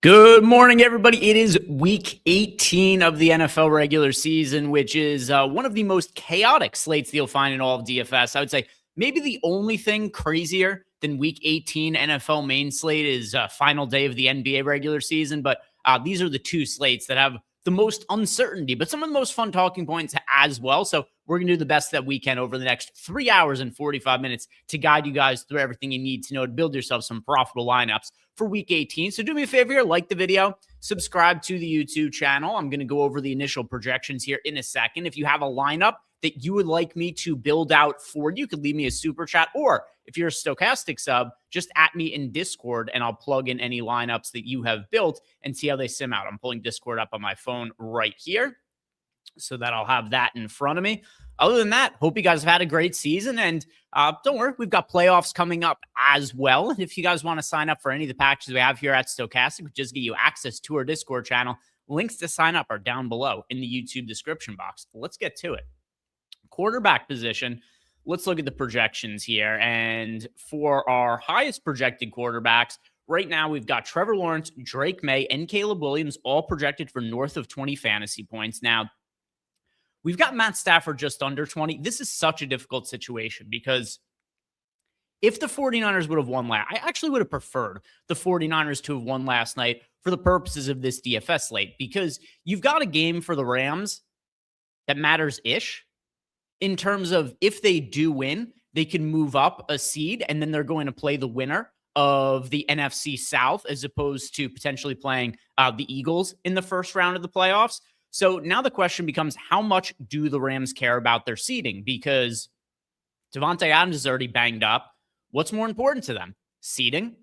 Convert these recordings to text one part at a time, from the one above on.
Good morning, everybody. It is week 18 of the NFL regular season, which is one of the most chaotic slates that you'll find in all of DFS. I would say maybe the only thing crazier than week 18 NFL main slate is final day of the NBA regular season. But these are the two slates that have the most uncertainty, but some of the most fun talking points as well. So we're going to do the best that we can over the next 3 hours and 45 minutes to guide you guys through everything you need to know to build yourself some profitable lineups for week 18. So do me a favor here, like the video, subscribe to the YouTube channel. I'm going to go over the initial projections here in a second. If you have a lineup that you would like me to build out for you, could leave me a super chat, or if you're a Stokastic sub, just at me in Discord and I'll plug in any lineups that you have built and see how they sim out. I'm pulling Discord up on my phone right here so that I'll have that in front of me. Other than that, hope you guys have had a great season. And don't worry, we've got playoffs coming up as well. And if you guys want to sign up for any of the packages we have here at Stokastic, which just give you access to our Discord channel, links to sign up are down below in the YouTube description box. Let's get to it. Quarterback position. Let's look at the projections here. And for our highest projected quarterbacks, right now we've got Trevor Lawrence, Drake May, and Caleb Williams all projected for north of 20 fantasy points. Now, we've got Matt Stafford just under 20. This is such a difficult situation because if the 49ers would have won I actually would have preferred the 49ers to have won last night for the purposes of this DFS slate, because you've got a game for the Rams that matters-ish in terms of if they do win, they can move up a seed, and then they're going to play the winner of the NFC South as opposed to potentially playing the Eagles in the first round of the playoffs. So now the question becomes, how much do the Rams care about their seeding? Because Devontae Adams is already banged up. What's more important to them? Seeding?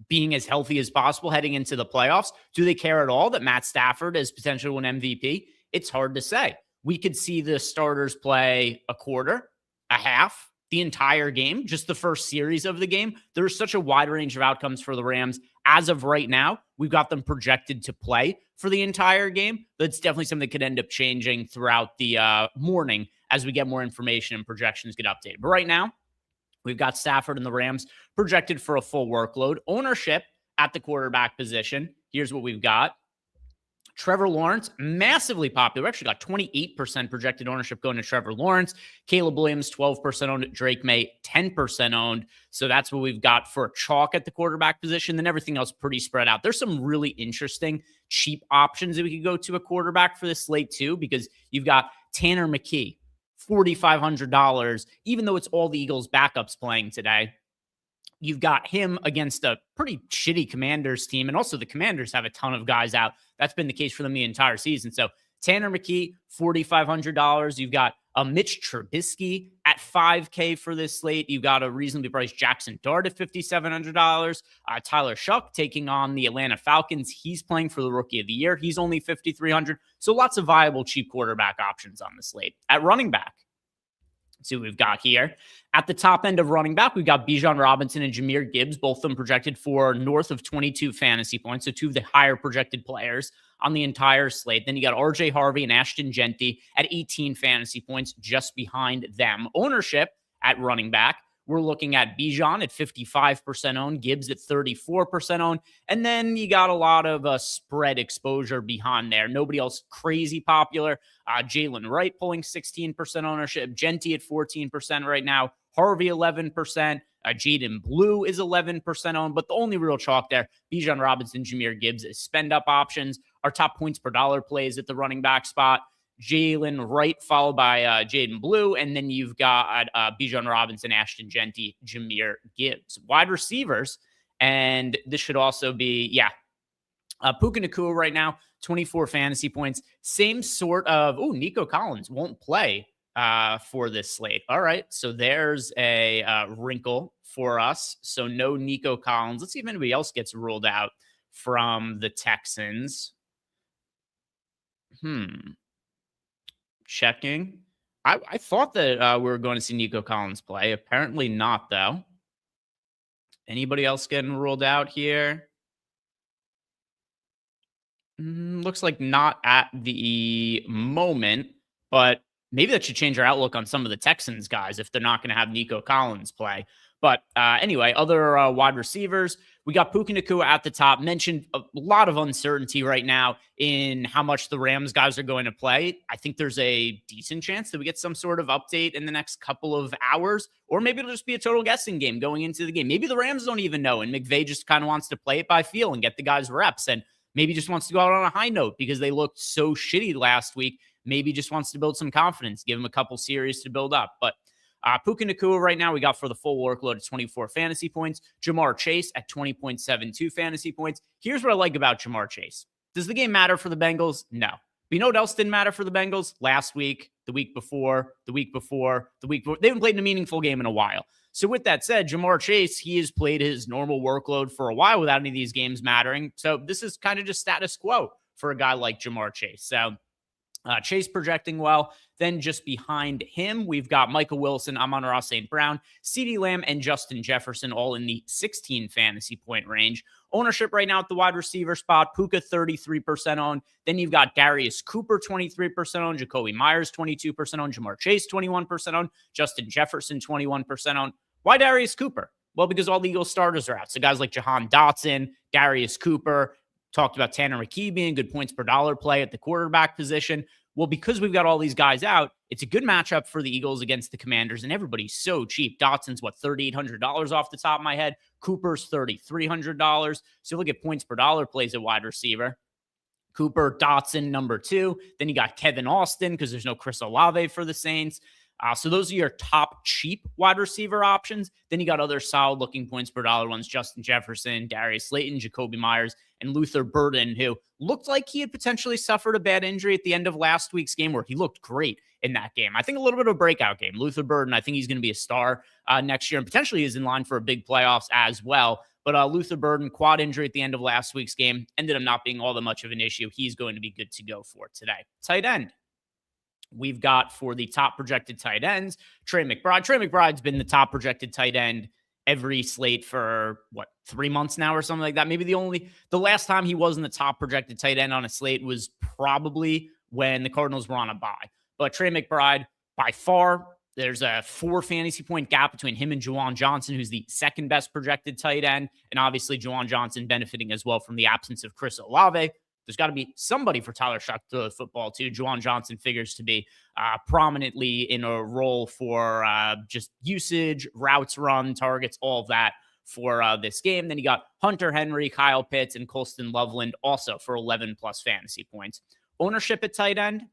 Being as healthy as possible heading into the playoffs? Do they care at all that Matt Stafford is potentially an MVP? It's hard to say. We could see the starters play a quarter, a half, the entire game, just the first series of the game. There's such a wide range of outcomes for the Rams. As of right now, we've got them projected to play for the entire game. That's definitely something that could end up changing throughout the morning as we get more information and projections get updated. But right now, we've got Stafford and the Rams projected for a full workload. Ownership at the quarterback position. Here's what we've got. Trevor Lawrence, massively popular. We actually got 28% projected ownership going to Trevor Lawrence. Caleb Williams, 12% owned. Drake May, 10% owned. So that's what we've got for chalk at the quarterback position. Then everything else pretty spread out. There's some really interesting cheap options that we could go to a quarterback for this slate too, because you've got Tanner McKee, $4,500, even though it's all the Eagles backups playing today. You've got him against a pretty shitty Commanders team. And also the Commanders have a ton of guys out. That's been the case for them the entire season. So Tanner McKee, $4,500. You've got a Mitch Trubisky at $5K for this slate. You've got a reasonably priced Jackson Dart at $5,700. Tyler Shuck taking on the Atlanta Falcons. He's playing for the Rookie of the Year. He's only $5,300. So lots of viable cheap quarterback options on the slate. At running back, let's see what we've got here. At the top end of running back, we've got Bijan Robinson and Jahmyr Gibbs, both of them projected for north of 22 fantasy points. So two of the higher projected players on the entire slate. Then you got RJ Harvey and Ashton Genty at 18 fantasy points just behind them. Ownership at running back, we're looking at Bijan at 55% owned, Gibbs at 34% owned, and then you got a lot of spread exposure behind there. Nobody else crazy popular. Jalen Wright pulling 16% ownership, Genty at 14% right now, Harvey 11%, Jaden Blue is 11% owned, but the only real chalk there, Bijan Robinson, Jahmyr Gibbs is spend up options. Our top points per dollar plays at the running back spot. Jalen Wright, followed by Jaden Blue, and then you've got Bijan Robinson, Ashton Genty, Jahmyr Gibbs. Wide receivers, and this should also be, Puka Nacua right now, 24 fantasy points. Same sort of, Nico Collins won't play for this slate. All right, so there's a wrinkle for us. So no Nico Collins. Let's see if anybody else gets ruled out from the Texans. Checking. I thought that we were going to see Nico Collins play. Apparently not, though. Anybody else getting ruled out here? Looks like not at the moment, but maybe that should change our outlook on some of the Texans guys if they're not going to have Nico Collins play. But anyway, other wide receivers, We got Puka Nacua at the top. Mentioned a lot of uncertainty right now in how much the Rams guys are going to play. I think there's a decent chance that we get some sort of update in the next couple of hours, or maybe it'll just be a total guessing game going into the game. Maybe the Rams don't even know, and McVay just kind of wants to play it by feel and get the guys reps, and maybe just wants to go out on a high note because they looked so shitty last week. Maybe just wants to build some confidence, give him a couple series to build up. But Puka Nacua right now, we got for the full workload at 24 fantasy points. Jamar Chase at 20.72 fantasy points. Here's what I like about Jamar Chase. Does the game matter for the Bengals? No. But you know what else didn't matter for the Bengals? Last week, the week before, the week before, the week before. They haven't played in a meaningful game in a while. So with that said, Jamar Chase, he has played his normal workload for a while without any of these games mattering. So this is kind of just status quo for a guy like Jamar Chase. So Chase projecting well. Then just behind him, we've got Michael Wilson, Amon-Ra St. Brown, CeeDee Lamb, and Justin Jefferson all in the 16 fantasy point range. Ownership right now at the wide receiver spot, Puka 33% owned. Then you've got Darius Cooper 23% owned, Jacoby Myers 22% owned, Jamar Chase 21% owned, Justin Jefferson 21% owned. Why Darius Cooper? Well, because all the Eagles starters are out. So guys like Jahan Dotson, Darius Cooper, talked about Tanner McKee being good points per dollar play at the quarterback position. Well, because we've got all these guys out, it's a good matchup for the Eagles against the Commanders, and everybody's so cheap. Dotson's, $3,800 off the top of my head. Cooper's $3,300. So look at points per dollar plays at wide receiver. Cooper, Dotson, number 2. Then you got Kevin Austin because there's no Chris Olave for the Saints. So those are your top cheap wide receiver options. Then you got other solid looking points per dollar ones, Justin Jefferson, Darius Slayton, Jacoby Myers, and Luther Burden, who looked like he had potentially suffered a bad injury at the end of last week's game where he looked great in that game. I think a little bit of a breakout game. Luther Burden, I think he's going to be a star next year and potentially is in line for a big playoffs as well. But Luther Burden, quad injury at the end of last week's game, ended up not being all that much of an issue. He's going to be good to go for today. Tight end. We've got for the top projected tight ends, Trey McBride. Trey McBride's been the top projected tight end every slate for 3 months now or something like that. Maybe the last time he wasn't the top projected tight end on a slate was probably when the Cardinals were on a bye. But Trey McBride, by far, there's a 4 fantasy point gap between him and Juwan Johnson, who's the second best projected tight end. And obviously Juwan Johnson benefiting as well from the absence of Chris Olave. There's got to be somebody for Tyler Shough to throw the football to. Juwan Johnson figures to be prominently in a role for just usage, routes run, targets, all of that for this game. Then you got Hunter Henry, Kyle Pitts, and Colston Loveland also for 11 plus fantasy points. Ownership at tight end,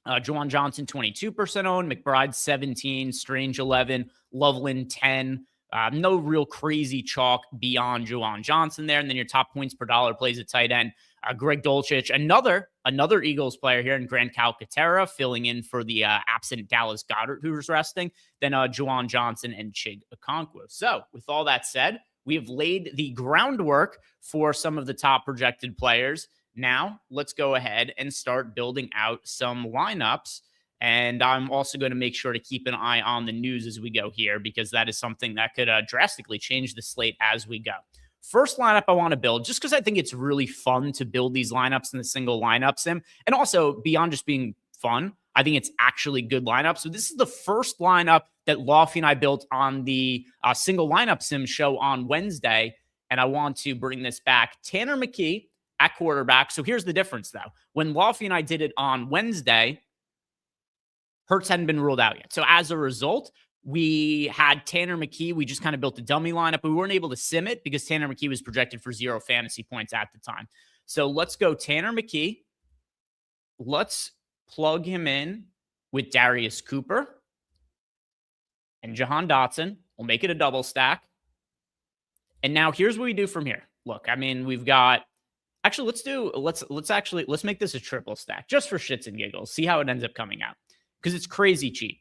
Juwan Johnson 22% owned, McBride 17, Strange 11, Loveland 10. No real crazy chalk beyond Juwan Johnson there. And then your top points per dollar plays at tight end. Greg Dulcich, another Eagles player here, and Grant Calcaterra filling in for the absent Dallas Goedert, who was resting. Then Juwan Johnson and Chig Okonkwo. So with all that said, we have laid the groundwork for some of the top projected players. Now let's go ahead and start building out some lineups. And I'm also going to make sure to keep an eye on the news as we go here, because that is something that could drastically change the slate as we go. First lineup I want to build, just because I think it's really fun to build these lineups in the single lineup sim. And also, beyond just being fun, I think it's actually good lineup. So this is the first lineup that Lofty and I built on the single lineup sim show on Wednesday. And I want to bring this back. Tanner McKee at quarterback. So here's the difference, though. When Lofty and I did it on Wednesday, Hurts hadn't been ruled out yet. So as a result, we had Tanner McKee. We just kind of built a dummy lineup. We weren't able to sim it because Tanner McKee was projected for 0 fantasy points at the time. So let's go Tanner McKee. Let's plug him in with Darius Cooper and Jahan Dotson. We'll make it a double stack. And now here's what we do from here. Look, I mean, we've got, actually, let's make this a triple stack just for shits and giggles. See how it ends up coming out, because it's crazy cheap.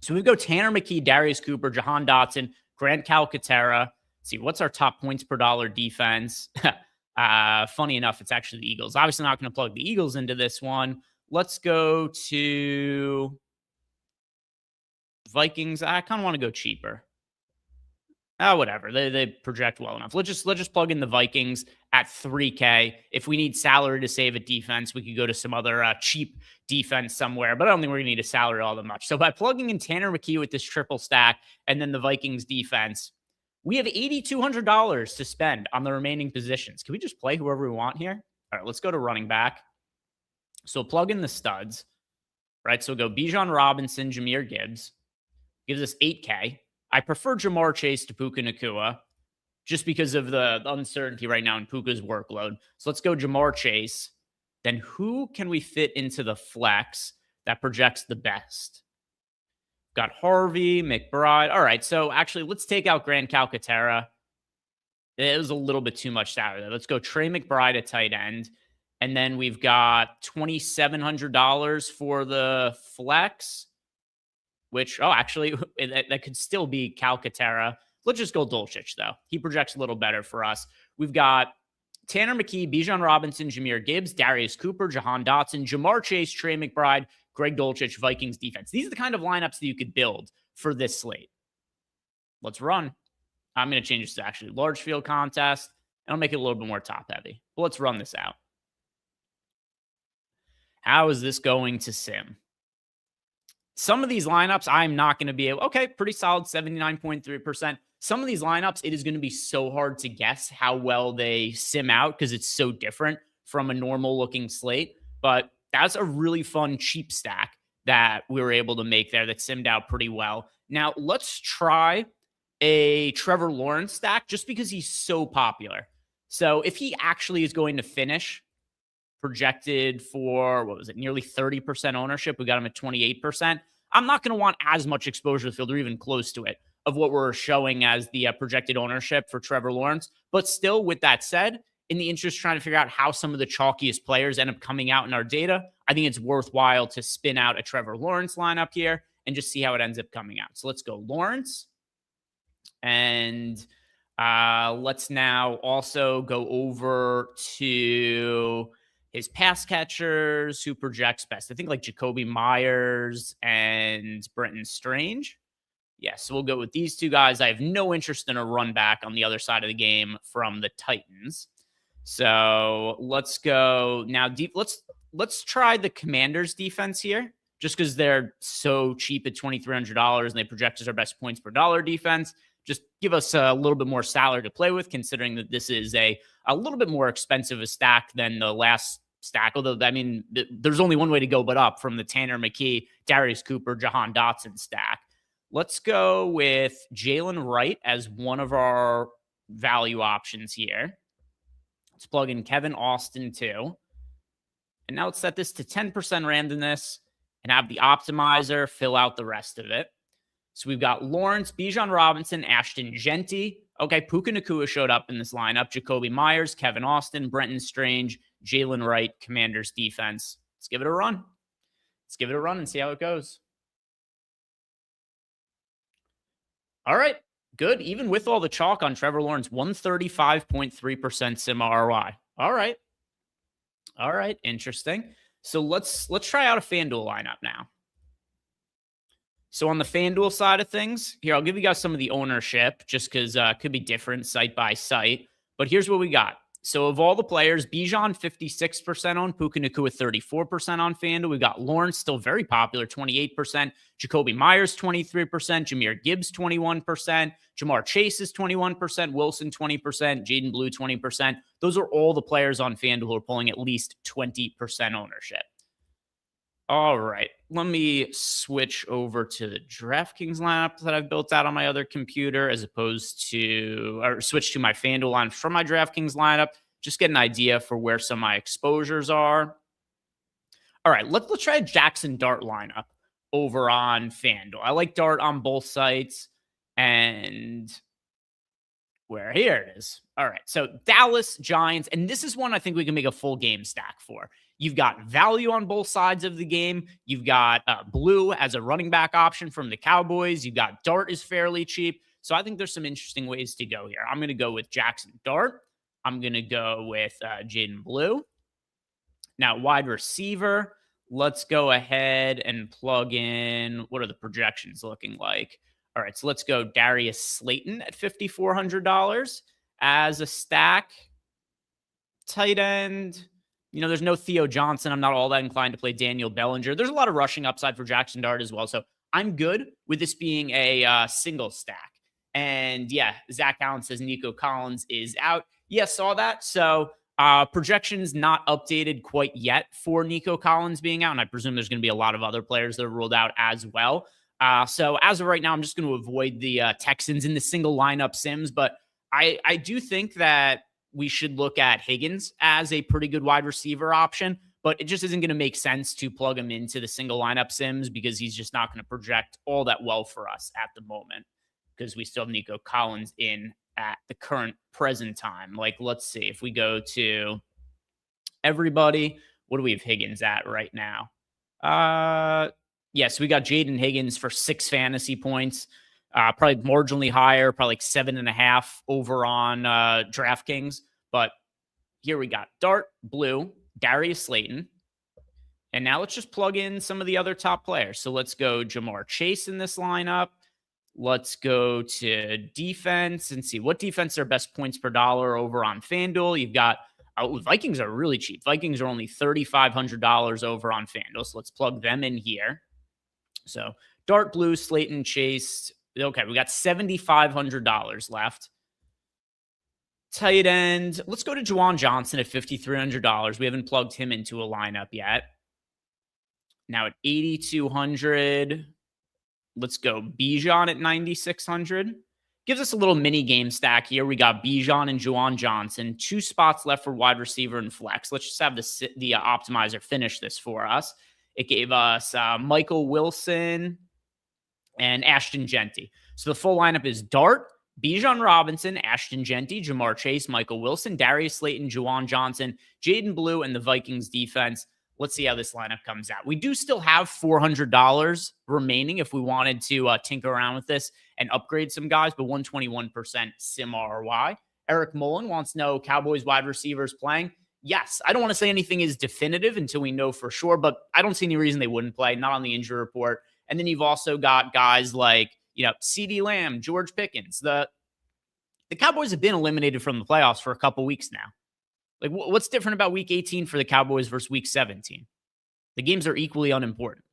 So we go Tanner McKee, Darius Cooper, Jahan Dotson, Grant Calcaterra. Let's see, what's our top points per dollar defense? Funny enough, it's actually the Eagles. Obviously not going to plug the Eagles into this one. Let's go to Vikings. I kind of want to go cheaper. Whatever. They project well enough. Let's just plug in the Vikings at 3K. If we need salary to save a defense, we could go to some other cheap defense somewhere, but I don't think we're going to need a salary all that much. So by plugging in Tanner McKee with this triple stack and then the Vikings defense, We have $8,200 to spend on the remaining positions. Can we just play whoever we want here? All right, let's go to running back. So plug in the studs, right? So we'll go Bijan Robinson, Jahmyr Gibbs. Gives us 8K. I prefer Jamar Chase to Puka Nacua just because of the uncertainty right now in Puka's workload. So let's go Jamar Chase. Then who can we fit into the flex that projects the best? Got Harvey, McBride. All right, so actually, let's take out Grand Calcaterra. It was a little bit too much salary there. Let's go Trey McBride at tight end. And then we've got $2,700 for the flex, which, actually, that could still be Calcaterra. Let's just go Dulcich, though. He projects a little better for us. We've got Tanner McKee, Bijan Robinson, Jahmyr Gibbs, Darius Cooper, Jahan Dotson, Jamar Chase, Trey McBride, Greg Dulcich, Vikings defense. These are the kind of lineups that you could build for this slate. Let's run. I'm going to change this to actually large field contest, and I'll make it a little bit more top heavy. But let's run this out. How is this going to sim? Some of these lineups, I'm not going to be able... Okay, pretty solid, 79.3%. Some of these lineups, it is going to be so hard to guess how well they sim out because it's so different from a normal-looking slate. But that's a really fun, cheap stack that we were able to make there that simmed out pretty well. Now, let's try a Trevor Lawrence stack just because he's so popular. So if he actually is going to finish projected for, what was it, nearly 30% ownership, we got him at 28%. I'm not going to want as much exposure to the field or even close to it of what we're showing as the projected ownership for Trevor Lawrence. But still, with that said, in the interest of trying to figure out how some of the chalkiest players end up coming out in our data, I think it's worthwhile to spin out a Trevor Lawrence lineup here and just see how it ends up coming out. So let's go Lawrence. And let's now also go over to his pass catchers, who projects best. I think like Jacoby Myers and Brenton Strange. Yeah, so we'll go with these two guys. I have no interest in a run back on the other side of the game from the Titans. So let's go now deep. Let's try the Commanders defense here, just because they're so cheap at $2,300 and they project as our best points per dollar defense. Just give us a little bit more salary to play with, considering that this is a little bit more expensive a stack than the last stack. Although, I mean, there's only one way to go but up from the Tanner McKee, Darius Cooper, Jahan Dotson stack. Let's go with Jalen Wright as one of our value options here. Let's plug in Kevin Austin too. And now let's set this to 10% randomness and have the optimizer fill out the rest of it. So we've got Lawrence, Bijan Robinson, Ashton Genty. Okay, Puka Nacua showed up in this lineup. Jacoby Myers, Kevin Austin, Brenton Strange, Jalen Wright, Commanders defense. Let's give it a run. Let's give it a run and see how it goes. All right, good. Even with all the chalk on Trevor Lawrence, 135.3% sim ROI. All right, interesting. So let's try out a FanDuel lineup now. So on the FanDuel side of things, here, I'll give you guys some of the ownership just because it could be different site by site. But here's what we got. So of all the players, Bijan 56% on, Puka Nacua 34% on FanDuel. We've got Lawrence still very popular, 28%. Jacoby Myers 23%. Jahmyr Gibbs 21%. Jamar Chase is 21%. Wilson 20%. Jaden Blue 20%. Those are all the players on FanDuel who are pulling at least 20% ownership. All right, let me switch over to the DraftKings lineup that I've built out on my other computer or switch to my FanDuel line from my DraftKings lineup. Just get an idea for where some of my exposures are. All right, let's try a Jackson Dart lineup over on FanDuel. I like Dart on both sites, and here it is. All right, so Dallas, Giants, and this is one I think we can make a full game stack for. You've got value on both sides of the game. You've got Blue as a running back option from the Cowboys. You've got Dart is fairly cheap. So I think there's some interesting ways to go here. I'm going to go with Jackson Dart. I'm going to go with Jaden Blue. Now, wide receiver, let's go ahead and plug in. What are the projections looking like? All right, so let's go Darius Slayton at $5,400 as a stack. Tight end. You know, there's no Theo Johnson. I'm not all that inclined to play Daniel Bellinger. There's a lot of rushing upside for Jackson Dart as well. So I'm good with this being a single stack. And yeah, Zach Allen says Nico Collins is out. Yeah, saw that. So projections not updated quite yet for Nico Collins being out. And I presume there's going to be a lot of other players that are ruled out as well. So as of right now, I'm just going to avoid the Texans in the single lineup sims. But I do think that we should look at Higgins as a pretty good wide receiver option, but it just isn't going to make sense to plug him into the single lineup sims because he's just not going to project all that well for us at the moment because we still have Nico Collins in at the current present time. Like, let's see if we go to everybody, what do we have Higgins at right now? Yes, we got Jaden Higgins for 6 fantasy points. Probably marginally higher, probably like 7.5 over on DraftKings. But here we got Dart, Blue, Darius Slayton. And now let's just plug in some of the other top players. So let's go Jamar Chase in this lineup. Let's go to defense and see what defense are best points per dollar over on FanDuel. You've got Vikings are really cheap. Vikings are only $3,500 over on FanDuel. So let's plug them in here. So Dart, Blue, Slayton, Chase. Okay, we got $7,500 left. Tight end. Let's go to Juwan Johnson at $5,300. We haven't plugged him into a lineup yet. Now at $8,200. Let's go Bijan at $9,600. Gives us a little mini game stack here. We got Bijan and Juwan Johnson. 2 spots left for wide receiver and flex. Let's just have the optimizer finish this for us. It gave us Michael Wilson and Ashton Genty. So the full lineup is Dart, Bijan Robinson, Ashton Genty, Jamar Chase, Michael Wilson, Darius Slayton, Juwan Johnson, Jaden Blue, and the Vikings defense. Let's see how this lineup comes out. We do still have $400 remaining if we wanted to tinker around with this and upgrade some guys, but 121% sim ROI. Eric Mullen wants to know Cowboys wide receivers playing. Yes, I don't want to say anything is definitive until we know for sure, but I don't see any reason they wouldn't play, not on the injury report. And then you've also got guys like, CeeDee Lamb, George Pickens. The Cowboys have been eliminated from the playoffs for a couple weeks now. Like, what's different about week 18 for the Cowboys versus week 17? The games are equally unimportant.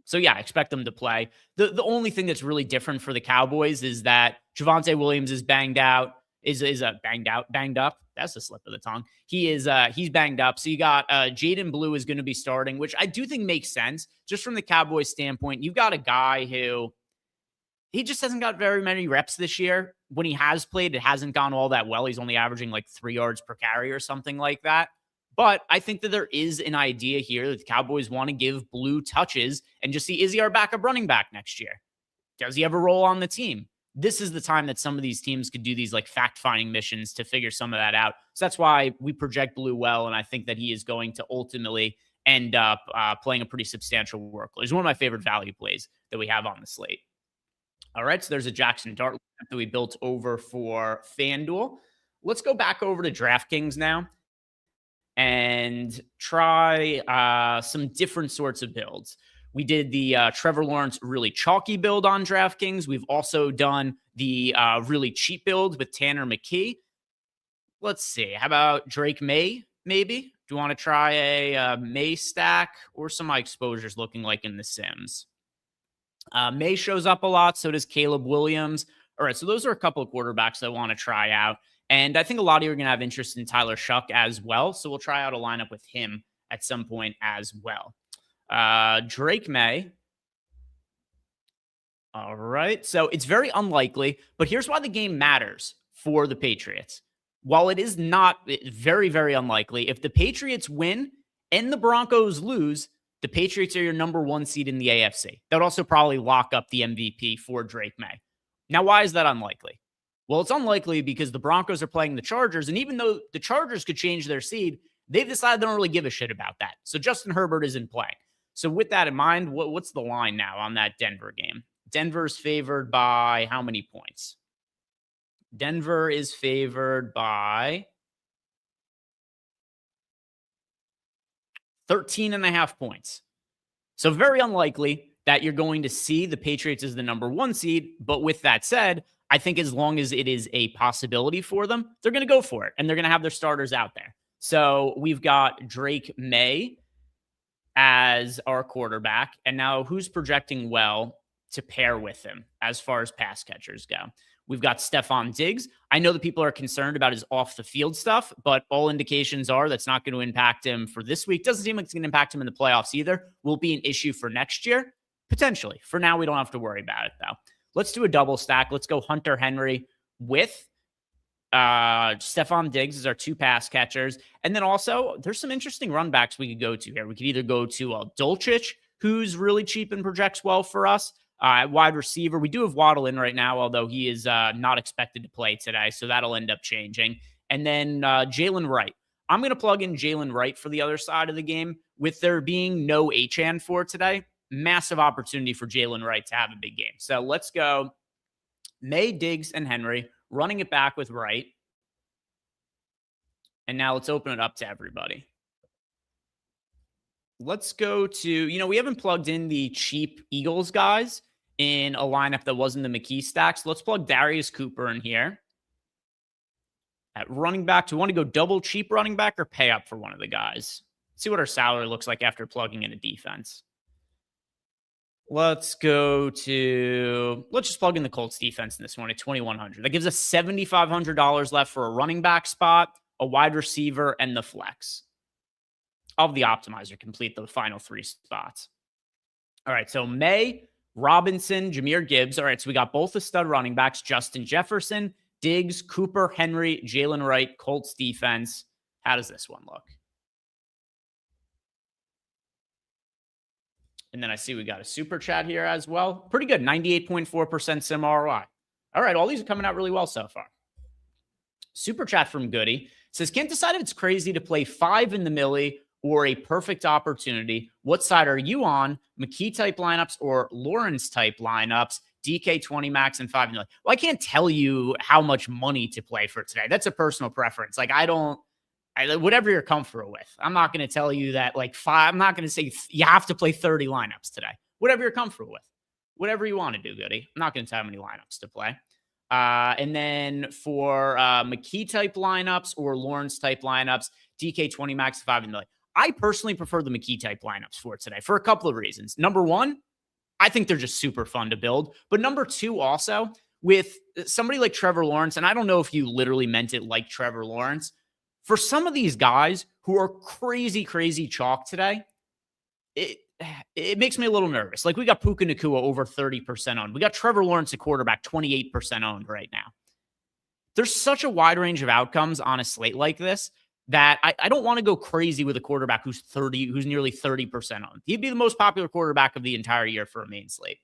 So, yeah, I expect them to play. The only thing that's really different for the Cowboys is that Javonte Williams is banged up. That's a slip of the tongue. He's banged up. So you got Jaden Blue is going to be starting, which I do think makes sense. Just from the Cowboys standpoint, you've got a guy who he just hasn't got very many reps this year. When he has played, it hasn't gone all that well. He's only averaging like 3 yards per carry or something like that. But I think that there is an idea here that the Cowboys want to give Blue touches and just see, is he our backup running back next year? Does he have a role on the team? This is the time that some of these teams could do these like fact-finding missions to figure some of that out. So that's why we project Blue well, and I think that he is going to ultimately end up playing a pretty substantial workload. He's one of my favorite value plays that we have on the slate. All right, so there's a Jackson Dart that we built over for FanDuel. Let's go back over to DraftKings now and try some different sorts of builds. We did the Trevor Lawrence really chalky build on DraftKings. We've also done the really cheap build with Tanner McKee. Let's see. How about Drake May, maybe? Do you want to try a May stack or some of my exposures looking like in the Sims? May shows up a lot. So does Caleb Williams. All right. So those are a couple of quarterbacks I want to try out. And I think a lot of you are going to have interest in Tyler Shuck as well. So we'll try out a lineup with him at some point as well. Drake May. All right. So it's very unlikely, but here's why the game matters for the Patriots. While it is not very, very unlikely, if the Patriots win and the Broncos lose, the Patriots are your number 1 seed in the AFC. That would also probably lock up the MVP for Drake May. Now, why is that unlikely? Well, it's unlikely because the Broncos are playing the Chargers, and even though the Chargers could change their seed, they've decided they don't really give a shit about that. So Justin Herbert isn't playing. So with that in mind, what's the line now on that Denver game? Denver's favored by how many points? Denver is favored by 13.5 points. So very unlikely that you're going to see the Patriots as the number 1 seed. But with that said, I think as long as it is a possibility for them, they're going to go for it. And they're going to have their starters out there. So we've got Drake May as our quarterback. And now who's projecting well? to pair with him as far as pass catchers go. We've got Stephon Diggs. I know that people are concerned about his off the field stuff, but all indications are that's not going to impact him for this week. Doesn't seem like it's going to impact him in the playoffs either. Will be an issue for next year, potentially. For now, we don't have to worry about it, though. Let's do a double stack. Let's go Hunter Henry with Stephon Diggs as our 2 pass catchers. And then also, there's some interesting run backs we could go to here. We could either go to Dulcich, who's really cheap and projects well for us. Wide receiver, we do have Waddle in right now, although he is not expected to play today, so that'll end up changing. And then Jalen Wright. I'm going to plug in Jalen Wright for the other side of the game. With there being no Achane for today, massive opportunity for Jalen Wright to have a big game. So let's go May, Diggs, and Henry, running it back with Wright. And now let's open it up to everybody. Let's go to, we haven't plugged in the cheap Eagles guys in a lineup that wasn't the McKee stack. So let's plug Darius Cooper in here. At running back, do we want to go double cheap running back or pay up for one of the guys? Let's see what our salary looks like after plugging in a defense. Let's just plug in the Colts defense in this one at $2,100. That gives us $7,500 left for a running back spot, a wide receiver, and the flex. Of the optimizer complete the final 3 spots. All right, so May, Robinson, Jahmyr Gibbs. All right, so we got both the stud running backs, Justin Jefferson, Diggs, Cooper, Henry, Jalen Wright, Colts defense. How does this one look? And then I see we got a super chat here as well. Pretty good, 98.4% sim ROI. All right, all these are coming out really well so far. Super chat from Goody says, can't decide if it's crazy to play 5 in the milli or a perfect opportunity. What side are you on? McKee type lineups or Lawrence type lineups? DK 20 max and 5 million. Well, I can't tell you how much money to play for today. That's a personal preference. Like whatever you're comfortable with. I'm not going to tell you that I'm not going to say you have to play 30 lineups today. Whatever you're comfortable with. Whatever you want to do, Goody. I'm not going to tell you how many lineups to play. And then for McKee type lineups or Lawrence type lineups, DK 20 max 5 million. I personally prefer the McKee type lineups for today for a couple of reasons. Number one, I think they're just super fun to build. But number two, also with somebody like Trevor Lawrence, and I don't know if you literally meant it like Trevor Lawrence, for some of these guys who are crazy, crazy chalk today, it makes me a little nervous. Like we got Puka Nacua over 30% owned. We got Trevor Lawrence, a quarterback, 28% owned right now. There's such a wide range of outcomes on a slate like this that I don't want to go crazy with a quarterback who's nearly 30% owned. He'd be the most popular quarterback of the entire year for a main slate.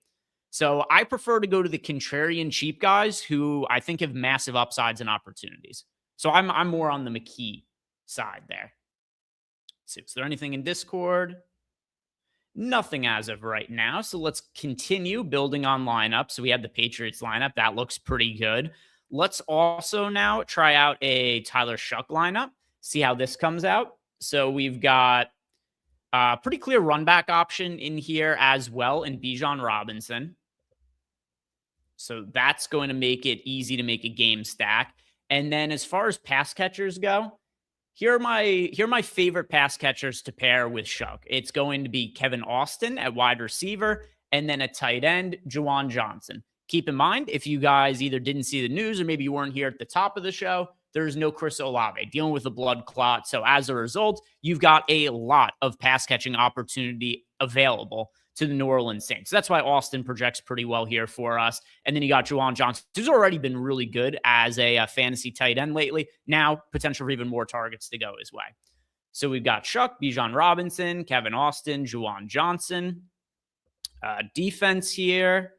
So I prefer to go to the contrarian cheap guys who I think have massive upsides and opportunities. So I'm more on the McKee side there. Let's see, is there anything in Discord? Nothing as of right now. So let's continue building on lineup. So we have the Patriots lineup. That looks pretty good. Let's also now try out a Tyler Shuck lineup. See how this comes out. So we've got a pretty clear run back option in here as well in Bijan Robinson. So that's going to make it easy to make a game stack. And then as far as pass catchers go, here are my favorite pass catchers to pair with Shuck. It's going to be Kevin Austin at wide receiver and then a tight end, Juwan Johnson. Keep in mind, if you guys either didn't see the news or maybe you weren't here at the top of the show, there's no Chris Olave dealing with a blood clot. So as a result, you've got a lot of pass catching opportunity available to the New Orleans Saints. So that's why Austin projects pretty well here for us. And then you got Juwan Johnson, who's already been really good as a fantasy tight end lately. Now, potential for even more targets to go his way. So we've got Shuck, Bijan Robinson, Kevin Austin, Juwan Johnson. Defense here.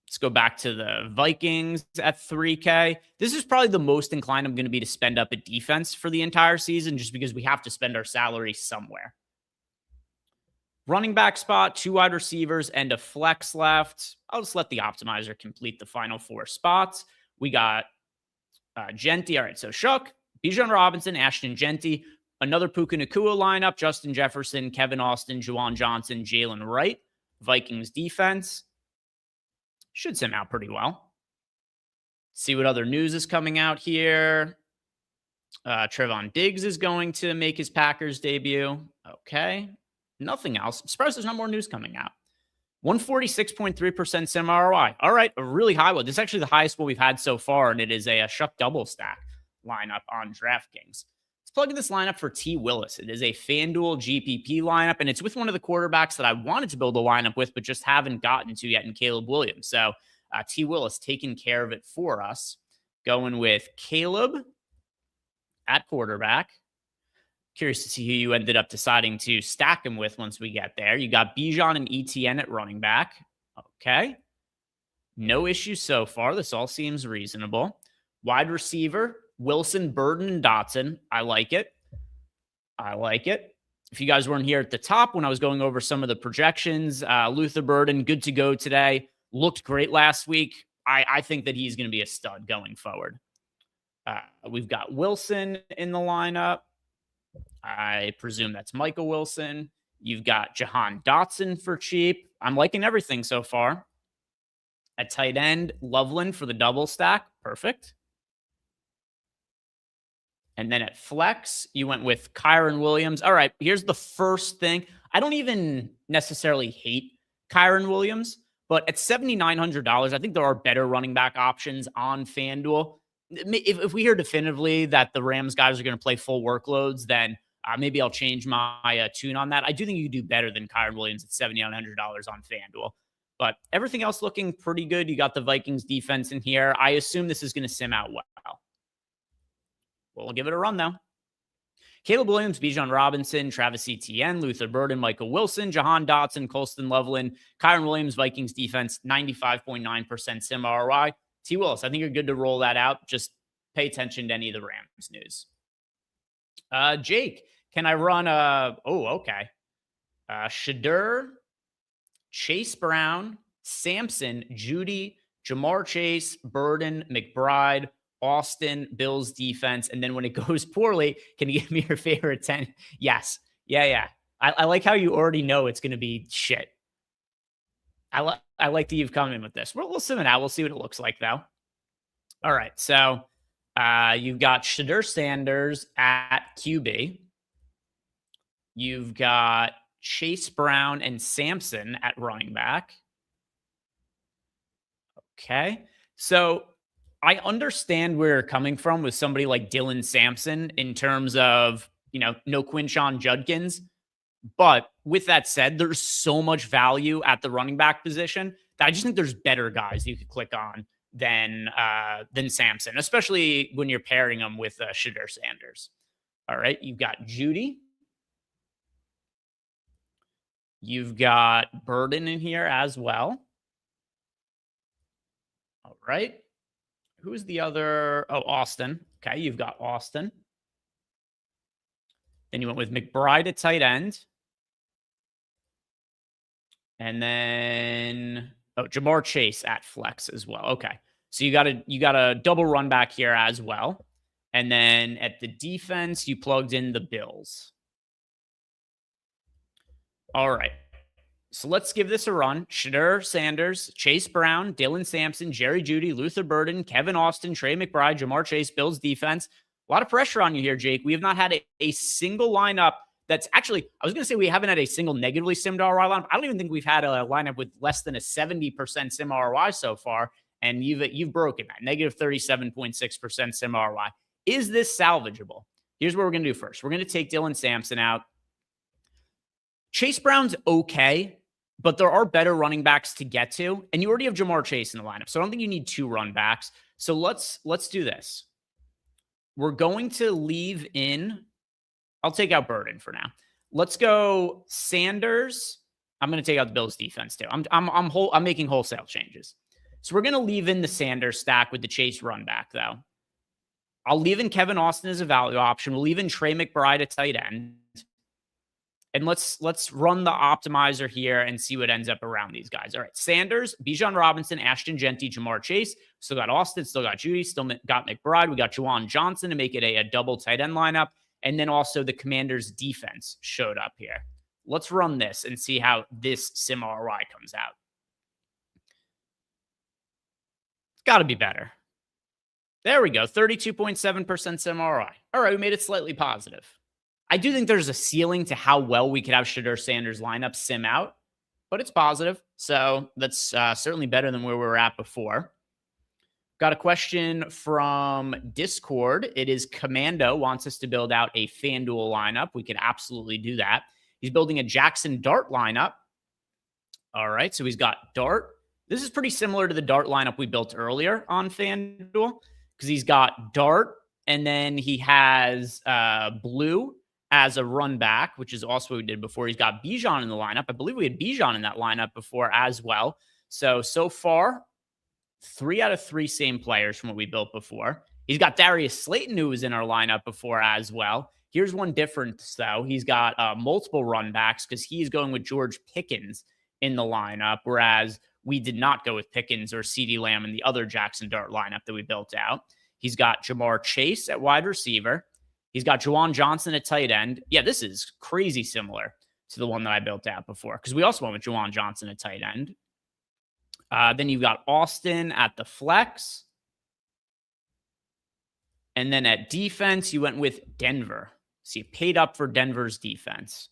Let's go back to the Vikings at 3K. This is probably the most inclined I'm going to be to spend up at defense for the entire season, just because we have to spend our salary somewhere. Running back spot, 2 wide receivers, and a flex left. I'll just let the optimizer complete the final 4 spots. We got Genty. All right, so Shuck, Bijan Robinson, Ashton Genty, another Puka Nacua lineup, Justin Jefferson, Kevin Austin, Juwan Johnson, Jalen Wright. Vikings defense. Should sim out pretty well. See what other news is coming out here. Trevon Diggs is going to make his Packers debut. Okay. Nothing else. I'm surprised there's not more news coming out. 146.3% sim ROI. All right, a really high one. This is actually the highest one we've had so far, and it is a Shuck double stack lineup on DraftKings. Let's plug in this lineup for T. Willis. It is a FanDuel GPP lineup, and it's with one of the quarterbacks that I wanted to build a lineup with, but just haven't gotten to yet in Caleb Williams. So T. Willis taking care of it for us. Going with Caleb at quarterback. Curious to see who you ended up deciding to stack him with once we get there. You got Bijan and ETN at running back. Okay. No issues so far. This all seems reasonable. Wide receiver, Wilson, Burden, and Dotson. I like it. I like it. If you guys weren't here at the top when I was going over some of the projections, Luther Burden, good to go today. Looked great last week. I think that he's going to be a stud going forward. We've got Wilson in the lineup. I presume that's Michael Wilson. You've got Jahan Dotson for cheap. I'm liking everything so far. At tight end, Loveland for the double stack. Perfect. And then at flex, you went with Kyron Williams. All right, here's the first thing. I don't even necessarily hate Kyron Williams, but at $7,900, I think there are better running back options on FanDuel. If we hear definitively that the Rams guys are going to play full workloads, then maybe I'll change my tune on that. I do think you do better than Kyron Williams at $7,900 on FanDuel. But everything else looking pretty good. You got the Vikings defense in here. I assume this is going to sim out well. We'll give it a run, though. Caleb Williams, Bijan Robinson, Travis Etienne, Luther Burden, Michael Wilson, Jahan Dotson, Colston Loveland, Kyron Williams, Vikings defense, 95.9% sim ROI. T. Willis, I think you're good to roll that out. Just pay attention to any of the Rams news. Jake, can I run okay. Shadur, Chase Brown, Sampson, Judy, Jamar Chase, Burden, McBride, Austin, Bills defense. And then when it goes poorly, can you give me your favorite 10? Yes. Yeah. I like how you already know it's going to be shit. I like that you've come in with this. We'll sim it out. We'll see what it looks like, though. All right. So you've got Shadur Sanders at QB. You've got Chase Brown and Sampson at running back. Okay. So I understand where you're coming from with somebody like Dylan Sampson in terms of, no Quinshon Judkins. But with that said, there's so much value at the running back position that I just think there's better guys you could click on than Sampson, especially when you're pairing them with Shadur Sanders. All right, you've got Judy. You've got Burden in here as well. All right. Who's the other? Oh, Austin. Okay, you've got Austin. Then you went with McBride at tight end. And then, Jamar Chase at flex as well. Okay. So you got a double run back here as well. And then at the defense, you plugged in the Bills. All right. So let's give this a run. Shadur Sanders, Chase Brown, Dylan Sampson, Jerry Jeudy, Luther Burden, Kevin Austin, Trey McBride, Jamar Chase, Bills defense. A lot of pressure on you here, Jake. We have not had a single lineup that's actually, I was going to say we haven't had a single negatively simmed ROI lineup. I don't even think we've had a lineup with less than a 70% sim ROI so far. And you've broken that. Negative 37.6% sim ROI. Is this salvageable? Here's what we're going to do first. We're going to take Dylan Sampson out. Chase Brown's okay, but there are better running backs to get to. And you already have Jamar Chase in the lineup. So I don't think you need two run backs. So let's do this. We're going to leave in, I'll take out Burden for now. Let's go Sanders. I'm going to take out the Bills defense too. I'm making wholesale changes. So we're going to leave in the Sanders stack with the Chase run back though. I'll leave in Kevin Austin as a value option. We'll leave in Trey McBride at tight end. And let's run the optimizer here and see what ends up around these guys. All right, Sanders, Bijan Robinson, Ashton Genty, Jamar Chase. Still got Austin, still got Judy, still got McBride. We got Juwan Johnson to make it a double tight end lineup. And then also the Commanders defense showed up here. Let's run this and see how this sim ROI comes out. It's got to be better. There we go, 32.7% sim ROI. All right, we made it slightly positive. I do think there's a ceiling to how well we could have Shadur Sanders lineup sim out, but it's positive. So that's certainly better than where we were at before. Got a question from Discord. It is Commando wants us to build out a FanDuel lineup. We could absolutely do that. He's building a Jackson Dart lineup. All right, so he's got Dart. This is pretty similar to the Dart lineup we built earlier on FanDuel because he's got Dart and then he has Blue as a run back, which is also what we did before. He's got Bijan in the lineup. I believe we had Bijan in that lineup before as well. So far, 3 out of 3 same players from what we built before. He's got Darius Slayton, who was in our lineup before as well. Here's one difference, though. He's got multiple run backs because he's going with George Pickens in the lineup, whereas we did not go with Pickens or CeeDee Lamb in the other Jackson Dart lineup that we built out. He's got Jamar Chase at wide receiver. He's got Juwan Johnson at tight end. Yeah, this is crazy similar to the one that I built out before because we also went with Juwan Johnson at tight end. Then you've got Austin at the flex. And then at defense, you went with Denver. So you paid up for Denver's defense.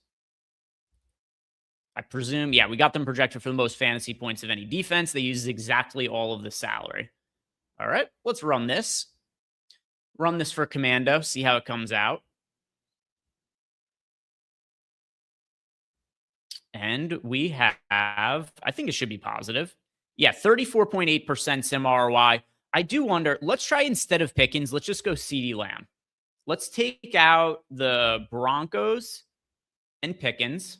I presume, yeah, we got them projected for the most fantasy points of any defense. They use exactly all of the salary. All right, let's run this. Run this for Commando, see how it comes out. And we have, I think it should be positive. Yeah, 34.8% sim ROI. I do wonder, let's try instead of Pickens, let's just go CeeDee Lamb. Let's take out the Broncos and Pickens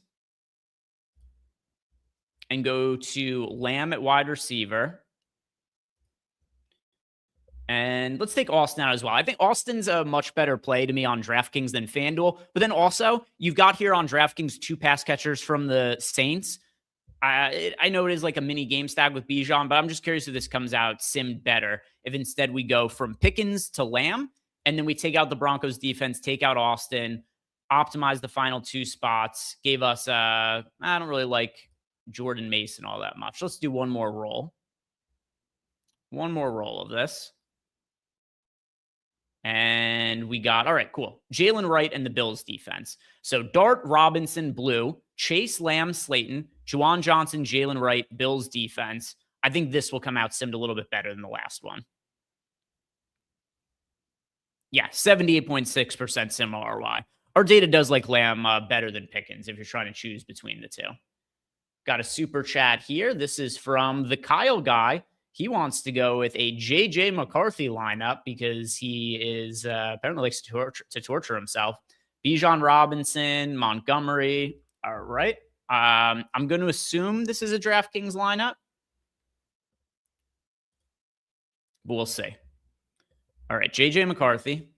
and go to Lamb at wide receiver. And let's take Austin out as well. I think Austin's a much better play to me on DraftKings than FanDuel. But then also, you've got here on DraftKings 2 pass catchers from the Saints. I know it is like a mini game stack with Bijan, but I'm just curious if this comes out simmed better. If instead we go from Pickens to Lamb, and then we take out the Broncos defense, take out Austin, optimize the final 2 spots, gave us, I don't really like Jordan Mason all that much. Let's do one more roll. One more roll of this. And we got, all right, cool. Jalen Wright and the Bills defense. So Dart, Robinson, Blue, Chase, Lamb, Slayton, Juwan Johnson, Jalen Wright, Bills defense. I think this will come out simmed a little bit better than the last one. Yeah, 78.6% sim ROI. Our data does like Lamb better than Pickens if you're trying to choose between the two. Got a super chat here. This is from the Kyle guy. He wants to go with a J.J. McCarthy lineup because he is apparently likes to torture himself. Bijan Robinson, Montgomery. All right. I'm going to assume this is a DraftKings lineup, but we'll see. All right, J.J. McCarthy.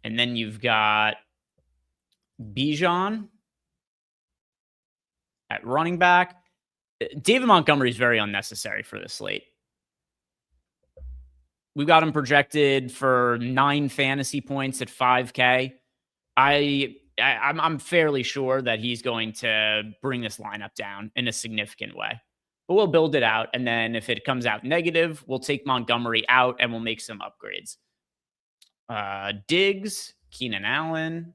And then you've got Bijan at running back. David Montgomery is very unnecessary for this slate. We've got him projected for 9 fantasy points at 5K. I'm fairly sure that he's going to bring this lineup down in a significant way. But we'll build it out, and then if it comes out negative, we'll take Montgomery out and we'll make some upgrades. Diggs, Keenan Allen.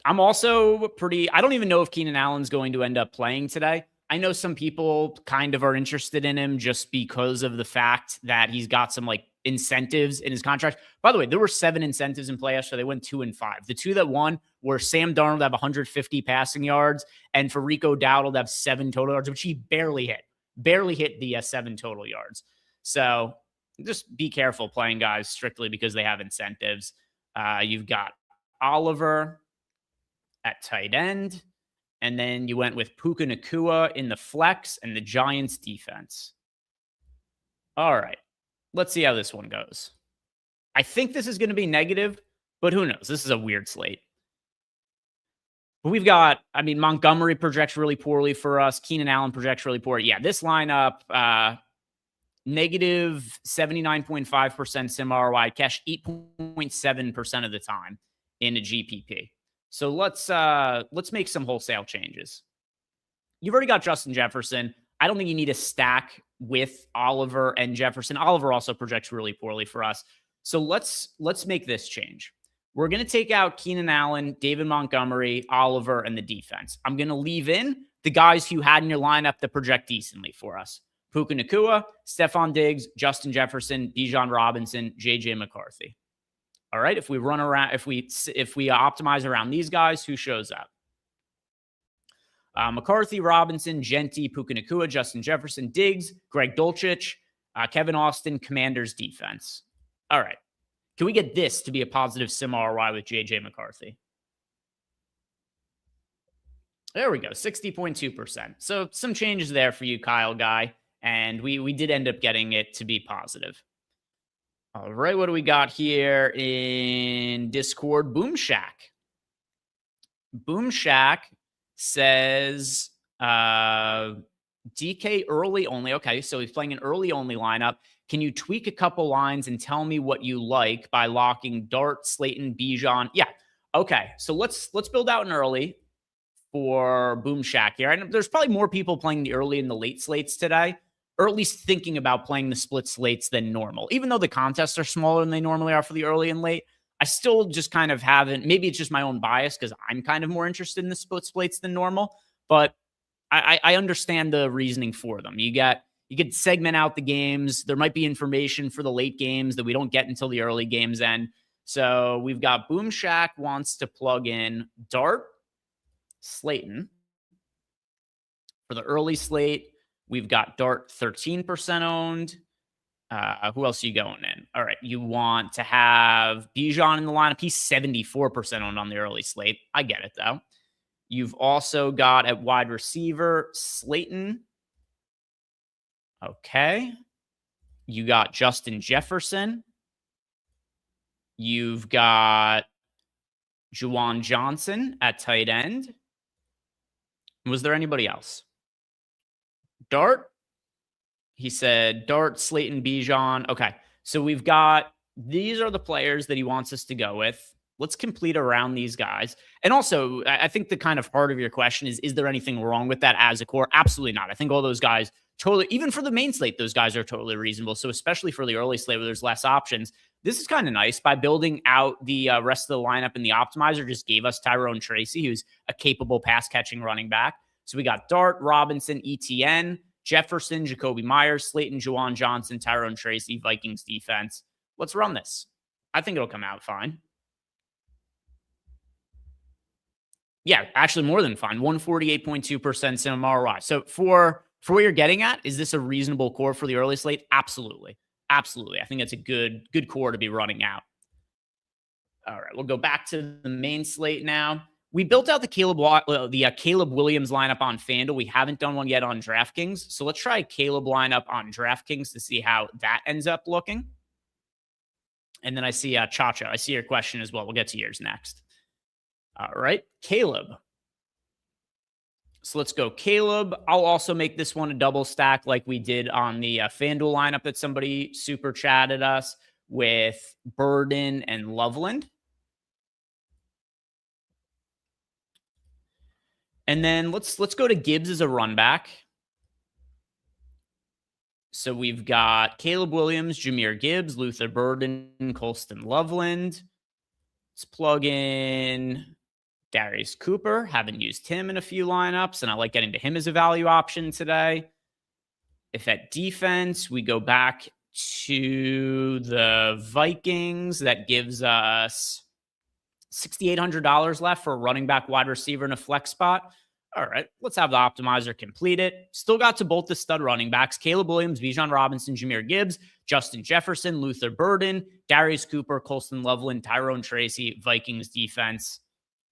I'm also I don't even know if Keenan Allen's going to end up playing today. I know some people kind of are interested in him just because of the fact that he's got some like incentives in his contract. By the way, there were 7 incentives in play, so they went 2 and 5. The 2 that won were Sam Darnold have 150 passing yards and for Rico Dowdle have 7 total yards, which he barely hit the 7 total yards. So just be careful playing guys strictly because they have incentives. You've got Oliver at tight end. And then you went with Puka Nacua in the flex and the Giants defense. All right. Let's see how this one goes. I think this is going to be negative, but who knows? This is a weird slate. But we've got, Montgomery projects really poorly for us. Keenan Allen projects really poor. Yeah, this lineup, negative 79.5% sim ROI, cash 8.7% of the time in a GPP. So let's make some wholesale changes. You've already got Justin Jefferson. I don't think you need a stack with Oliver and Jefferson. Oliver also projects really poorly for us. So let's make this change. We're going to take out Keenan Allen, David Montgomery, Oliver, and the defense. I'm going to leave in the guys who had in your lineup that project decently for us. Puka Nacua, Stephon Diggs, Justin Jefferson, Bijan Robinson, JJ McCarthy. All right, if we run around, if we optimize around these guys, who shows up? McCarthy, Robinson, Genti, Puka Nacua, Justin Jefferson, Diggs, Greg Dulcich, Kevin Austin, Commanders defense. All right. Can we get this to be a positive sim ROI with JJ McCarthy? There we go, 60.2%. So some changes there for you, Kyle Guy. And we did end up getting it to be positive. All right, what do we got here in Discord? Boom Shack. Boom Shack says DK early only. Okay, so he's playing an early only lineup. Can you tweak a couple lines and tell me what you like by locking Dart, Slayton, Bijan? Yeah. Okay, so let's build out an early for Boom Shack here. And there's probably more people playing the early and the late slates today, or at least thinking about playing the split slates than normal. Even though the contests are smaller than they normally are for the early and late, I still just kind of haven't, maybe it's just my own bias because I'm kind of more interested in the split slates than normal, but I understand the reasoning for them. You could segment out the games. There might be information for the late games that we don't get until the early games end. So we've got Boom Shack wants to plug in Dart, Slayton. For the early slate, we've got Dart 13% owned. Who else are you going in? All right, you want to have Bijan in the lineup. He's 74% owned on the early slate. I get it, though. You've also got at wide receiver, Slayton. Okay. You got Justin Jefferson. You've got Juwan Johnson at tight end. Was there anybody else? Dart. He said Dart, Slayton, Bijan. Okay. So we've got, these are the players that he wants us to go with. Let's complete around these guys. And also, I think the kind of heart of your question is there anything wrong with that as a core? Absolutely not. I think all those guys totally, even for the main slate, those guys are totally reasonable. So especially for the early slate where there's less options, this is kind of nice. By building out the rest of the lineup in the optimizer, just gave us Tyrone Tracy, who's a capable pass-catching running back. So we got Dart, Robinson, ETN, Jefferson, Jacoby Myers, Slayton, Juwan Johnson, Tyrone Tracy, Vikings defense. Let's run this. I think it'll come out fine. Yeah, actually more than fine. 148.2% sim ROI. So for what you're getting at, is this a reasonable core for the early slate? Absolutely. Absolutely. I think it's a good core to be running out. All right, we'll go back to the main slate now. We built out the Caleb Williams lineup on FanDuel. We haven't done one yet on DraftKings. So let's try a Caleb lineup on DraftKings to see how that ends up looking. And then I see Chacha. I see your question as well. We'll get to yours next. All right, Caleb. So let's go Caleb. I'll also make this one a double stack like we did on the FanDuel lineup that somebody super chatted us with Burden and Loveland. And then let's go to Gibbs as a run back. So we've got Caleb Williams, Jahmyr Gibbs, Luther Burden, Colston Loveland. Let's plug in Darius Cooper. Haven't used him in a few lineups, and I like getting to him as a value option today. If at defense, we go back to the Vikings, that gives us $6,800 left for a running back, wide receiver, and a flex spot. All right, let's have the optimizer complete it. Still got to both the stud running backs, Caleb Williams, Bijan Robinson, Jahmyr Gibbs, Justin Jefferson, Luther Burden, Darius Cooper, Colston Loveland, Tyrone Tracy, Vikings defense.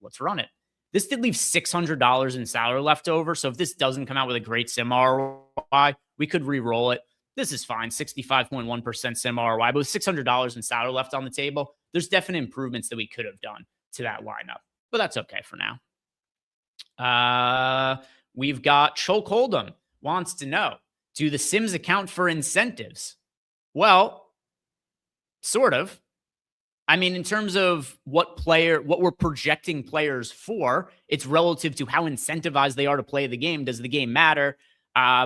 Let's run it. This did leave $600 in salary left over, so if this doesn't come out with a great sim ROI, we could re-roll it. This is fine, 65.1% sim ROI, but with $600 in salary left on the table, there's definite improvements that we could have done to that lineup, but that's okay for now. We've got Choke Hold'em wants to know, do the sims account for incentives? Well, sort of. I mean, in terms of what we're projecting players for, it's relative to how incentivized they are to play the game. Does the game matter?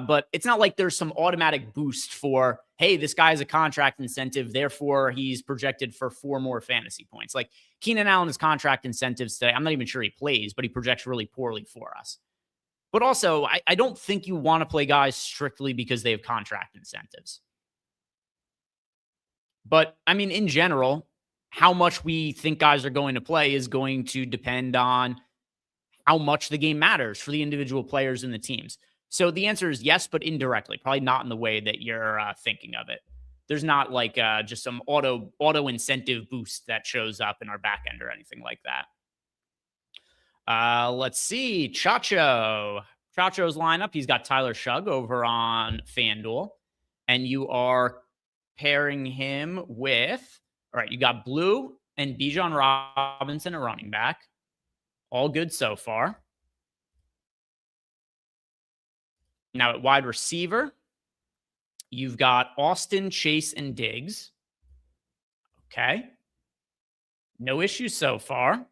But it's not like there's some automatic boost for, hey, this guy has a contract incentive, therefore he's projected for 4 more fantasy points. Like Keenan Allen's contract incentives today, I'm not even sure he plays, but he projects really poorly for us. But also, I don't think you want to play guys strictly because they have contract incentives. But I mean, in general, how much we think guys are going to play is going to depend on how much the game matters for the individual players and the teams. So the answer is yes, but indirectly, probably not in the way that you're thinking of it. There's not like just some auto incentive boost that shows up in our back end or anything like that. Let's see. Chacho's lineup. He's got Tyler Shugg over on FanDuel, and you are pairing him with, all right, you got Blue and Bijan Robinson, a running back. All good so far. Now at wide receiver, you've got Austin, Chase, and Diggs. Okay. No issues so far.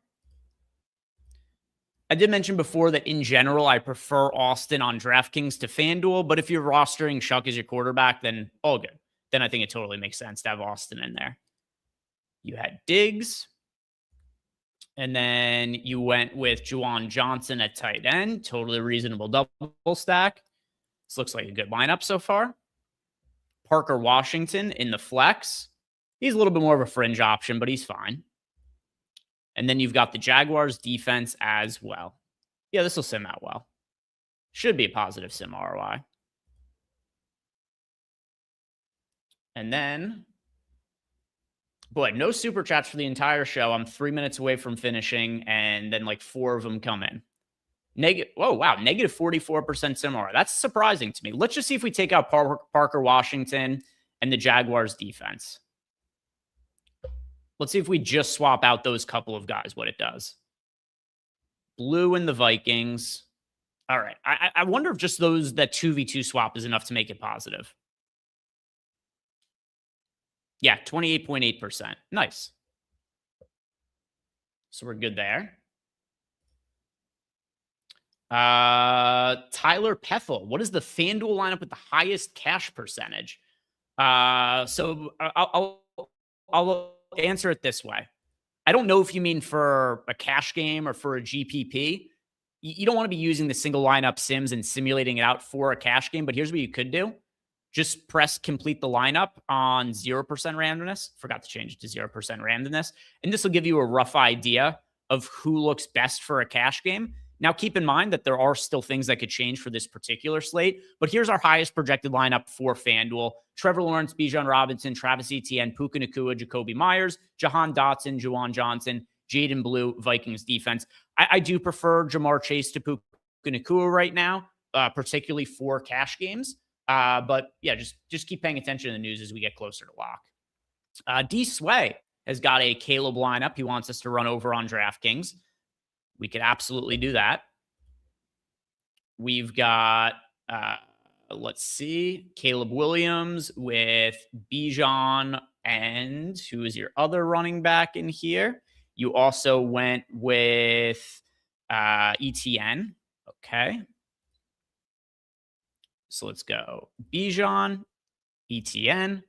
I did mention before that in general, I prefer Austin on DraftKings to FanDuel, but if you're rostering Shuck as your quarterback, then all good. Then I think it totally makes sense to have Austin in there. You had Diggs, and then you went with Juwan Johnson at tight end. Totally reasonable double stack. This looks like a good lineup so far. Parker Washington in the flex. He's a little bit more of a fringe option, but he's fine. And then you've got the Jaguars defense as well. Yeah, this will sim out well. Should be a positive sim ROI. And then, boy, no super chats for the entire show. I'm 3 minutes away from finishing, and then like 4 of them come in. Oh, wow, negative 44% sim ROI. That's surprising to me. Let's just see if we take out Parker Washington and the Jaguars defense. Let's see if we just swap out those couple of guys, what it does. Blue and the Vikings. All right. I wonder if just that 2v2 swap is enough to make it positive. Yeah, 28.8%. Nice. So we're good there. Tyler Peffel. What is the FanDuel lineup with the highest cash percentage? So I'll answer it this way. I don't know if you mean for a cash game or for a GPP. You don't want to be using the single lineup sims and simulating it out for a cash game, but here's what you could do. Just press complete the lineup on 0% randomness. Forgot to change it to 0% randomness. And this will give you a rough idea of who looks best for a cash game. Now, keep in mind that there are still things that could change for this particular slate, but here's our highest projected lineup for FanDuel. Trevor Lawrence, Bijan Robinson, Travis Etienne, Puka Nacua, Jacoby Myers, Jahan Dotson, Juwan Johnson, Jaden Blue, Vikings defense. I do prefer Jamar Chase to Puka Nacua right now, particularly for cash games. But yeah, just keep paying attention to the news as we get closer to lock. D Sway has got a Caleb lineup he wants us to run over on DraftKings. We could absolutely do that. We've got, let's see, Caleb Williams with Bijan, and who is your other running back in here? You also went with ETN. Okay. So let's go. Bijan, ETN.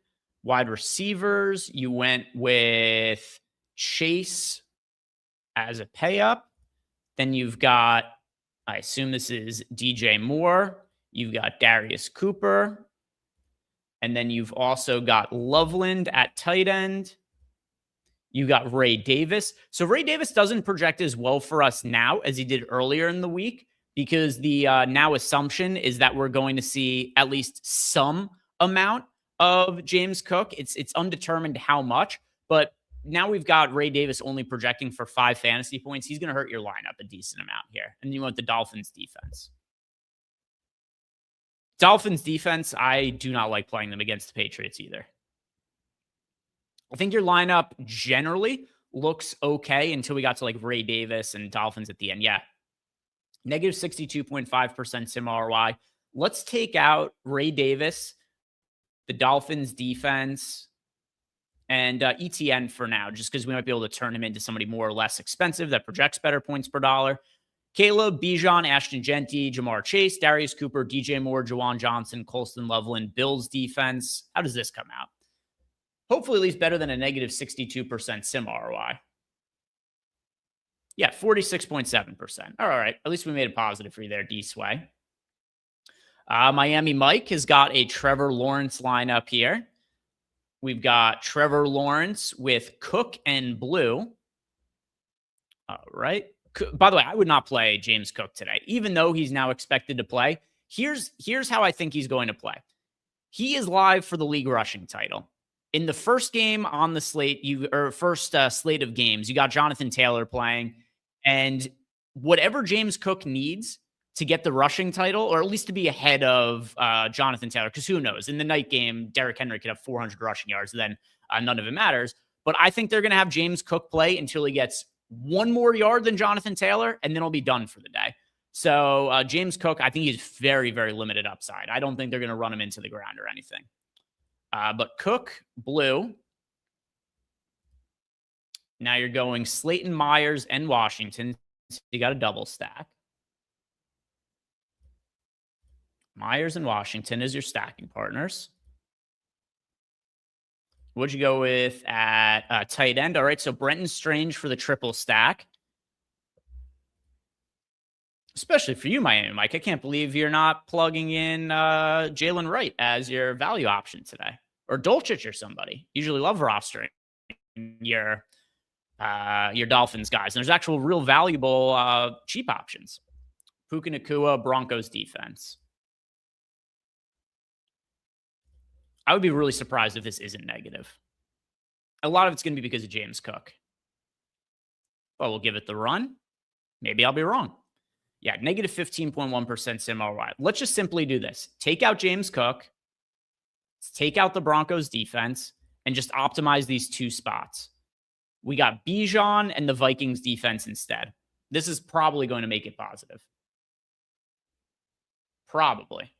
Wide receivers, you went with Chase as a pay up. Then you've got, I assume this is DJ Moore. You've got Darius Cooper. And then you've also got Loveland at tight end. You got Ray Davis. So Ray Davis doesn't project as well for us now as he did earlier in the week, because the now assumption is that we're going to see at least some amount of James Cook. It's undetermined how much, but now we've got Ray Davis only projecting for 5 fantasy points. He's going to hurt your lineup a decent amount here. And you want the Dolphins defense. Dolphins defense, I do not like playing them against the Patriots either. I think your lineup generally looks okay until we got to like Ray Davis and Dolphins at the end. Yeah. Negative 62.5% sim ROI. Let's take out Ray Davis, the Dolphins defense, and ETN for now, just because we might be able to turn him into somebody more or less expensive that projects better points per dollar. Caleb, Bijan, Ashton Genty, Jamar Chase, Darius Cooper, DJ Moore, Jawan Johnson, Colston Loveland, Bills defense. How does this come out? Hopefully at least better than a negative 62% sim ROI. Yeah, 46.7%. All right. At least we made it positive for you there, D-Sway. Miami Mike has got a Trevor Lawrence lineup here. We've got Trevor Lawrence with Cook and Blue. All right. By the way, I would not play James Cook today, even though he's now expected to play. Here's how I think he's going to play. He is live for the league rushing title. In the first game on the slate, first slate of games, you got Jonathan Taylor playing, and whatever James Cook needs to get the rushing title, or at least to be ahead of Jonathan Taylor, because who knows? In the night game, Derrick Henry could have 400 rushing yards, then none of it matters. But I think they're going to have James Cook play until he gets one more yard than Jonathan Taylor, and then he'll be done for the day. So James Cook, I think he's very, very limited upside. I don't think they're going to run him into the ground or anything. But Cook, Blue. Now you're going Slayton, Myers, and Washington. So you got a double stack. Myers and Washington is your stacking partners. What'd you go with at tight end? All right, so Brenton Strange for the triple stack. Especially for you, Miami Mike. I can't believe you're not plugging in Jalen Wright as your value option today. Or Dulcich or somebody. Usually love rostering your Dolphins guys. And there's actual real valuable cheap options. Puka Nacua, Broncos defense. I would be really surprised if this isn't negative. A lot of it's going to be because of James Cook. But we'll give it the run. Maybe I'll be wrong. Yeah, negative 15.1% sim ROI. Let's just simply do this. Take out James Cook. Take out the Broncos defense and just optimize these two spots. We got Bijan and the Vikings defense instead. This is probably going to make it positive. Probably.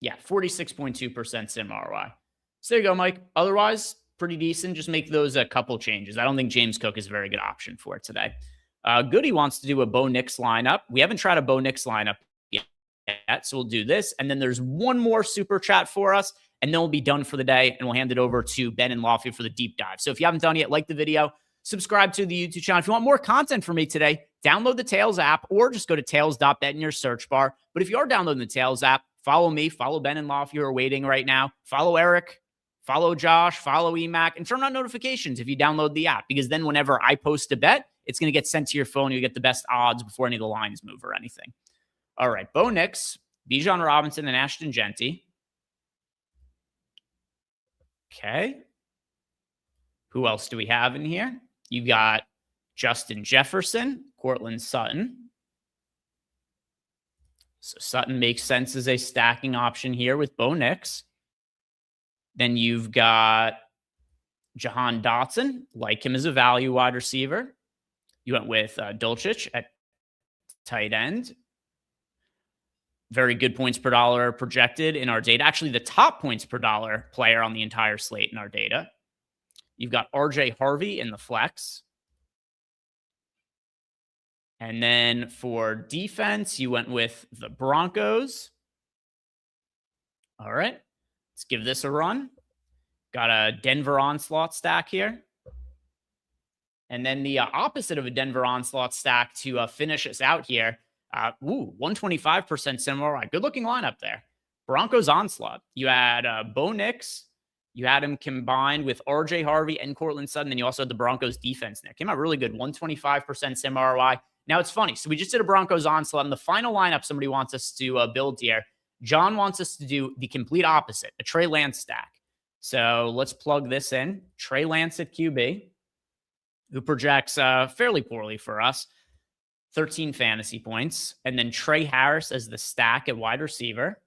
Yeah, 46.2% sim ROI. So there you go, Mike. Otherwise, pretty decent. Just make those a couple changes. I don't think James Cook is a very good option for it today. Goody wants to do a Bo Nix lineup. We haven't tried a Bo Nix lineup yet, so we'll do this. And then there's one more super chat for us, and then we'll be done for the day, and we'll hand it over to Ben and Lofty for the deep dive. So if you haven't done it yet, like the video, subscribe to the YouTube channel. If you want more content from me today, download the Tails app or just go to tails.bet in your search bar. But if you are downloading the Tails app, follow me, follow Ben and Lofty who are waiting right now. Follow Eric, follow Josh, follow EMAC, and turn on notifications if you download the app, because then whenever I post a bet, it's going to get sent to your phone. You get the best odds before any of the lines move or anything. All right, Bo Nix, Bijan Robinson, and Ashton Genty. Okay. Who else do we have in here? You got Justin Jefferson, Cortland Sutton. So Sutton makes sense as a stacking option here with Bo Nix. Then you've got Jahan Dotson, like him as a value wide receiver. You went with Dulcich at tight end. Very good points per dollar projected in our data. Actually, the top points per dollar player on the entire slate in our data. You've got RJ Harvey in the flex. And then for defense, you went with the Broncos. All right. Let's give this a run. Got a Denver Onslaught stack here. And then the opposite of a Denver Onslaught stack to finish us out here. 125% similar. Good looking lineup there. Broncos Onslaught. You had Bo Nix. You had him combined with RJ Harvey and Cortland Sutton. And you also had the Broncos defense there. Came out really good. 125% sim ROI. Now it's funny. So we just did a Broncos Onslaught. In the final lineup somebody wants us to build here. John wants us to do the complete opposite, a Trey Lance stack. So let's plug this in. Trey Lance at QB, who projects fairly poorly for us. 13 fantasy points. And then Trey Harris as the stack at wide receiver.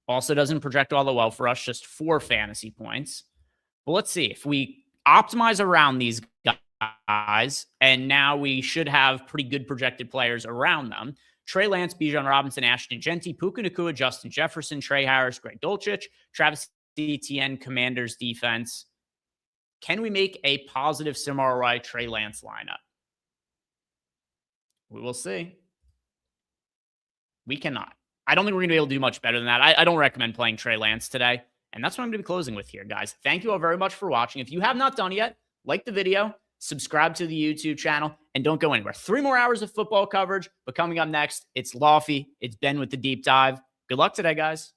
Also doesn't project all that well for us, just 4 fantasy points. But let's see if we optimize around these guys, and now we should have pretty good projected players around them. Trey Lance, Bijan Robinson, Ashton Genty, Puka Nacua, Justin Jefferson, Trey Harris, Greg Dulcich, Travis Etienne, Commanders defense. Can we make a positive sim ROI Trey Lance lineup? We will see. We cannot. I don't think we're going to be able to do much better than that. I don't recommend playing Trey Lance today. And that's what I'm going to be closing with here, guys. Thank you all very much for watching. If you have not done yet, like the video, subscribe to the YouTube channel, and don't go anywhere. 3 more hours of football coverage, but coming up next, it's Lofty. It's Ben with the deep dive. Good luck today, guys.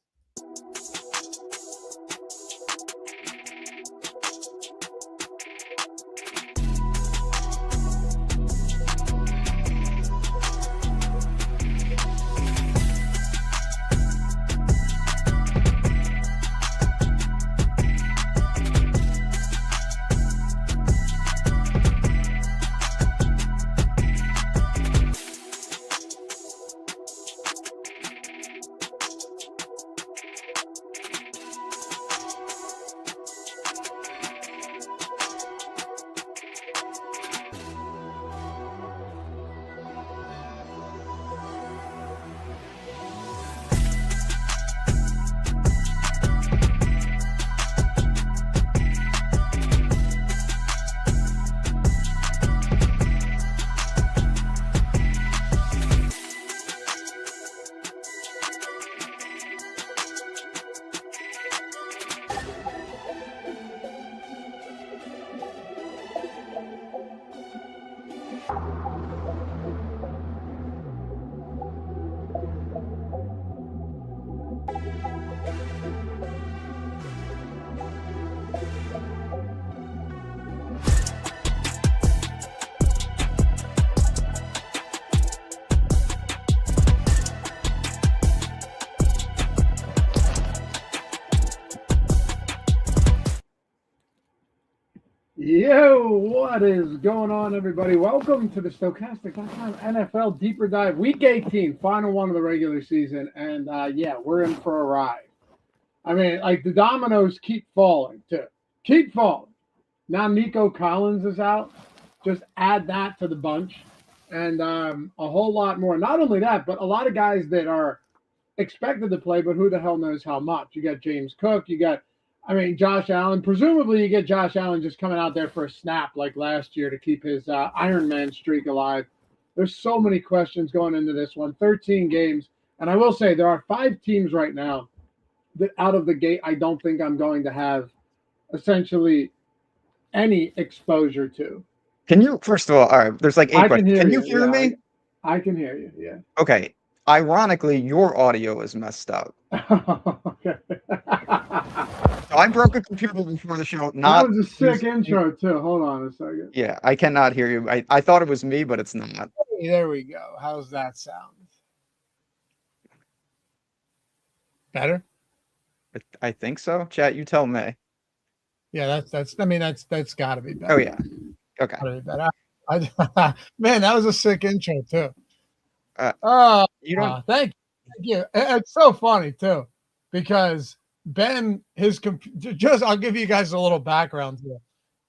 Yo, what is going on, everybody? Welcome to the Stokastic.com NFL Deeper Dive, Week 18, final one of the regular season. And, yeah, we're in for a ride. I mean, like, the dominoes keep falling, too. Keep falling. Now Nico Collins is out. Just add that to the bunch. And a whole lot more. Not only that, but a lot of guys that are expected to play, but who the hell knows how much. You got James Cook. You got, Josh Allen. Presumably you get Josh Allen just coming out there for a snap like last year to keep his Iron Man streak alive. There's so many questions going into this one. 13 games. And I will say there are 5 teams right now that out of the gate I don't think I'm going to have essentially any exposure to. Can you, first of all right, there's like 8 questions. Can you hear me? I can hear you, yeah. Okay. Ironically, your audio is messed up. Okay. So I broke a computer before the show. That was a sick intro, too. Hold on a second. Yeah, I cannot hear you. I thought it was me, but it's not. Hey, there we go. How's that sound? Better? I think so. Chat, you tell me. Yeah, that's got to be better. Oh, yeah. Okay. Gotta be better. Man, that was a sick intro, too. Thank you. It's so funny, too, because Ben, I'll give you guys a little background here.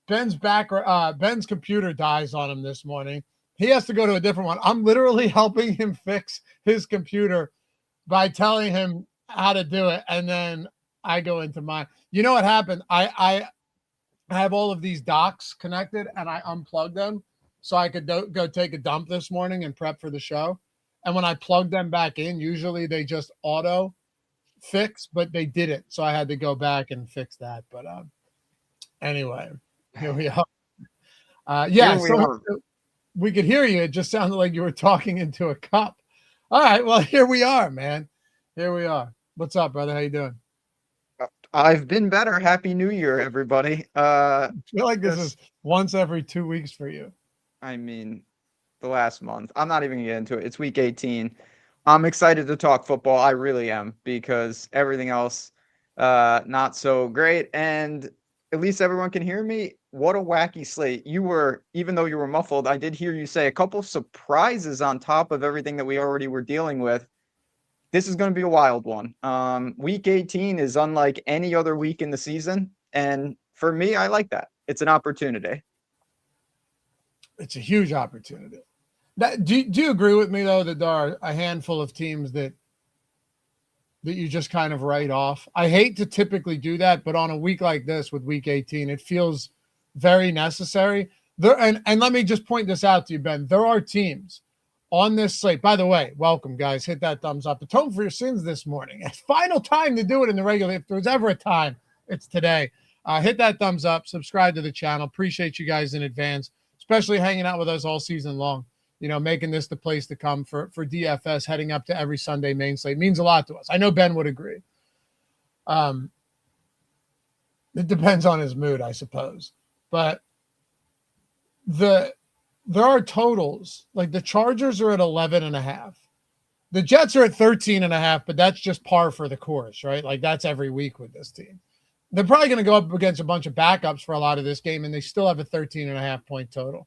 Ben's computer dies on him this morning. He has to go to a different one. I'm literally helping him fix his computer by telling him how to do it, and then I go into mine. You know what happened? I have all of these docks connected, and I unplugged them so I could go take a dump this morning and prep for the show. And when I plugged them back in, usually they just auto fix, but they didn't. So I had to go back and fix that. But anyway, here we are. We could hear you. It just sounded like you were talking into a cup. All right. Well, here we are, man. Here we are. What's up, brother? How you doing? I've been better. Happy New Year, everybody. I feel like this is once every 2 weeks for you. I mean, the last month. I'm not even going to get into it. It's week 18. I'm excited to talk football. I really am, because everything else, not so great. And at least everyone can hear me. What a wacky slate. Even though you were muffled, I did hear you say a couple surprises on top of everything that we already were dealing with. This is going to be a wild one. Week 18 is unlike any other week in the season. And for me, I like that. It's an opportunity. It's a huge opportunity. Do you agree with me, though, that there are a handful of teams that you just kind of write off? I hate to typically do that, but on a week like this with week 18, it feels very necessary. And let me just point this out to you, Ben. There are teams on this slate. By the way, welcome, guys. Hit that thumbs up. Atone for your sins this morning. It's final time to do it in the regular. If there was ever a time, it's today. Hit that thumbs up. Subscribe to the channel. Appreciate you guys in advance, especially hanging out with us all season long. Making this the place to come for DFS, heading up to every Sunday main slate means a lot to us. I know Ben would agree. It depends on his mood, I suppose. But there are totals. Like the Chargers are at 11.5. The Jets are at 13.5, but that's just par for the course, right? Like that's every week with this team. They're probably going to go up against a bunch of backups for a lot of this game, and they still have a 13.5 point total.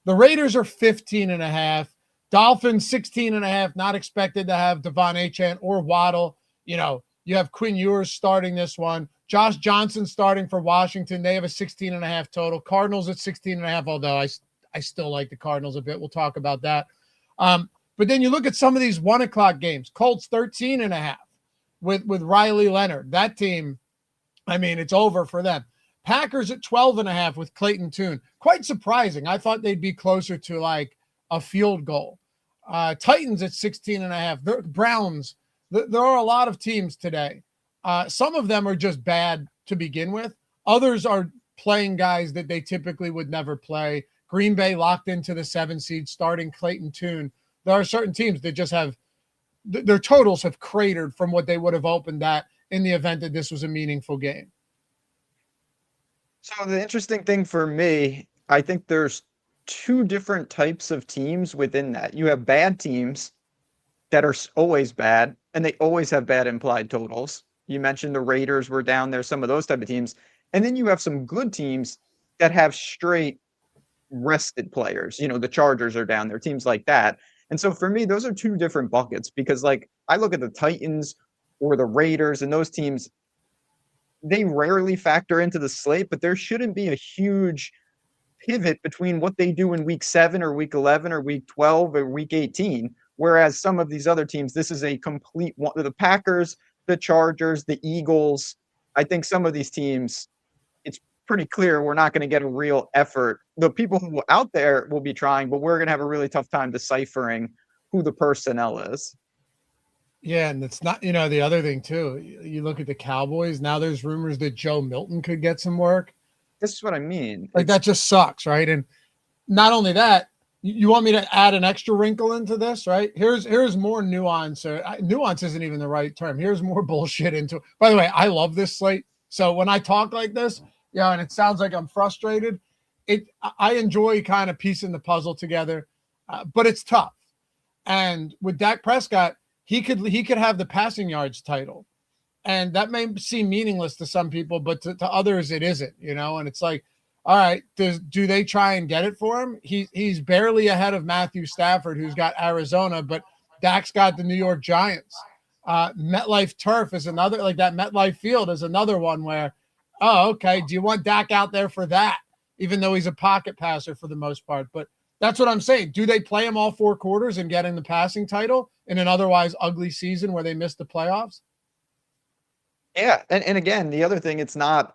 The Raiders are 15.5. Dolphins 16.5. Not expected to have Devon Achane or Waddle. You have Quinn Ewers starting this one. Josh Johnson starting for Washington. They have a 16.5 total. Cardinals at 16.5, although I still like the Cardinals a bit. We'll talk about that. But then you look at some of these 1 o'clock games. Colts 13.5 with Riley Leonard. That team, it's over for them. Packers at 12.5 with Clayton Tune. Quite surprising. I thought they'd be closer to like a field goal. Titans at 16.5. Browns. There are a lot of teams today. Some of them are just bad to begin with. Others are playing guys that they typically would never play. Green Bay locked into the 7 seed, starting Clayton Tune. There are certain teams that just have their totals have cratered from what they would have opened at in the event that this was a meaningful game. So the interesting thing for me, I think there's 2 different types of teams within that. You have bad teams that are always bad, and they always have bad implied totals. You mentioned the Raiders were down there, some of those type of teams. And then you have some good teams that have straight rested players. The Chargers are down there, teams like that. And so for me, those are 2 different buckets because like I look at the Titans or the Raiders and those teams, they rarely factor into the slate, but there shouldn't be a huge pivot between what they do in week 7 or week 11 or week 12 or week 18. Whereas some of these other teams, this is a complete one. The Packers, the Chargers, the Eagles. I think some of these teams, it's pretty clear we're not going to get a real effort. The people who are out there will be trying, but we're going to have a really tough time deciphering who the personnel is. Yeah, and it's not, the other thing too, you look at the Cowboys, now there's rumors that Joe Milton could get some work. This is what I mean. Like that just sucks, right? And not only that, you want me to add an extra wrinkle into this, right? Here's more nuance. Nuance isn't even the right term. Here's more bullshit into it. By the way, I love this slate. So when I talk like this, and it sounds like I'm frustrated, I enjoy kind of piecing the puzzle together, but it's tough. And with Dak Prescott, he could have the passing yards title, and that may seem meaningless to some people, but to others it isn't, and it's like, all right, do they try and get it for him? He's barely ahead of Matthew Stafford, who's got Arizona, but Dak's got the New York Giants. MetLife Turf is another, like that MetLife Field is another one where, oh, okay, do you want Dak out there for that? Even though he's a pocket passer for the most part, but that's what I'm saying. Do they play him all 4 quarters and get in the passing title in an otherwise ugly season where they missed the playoffs? Yeah. And again, the other thing, it's not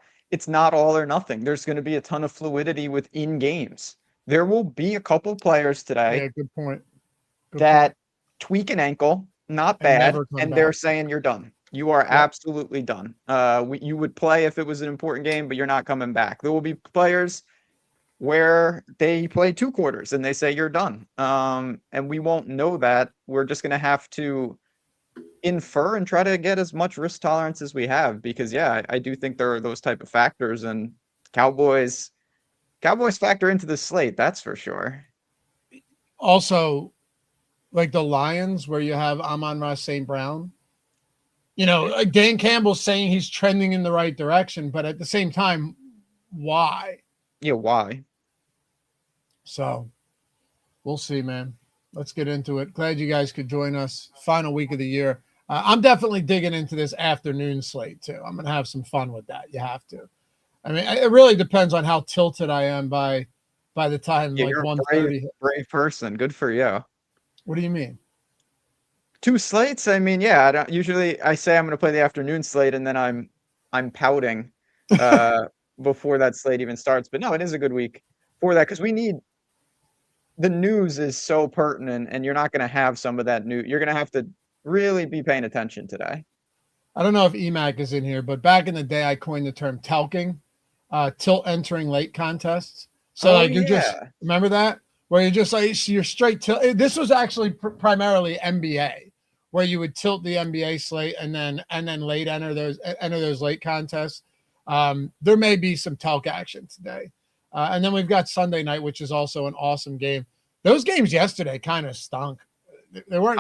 all or nothing. There's going to be a ton of fluidity within games. There will be a couple players today. Yeah, good point. That tweak an ankle, not bad, and they're back. saying you're done. You are absolutely done. You would play if it was an important game, but you're not coming back. There will be players where they play 2 quarters and they say you're done. And we won't know that. We're just going to have to infer and try to get as much risk tolerance as we have, because I do think there are those type of factors, and Cowboys factor into the slate. That's for sure. Also, like the Lions, where you have Amon-Ra St. Brown, Dan Campbell's saying he's trending in the right direction, but at the same time, why? Yeah, why? So we'll see, man. Let's get into it. Glad you guys could join us. Final week of the year. I'm definitely digging into this afternoon slate too. I'm going to have some fun with that. You have to. I mean, it really depends on how tilted I am by the time like 1:30. Brave person. Good for you. What do you mean? 2 slates? I mean, I don't usually. I say I'm going to play the afternoon slate, and then I'm pouting before that slate even starts. But no, it is a good week for that, because we need the news is so pertinent, and you're not going to have some of that news. You're going to have to really be paying attention today. I don't know if EMAC is in here, but back in the day, I coined the term telking, tilt entering late contests. So like you just remember that where you just like you're straight tilt. This was actually primarily NBA, where you would tilt the NBA slate and then late enter those late contests. There may be some telk action today, and then we've got Sunday night, which is also an awesome game. Those games yesterday kind of stunk. They weren't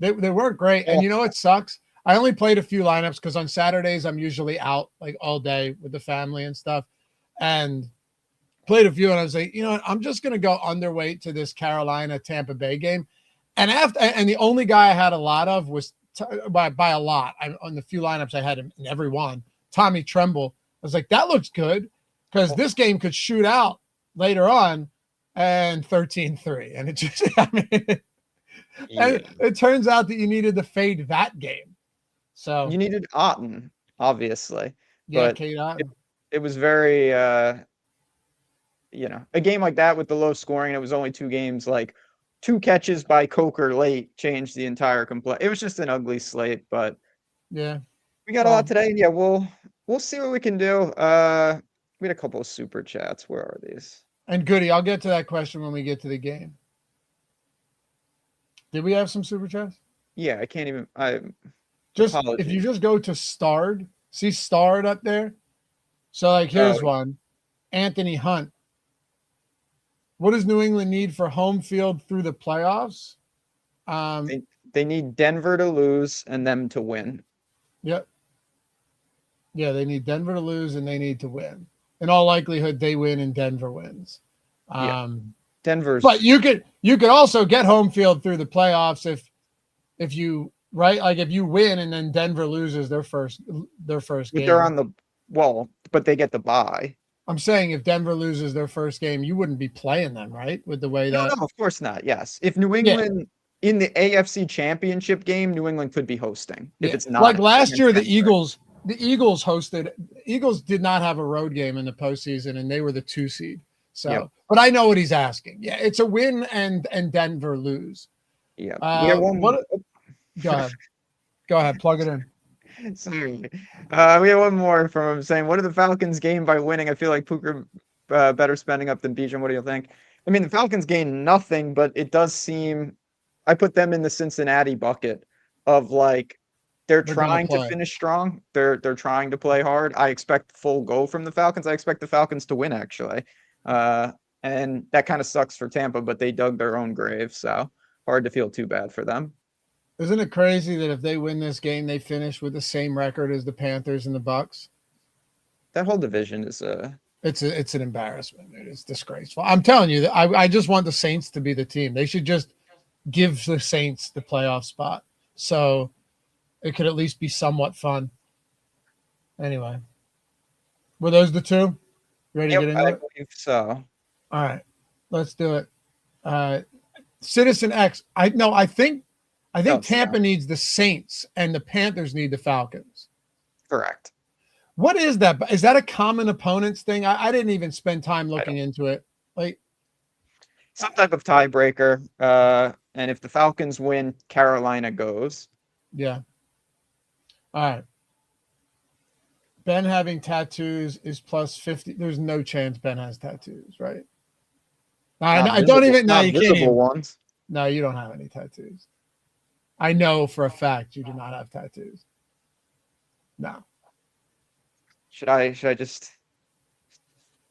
they weren't great, and you know what sucks? I only played a few lineups because on Saturdays I'm usually out like all day with the family and stuff, and played a few. And I was like, you know what? I'm just gonna go underweight to this Carolina Tampa Bay game, and the only guy I had a lot of was by a lot. On the few lineups I had in every one, Tommy Tremble. I was like, that looks good because this game could shoot out later on, and 13-3, and it just and it turns out that you needed to fade that game. So you needed Otten, obviously. Yeah, but Kate Otten. It was very, a game like that with the low scoring. It was only 2 games. Like 2 catches by Coker late changed the entire It was just an ugly slate, but yeah, we got a lot today. Yeah, we'll see what we can do. We had a couple of super chats. Where are these? And Goody, I'll get to that question when we get to the game. Did we have some super chats? Yeah, I can't even. If you just go to Starred, see Starred up there. So like here's one. Anthony Hunt. What does New England need for home field through the playoffs? They need Denver to lose and them to win. Yep. Yeah, they need Denver to lose and they need to win. In all likelihood, they win and Denver wins. Denver's. But you could also get home field through the playoffs if you like if you win and then Denver loses their first game. They're on the but they get the bye. I'm saying if Denver loses their first game, you wouldn't be playing them, right? With the way that. No, of course not. Yes, if New England in the AFC Championship game, New England could be hosting. If it's not like last year, the Eagles hosted. Eagles did not have a road game in the postseason, and they were the 2 seed. So, but I know what he's asking. Yeah, it's a win and Denver lose. Yeah. Go ahead. Plug it in. Sorry. We have one more from him saying, what did the Falcons gain by winning? I feel like Puka better spending up than Bijan. What do you think? I mean, the Falcons gained nothing, but it does seem I put them in the Cincinnati bucket of like they're trying to finish strong. They're trying to play hard. I expect full go from the Falcons. I expect the Falcons to win, actually. And that kind of sucks for Tampa, but they dug their own grave, so hard to feel too bad for them. Isn't it crazy that if they win this game, they finish with the same record as the Panthers and the Bucks? That whole division is it's an embarrassment. It's disgraceful. I'm telling you that I just want the Saints to be the team. They should just give the Saints the playoff spot, so it could at least be somewhat fun. Anyway, were those the 2? Ready to get into it? I believe so. All right, let's do it. Citizen X. I think Tampa needs the Saints and the Panthers need the Falcons. Correct. What is that? Is that a common opponents thing? I didn't even spend time looking into it. Like some type of tiebreaker. And if the Falcons win, Carolina goes. Yeah. All right. Ben having tattoos is plus 50. There's no chance Ben has tattoos, right? I don't even know. You can't even. Ones. No, you don't have any tattoos. I know for a fact you do not have tattoos. No. Should I just?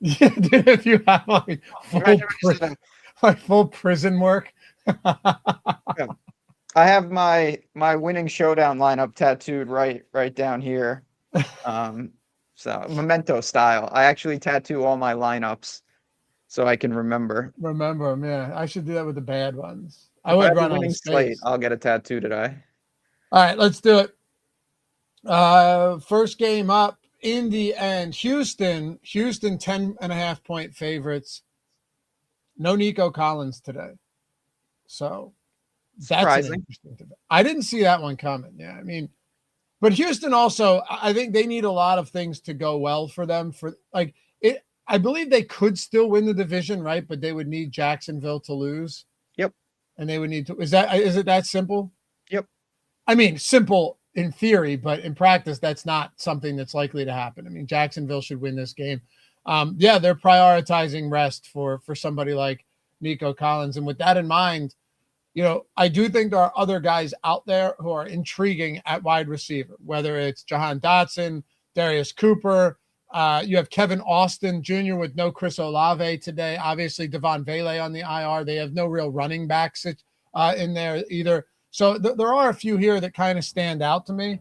Yeah, dude, if you have full prison work. Yeah. I have my winning showdown lineup tattooed right down here. So memento style. I actually tattoo all my lineups so I can remember. Remember them, yeah. I should do that with the bad ones. I would run on slate. I'll get a tattoo today. All right, let's do it. First game up in the end. Houston 10.5 point favorites. No Nico Collins today. So that's an interesting debate. I didn't see that one coming. Yeah, I mean, but Houston also, I think they need a lot of things to go well for them. For like it, I believe they could still win the division, right? But they would need Jacksonville to lose. Yep. And they would need to. Is it that simple? Yep. I mean, simple in theory, but in practice, that's not something that's likely to happen. I mean, Jacksonville should win this game. Yeah, they're prioritizing rest for somebody like Nico Collins. And with that in mind, I do think there are other guys out there who are intriguing at wide receiver, whether it's Jahan Dotson, Darius Cooper. You have Kevin Austin Jr. with no Chris Olave today. Obviously, Devon Vele on the IR. They have no real running backs in there either. So there are a few here that kind of stand out to me.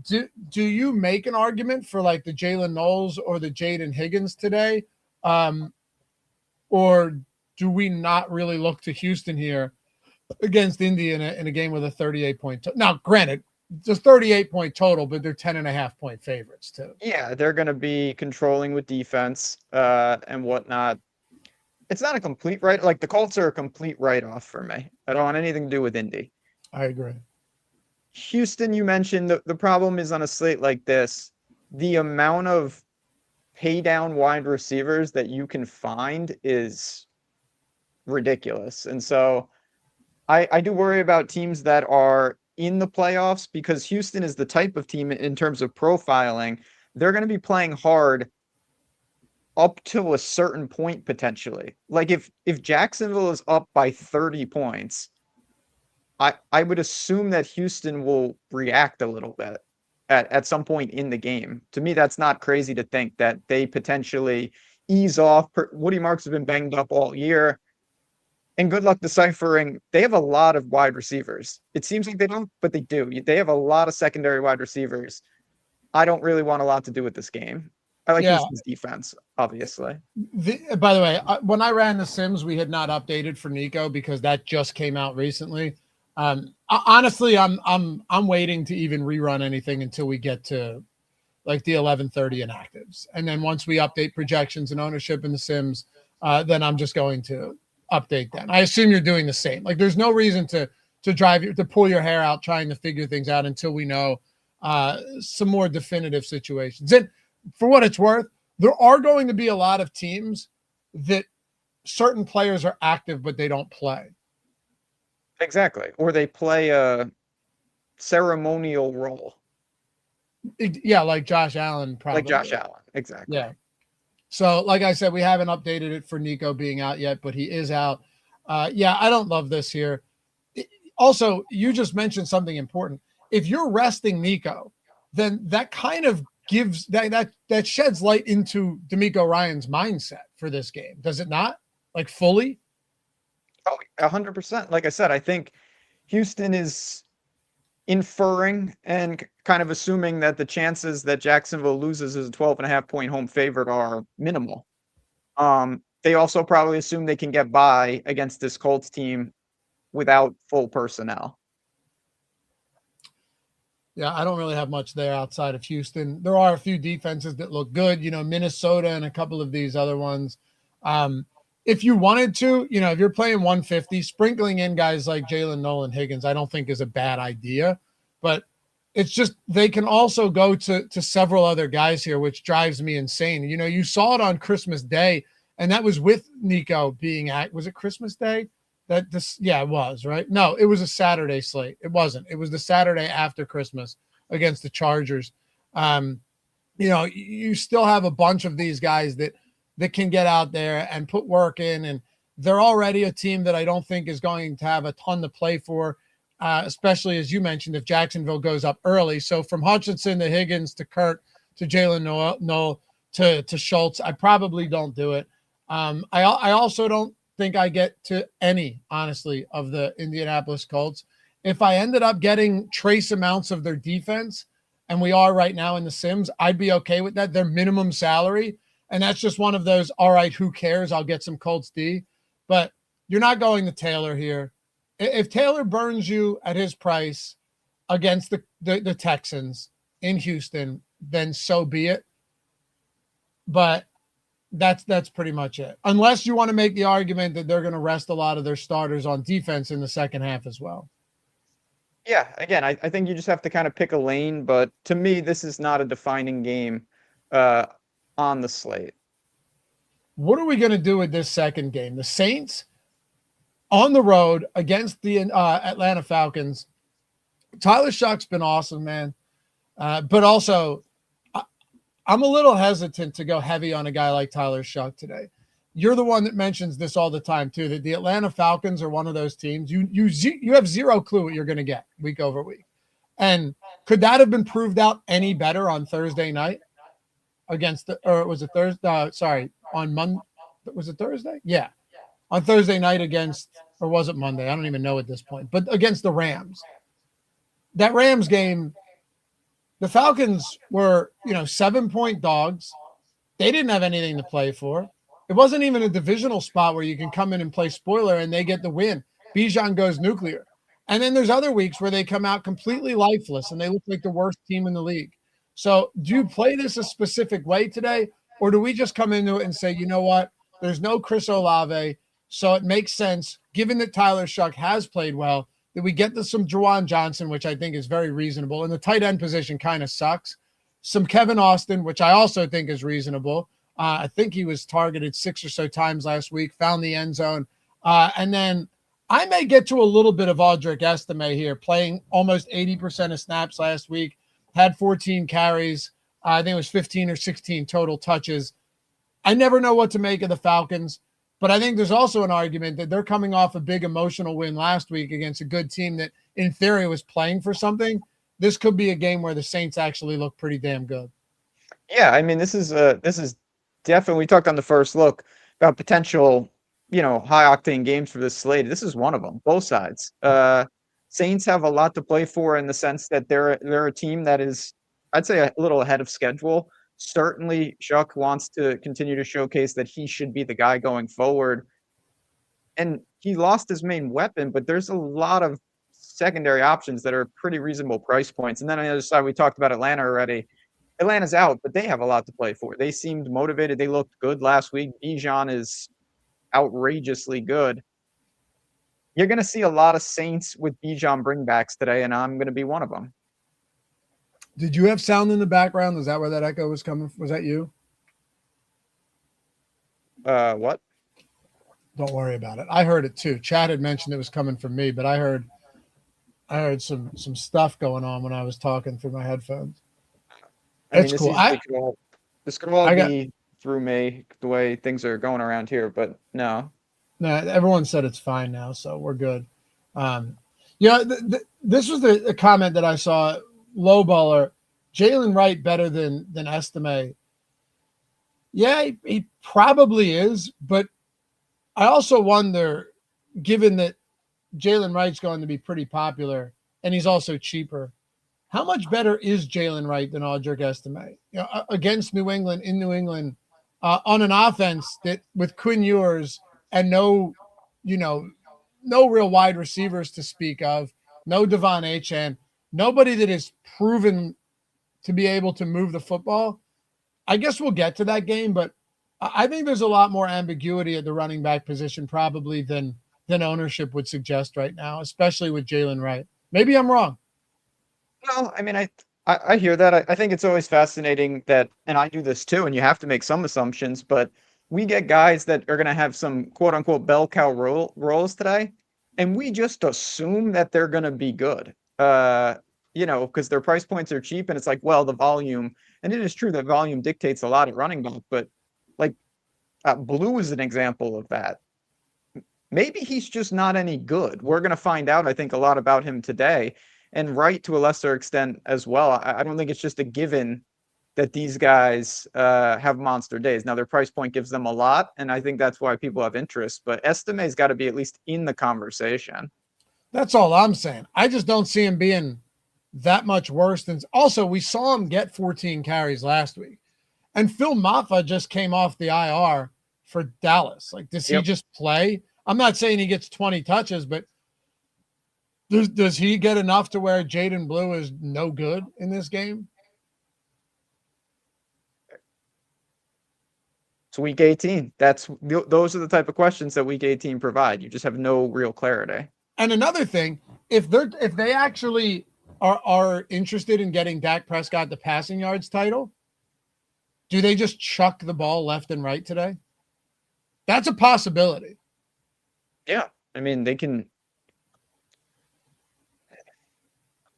Do you make an argument for like the Jalen Knowles or the Jaden Higgins today? Or do we not really look to Houston here against Indy in a game with a 38-point now, granted, it's a 38-point total, but they're 10.5-point favorites too. Yeah, they're going to be controlling with defense and whatnot. It's not a complete right. Like the Colts are a complete write-off for me. I don't want anything to do with Indy. I agree. Houston, you mentioned the problem is on a slate like this, the amount of pay down wide receivers that you can find is ridiculous. And so I do worry about teams that are in the playoffs because Houston is the type of team in terms of profiling. They're going to be playing hard up to a certain point potentially. Like if Jacksonville is up by 30 points, I would assume that Houston will react a little bit at some point in the game. To me, that's not crazy to think that they potentially ease off. Woody Marks has been banged up all year. And good luck deciphering. They have a lot of wide receivers. It seems like they don't, but they do. They have a lot of secondary wide receivers. I don't really want a lot to do with this game. I like Houston's defense, obviously. By the way, when I ran the Sims, we had not updated for Nico because that just came out recently. Honestly, I'm waiting to even rerun anything until we get to like the 11:30 inactives, and then once we update projections and ownership in the Sims, then I'm just going to update them. I assume you're doing the same. Like, there's no reason to pull your hair out trying to figure things out until we know some more definitive situations. And for what it's worth, there are going to be a lot of teams that certain players are active but they don't play. Exactly. Or they play a ceremonial role. Yeah, like Josh Allen. Probably. Like Josh Allen. Exactly. Yeah. So, like I said, we haven't updated it for Nico being out yet, but he is out. Yeah, I don't love this here. Also, you just mentioned something important. If you're resting Nico, then that kind of gives that sheds light into DeMeco Ryans' mindset for this game, does it not? Like fully? Oh, 100%. Like I said, I think Houston is inferring and kind of assuming that the chances that Jacksonville loses as a 12.5-point home favorite are minimal. They also probably assume they can get by against this Colts team without full personnel. Yeah, I don't really have much there outside of Houston. There are a few defenses that look good, Minnesota and a couple of these other ones. If you wanted to, if you're playing 150, sprinkling in guys like Jalen Nolan Higgins, I don't think is a bad idea, but it's just, they can also go to several other guys here, which drives me insane. You saw it on Christmas Day, and that was with Nico being was it Christmas Day? It was, right? No, it was a Saturday slate. It wasn't. It was the Saturday after Christmas against the Chargers. You still have a bunch of these guys that can get out there and put work in, and they're already a team that I don't think is going to have a ton to play for, especially as you mentioned, if Jacksonville goes up early. So from Hutchinson to Higgins to Kurt to Jalen Noel to Schultz, I probably don't do it. I also don't think I get to any, honestly, of the Indianapolis Colts. If I ended up getting trace amounts of their defense, and we are right now in the Sims, I'd be okay with that. Their minimum salary. And that's just one of those, all right, who cares? I'll get some Colts D. But you're not going to Taylor here. If Taylor burns you at his price against the Texans in Houston, then so be it. But that's pretty much it. Unless you want to make the argument that they're going to rest a lot of their starters on defense in the second half as well. Yeah, again, I think you just have to kind of pick a lane. But to me, this is not a defining game on the slate. what are we going to do with this second game? The Saints on the road against the Atlanta Falcons. Tyler Shuck's been awesome, man. But also, I'm a little hesitant to go heavy on a guy like Tyler Shuck today. You're the one that mentions this all the time, too, that the Atlanta Falcons are one of those teams. You have zero clue what you're going to get week over week. And could that have been proved out any better on Thursday night against was it Thursday? On Monday. Was it Thursday? Yeah. On Thursday night against, or was it Monday? I don't even know at this point, but against the Rams. That Rams game, the Falcons were, 7-point dogs. They didn't have anything to play for. It wasn't even a divisional spot where you can come in and play spoiler and they get the win. Bijan goes nuclear. And then there's other weeks where they come out completely lifeless and they look like the worst team in the league. So do you play this a specific way today? Or do we just come into it and say, you know what? There's no Chris Olave. So it makes sense, given that Tyler Shuck has played well, that we get to some Juwan Johnson, which I think is very reasonable. And the tight end position kind of sucks. Some Kevin Austin, which I also think is reasonable. I think he was targeted 6 or so times last week, found the end zone. And then I may get to a little bit of Audric Estime here, playing almost 80% of snaps last week, had 14 carries. I think it was 15 or 16 total touches. I never know what to make of the Falcons, but I think there's also an argument that they're coming off a big emotional win last week against a good team that in theory was playing for something. This could be a game where the Saints actually look pretty damn good. Yeah, I mean, this is definitely, we talked on the first look about potential, high octane games for this slate. This is one of them, both sides. Saints have a lot to play for in the sense that they're a team that is, I'd say, a little ahead of schedule. Certainly, Shuck wants to continue to showcase that he should be the guy going forward. And he lost his main weapon, but there's a lot of secondary options that are pretty reasonable price points. And then on the other side, we talked about Atlanta already. Atlanta's out, but they have a lot to play for. They seemed motivated. They looked good last week. Bijan is outrageously good. You're going to see a lot of Saints with Bijan bringbacks today, and I'm going to be one of them. Did you have sound in the background? Is that where that echo was coming from? Was that you? What? Don't worry about it. I heard it too. Chad had mentioned it was coming from me, but I heard some stuff going on when I was talking through my headphones. It's cool. This could all be through me, the way things are going around here, but no. No, everyone said it's fine now, so we're good. This was a comment that I saw. Low baller, Jalen Wright better than Estime. Yeah, he probably is, but I also wonder, given that Jalen Wright's going to be pretty popular and he's also cheaper, how much better is Jalen Wright than Audric Estime? Against New England, in New England, on an offense that with Quinn Ewers and no real wide receivers to speak of, no Devon Achane, nobody that is proven to be able to move the football. I guess we'll get to that game, but I think there's a lot more ambiguity at the running back position probably than ownership would suggest right now, especially with Jalen Wright. Maybe I'm wrong. No, I mean, I hear that. I think it's always fascinating that, and I do this too, and you have to make some assumptions, but we get guys that are going to have some quote unquote bell cow roles today, and we just assume that they're going to be good. Because their price points are cheap, and it's like, well, the volume, and it is true that volume dictates a lot at running back, but like Blue is an example of that. Maybe he's just not any good. We're going to find out, I think, a lot about him today, and Wright to a lesser extent as well. I don't think it's just a given that these guys have monster days. Now, their price point gives them a lot, and I think that's why people have interest, but Estime's got to be at least in the conversation. That's all I'm saying. I just don't see him being that much worse than. Also, we saw him get 14 carries last week, and Phil Maffa just came off the IR for Dallas. Like, does he just play? I'm not saying he gets 20 touches, but does he get enough to where Jaden Blue is no good in this game? It's week 18. Those are the type of questions that week 18 provide. You just have no real clarity. And another thing, if they actually are interested in getting Dak Prescott the passing yards title, do they just chuck the ball left and right today? That's a possibility. Yeah. I mean, they can.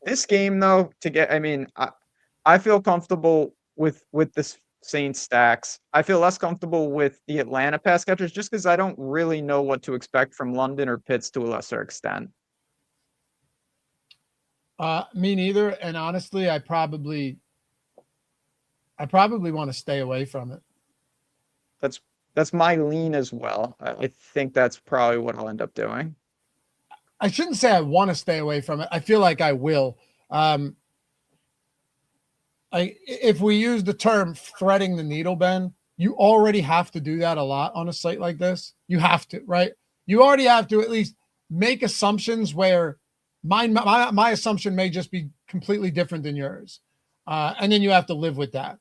This game, though, I feel comfortable with this Saints stacks. I feel less comfortable with the Atlanta pass catchers just because I don't really know what to expect from London or Pitts to a lesser extent. Me neither. And honestly, I probably want to stay away from it. That's my lean as well. I think that's probably what I'll end up doing. I shouldn't say I want to stay away from it. I feel like I will. If we use the term threading the needle, Ben, you already have to do that a lot on a slate like this. You have to, right? You already have to at least make assumptions where my assumption may just be completely different than yours. And then you have to live with that.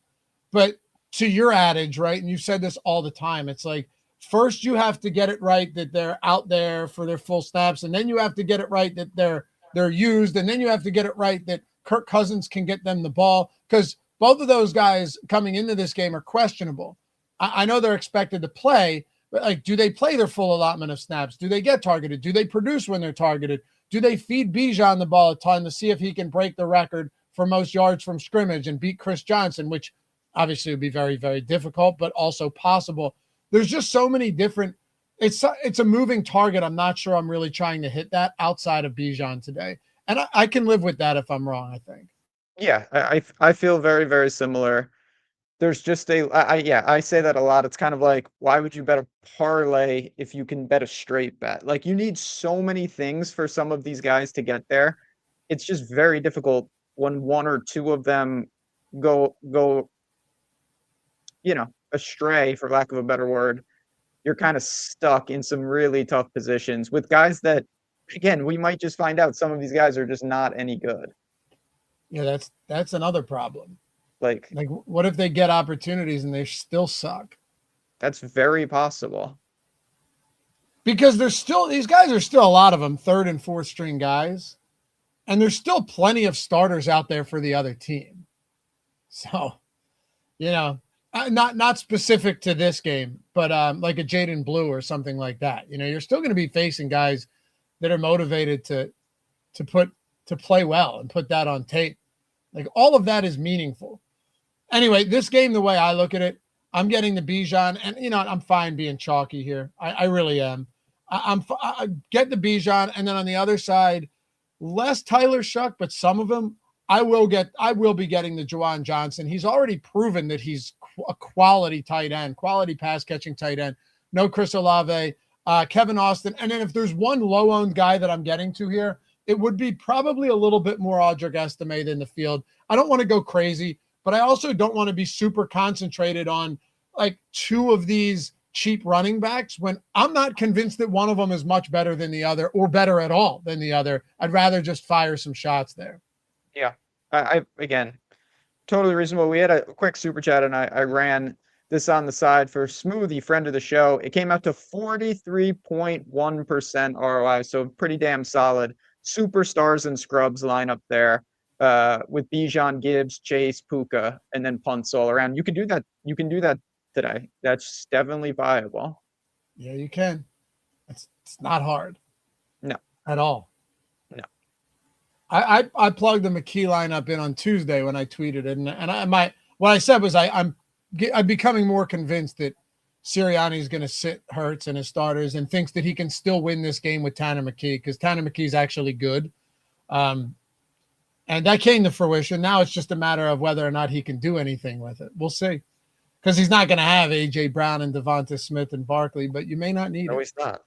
But to your adage, right? And you've said this all the time. It's like, first you have to get it right that they're out there for their full snaps. And then you have to get it right that they're used. And then you have to get it right that Kirk Cousins can get them the ball, because both of those guys coming into this game are questionable. I know they're expected to play, but like, do they play their full allotment of snaps? Do they get targeted? Do they produce when they're targeted? Do they feed Bijan the ball a ton to see if he can break the record for most yards from scrimmage and beat Chris Johnson, which obviously would be very, very difficult, but also possible. There's just so many different, it's a moving target. I'm not sure I'm really trying to hit that outside of Bijan today. And I can live with that if I'm wrong, I think. Yeah, I feel very, very similar. There's just I say that a lot. It's kind of like, why would you bet a parlay if you can bet a straight bet? Like, you need so many things for some of these guys to get there. It's just very difficult when one or two of them go astray, for lack of a better word. You're kind of stuck in some really tough positions with guys that, again, we might just find out some of these guys are just not any good. Yeah, that's another problem. Like what if they get opportunities and they still suck? That's very possible. Because these guys are still, a lot of them, third and fourth string guys. And there's still plenty of starters out there for the other team. So, not specific to this game, but like a Jaden Blue or something like that. You're still going to be facing guys that are motivated to play well and put that on tape. Like, all of that is meaningful. Anyway, this game, the way I look at it, I'm getting the Bijan, and I'm fine being chalky here. I really am. I get the Bijan, and then on the other side, less Tyler Shuck, but some of them I will be getting the Juwan Johnson. He's already proven that he's a quality tight end, quality pass catching tight end. No Chris Olave, Kevin Austin. And then if there's one low owned guy that I'm getting to here, it would be probably a little bit more Audric Estime than the field. I don't want to go crazy, but I also don't want to be super concentrated on like two of these cheap running backs when I'm not convinced that one of them is much better than the other, or better at all than the other. I'd rather just fire some shots there. Yeah. I again, totally reasonable. We had a quick super chat and I ran this on the side for Smoothie, friend of the show. It came out to 43.1% ROI. So pretty damn solid. Superstars and scrubs line up there with Bijan, Gibbs, Chase, Puka, and then punts all around. You can do that. You can do that today. That's definitely viable. Yeah, you can. It's not hard. No. At all. No. I plugged the McKee lineup in on Tuesday when I tweeted it, and what I said was I'm becoming more convinced that Sirianni is going to sit Hurts and his starters and thinks that he can still win this game with Tanner McKee, because Tanner McKee is actually good. And that came to fruition. Now it's just a matter of whether or not he can do anything with it. We'll see. Because he's not going to have A.J. Brown and Devonta Smith and Barkley, but you may not need it. No, he's not.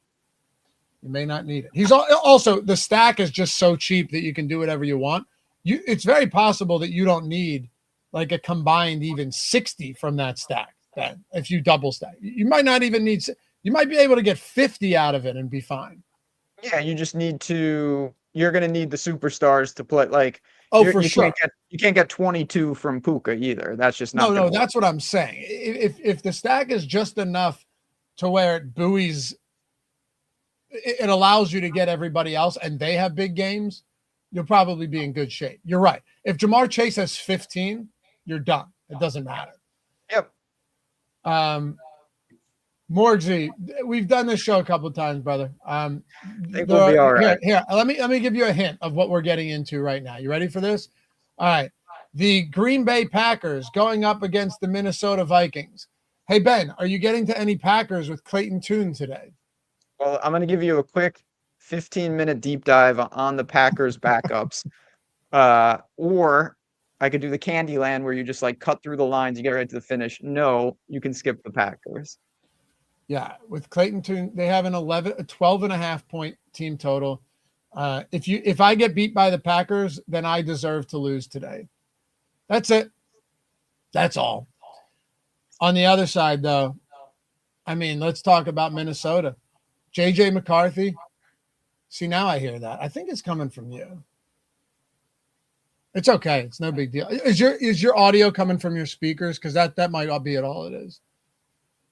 You may not need it. He's also, the stack is just so cheap that you can do whatever you want. It's very possible that you don't need like a combined even 60 from that stack. Then if you double stack, you might not even need. You might be able to get 50 out of it and be fine. Yeah, you just need to. You're going to need the superstars to play. Like, for sure. You can't get 22 from Puka either. That's just not. No. That's what I'm saying. If the stack is just enough to where it buoys, it allows you to get everybody else, and they have big games, you'll probably be in good shape. You're right. If Jamar Chase has 15, you're done. It doesn't matter. Yep. Morgsy, we've done this show a couple of times, brother. I think we'll be all right. Here, let me give you a hint of what we're getting into right now. You ready for this? All right. The Green Bay Packers going up against the Minnesota Vikings. Hey, Ben, are you getting to any Packers with Clayton Tune today? Well, I'm going to give you a quick 15-minute deep dive on the Packers backups. Or I could do the Candyland where you just like cut through the lines, you get right to the finish. No, you can skip the Packers. Yeah, with Clayton Tune, they have a 12.5 point team total. If I get beat by the Packers, then I deserve to lose today. That's it. That's all. On the other side, though, I mean, let's talk about Minnesota. JJ McCarthy. See, now I hear that. I think it's coming from you. It's okay. It's no big deal. Is your audio coming from your speakers? Because that might be all it is.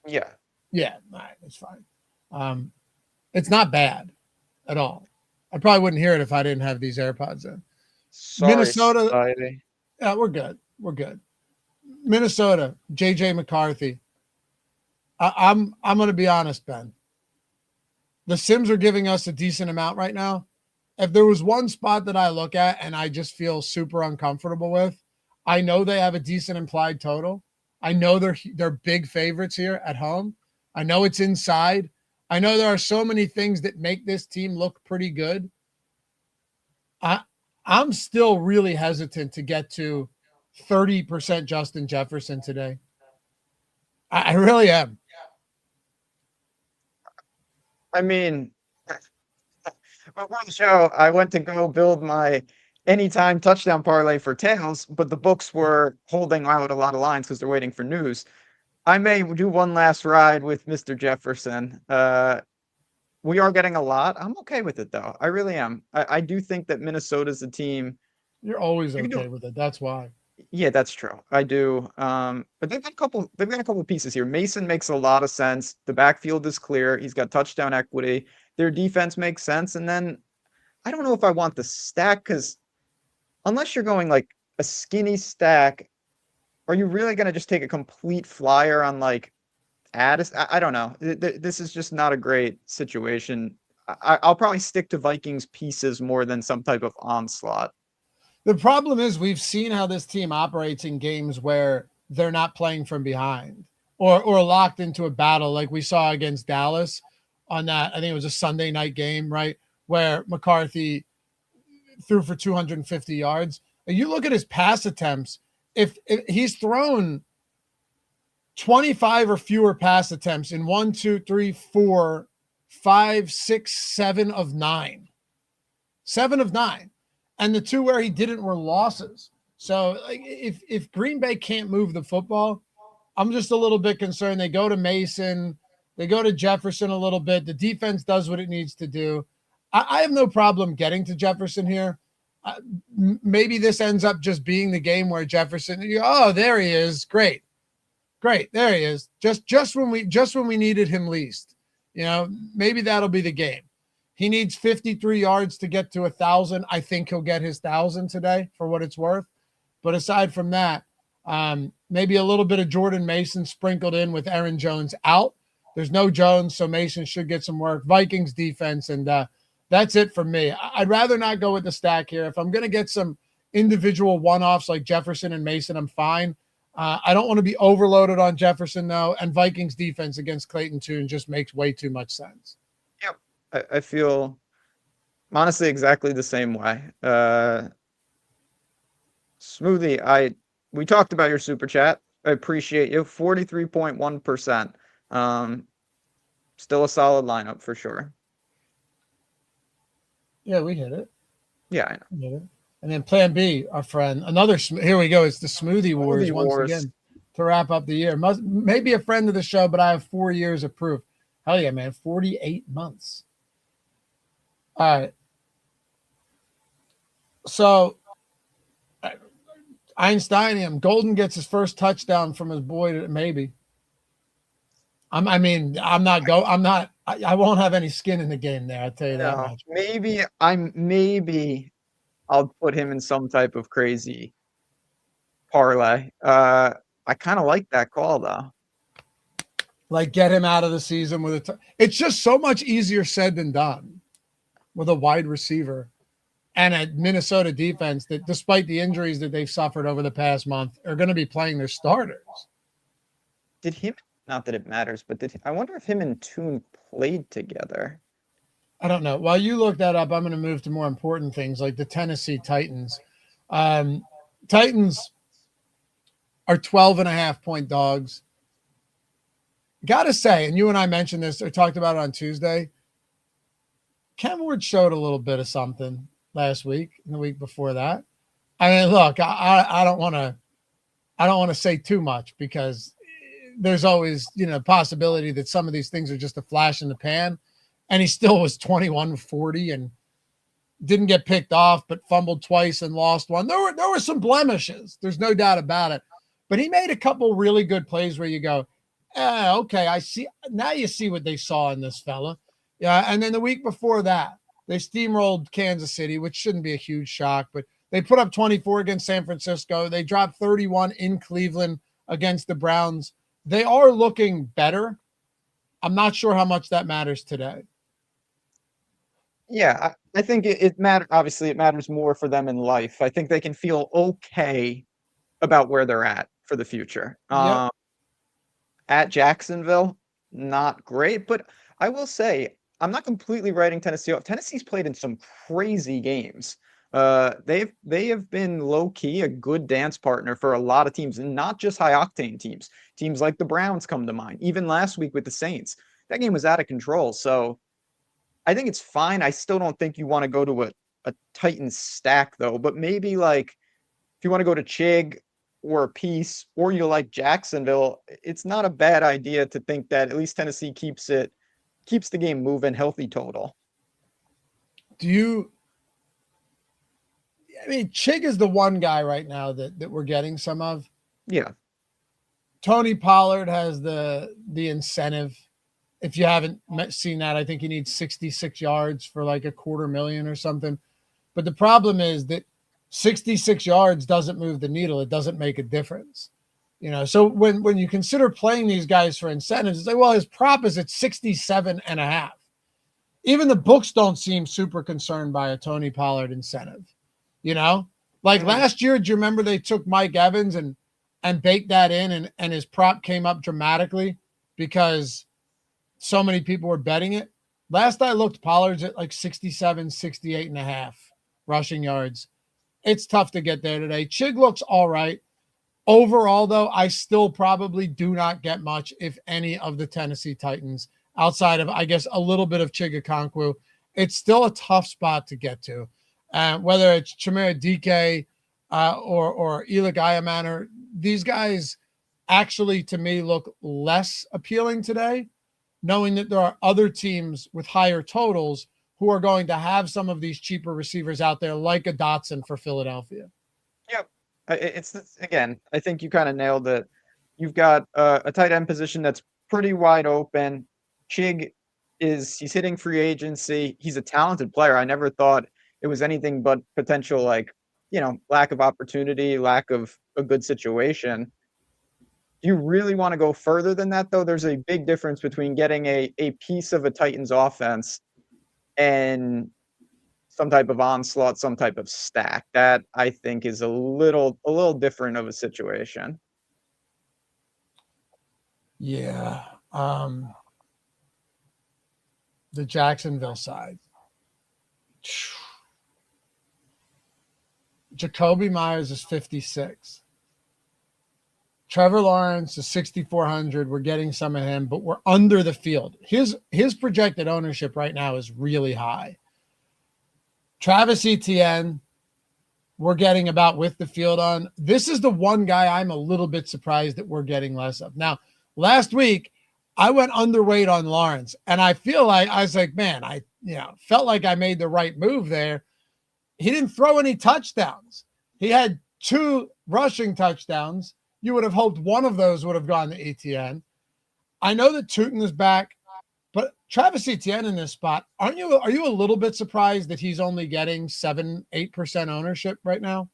Yeah. Yeah, all right, it's fine. It's not bad at all. I probably wouldn't hear it if I didn't have these AirPods in. Sorry, Minnesota. society. Yeah, we're good. We're good. Minnesota, JJ McCarthy. I'm going to be honest, Ben. The Sims are giving us a decent amount right now. If there was one spot that I look at and I just feel super uncomfortable with, I know they have a decent implied total. I know they're big favorites here at home. I know it's inside. I know there are so many things that make this team look pretty good. I'm still really hesitant to get to 30% Justin Jefferson today. I really am. I mean, before the show, I went to go build my anytime touchdown parlay for tails, but the books were holding out a lot of lines because they're waiting for news. I may do one last ride with Mr. Jefferson. We are getting a lot. I'm okay with it, though. I really am. I do think that Minnesota's a team. You're always okay with it. That's why. Yeah, that's true. I do. But they've got a couple of pieces here. Mason makes a lot of sense. The backfield is clear. He's got touchdown equity. Their defense makes sense. And then I don't know if I want the stack because unless you're going like a skinny stack, are you really going to just take a complete flyer on like Addis? I don't know. This is just not a great situation. I'll probably stick to Vikings pieces more than some type of onslaught. The problem is we've seen how this team operates in games where they're not playing from behind or locked into a battle like we saw against Dallas on that. I think it was a Sunday night game, right? Where McCarthy threw for 250 yards. And you look at his pass attempts. If he's thrown 25 or fewer pass attempts in 1, 2, 3, 4, 5, 6, 7 of 9. 7 of 9. And the 2 where he didn't were losses. So like, if Green Bay can't move the football, I'm just a little bit concerned. They go to Mason. They go to Jefferson a little bit. The defense does what it needs to do. I have no problem getting to Jefferson here. Maybe this ends up just being the game where Jefferson, there he is. Great. There he is. Just when we needed him least, maybe that'll be the game. He needs 53 yards to get to 1,000. I think he'll get his 1,000 today for what it's worth. But aside from that, maybe a little bit of Jordan Mason sprinkled in with Aaron Jones out. There's no Jones, so Mason should get some work. Vikings defense, and that's it for me. I'd rather not go with the stack here. If I'm going to get some individual one-offs like Jefferson and Mason, I'm fine. I don't want to be overloaded on Jefferson, though, and Vikings defense against Clayton Tune just makes way too much sense. Yep. I feel honestly exactly the same way. Smoothie, we talked about your super chat. I appreciate you. 43.1%. Still a solid lineup for sure. Yeah, we hit it. Yeah, I know. We hit it. And then Plan B, our friend, here we go. It's the Smoothie Wars once again to wrap up the year. Maybe a friend of the show, but I have 4 years of proof. Hell yeah, man. 48 months. All right. So Einsteinium, Golden gets his first touchdown from his boy, maybe. I won't have any skin in the game there. I'll tell you that much. Maybe I'll put him in some type of crazy parlay. I kind of like that call though. Like get him out of the season with it's just so much easier said than done with a wide receiver and a Minnesota defense that, despite the injuries that they've suffered over the past month, are going to be playing their starters. Did him, not that it matters, but I wonder if him and Toon played together. I don't know. While you look that up, I'm going to move to more important things like the Tennessee Titans. Titans are 12.5-point dogs. Got to say, and you and I mentioned this or talked about it on Tuesday, Cam Ward showed a little bit of something last week and the week before that. I mean, look, I don't want to say too much because there's always, possibility that some of these things are just a flash in the pan. And he still was 21-40 and didn't get picked off, but fumbled twice and lost one. There were some blemishes. There's no doubt about it. But he made a couple really good plays where you go, okay, I see. Now you see what they saw in this fella. Yeah, and then the week before that, they steamrolled Kansas City, which shouldn't be a huge shock, but they put up 24 against San Francisco. They dropped 31 in Cleveland against the Browns. They are looking better. I'm not sure how much that matters today. Yeah, I think it matters. Obviously, it matters more for them in life. I think they can feel okay about where they're at for the future. Yep. At Jacksonville, not great, but I will say I'm not completely writing Tennessee off. Tennessee's played in some crazy games. They have been low key a good dance partner for a lot of teams, and not just high octane teams. Teams like the Browns come to mind. Even last week with the Saints, that game was out of control. So I think it's fine. I still don't think you want to go to a Titans stack though. But maybe like if you want to go to Chig or a piece, or you like Jacksonville, it's not a bad idea to think that at least Tennessee keeps the game moving, healthy total. Chig is the one guy right now that we're getting some of. Yeah. Tony Pollard has the incentive. If you haven't seen that, I think he needs 66 yards for like $250,000 or something. But the problem is that 66 yards doesn't move the needle. It doesn't make a difference. So when you consider playing these guys for incentives, it's like, well, his prop is at 67.5. Even the books don't seem super concerned by a Tony Pollard incentive. Last year, do you remember they took Mike Evans and baked that in and his prop came up dramatically because so many people were betting it? Last I looked, Pollard's at like 68.5 rushing yards. It's tough to get there today. Chig looks all right. Overall, though, I still probably do not get much, if any, of the Tennessee Titans outside of, I guess, a little bit of Chigakonkwo. It's still a tough spot to get to. Whether it's Chimera DK or Elik Ayamaner, these guys actually, to me, look less appealing today, knowing that there are other teams with higher totals who are going to have some of these cheaper receivers out there, like a Dotson for Philadelphia. Yep. Again, I think you kind of nailed it. You've got a tight end position that's pretty wide open. Chig he's hitting free agency. He's a talented player. I never thought it was anything but potential, lack of opportunity, lack of a good situation. Do you really want to go further than that, though? There's a big difference between getting a piece of a Titans offense and some type of onslaught, some type of stack. That I think is a little different of a situation. Yeah. The Jacksonville side. Jacoby Myers is 56. Trevor Lawrence is 6,400. We're getting some of him, but we're under the field. His projected ownership right now is really high. Travis Etienne, we're getting about with the field on. This is the one guy I'm a little bit surprised that we're getting less of. Now, last week, I went underweight on Lawrence, and I feel like I was like, man, I felt like I made the right move there. He didn't throw any touchdowns. He had 2 rushing touchdowns. You would have hoped one of those would have gone to Etienne. I know that Tootin is back, but Travis Etienne in this spot, are you a little bit surprised that he's only getting 7-8% ownership right now?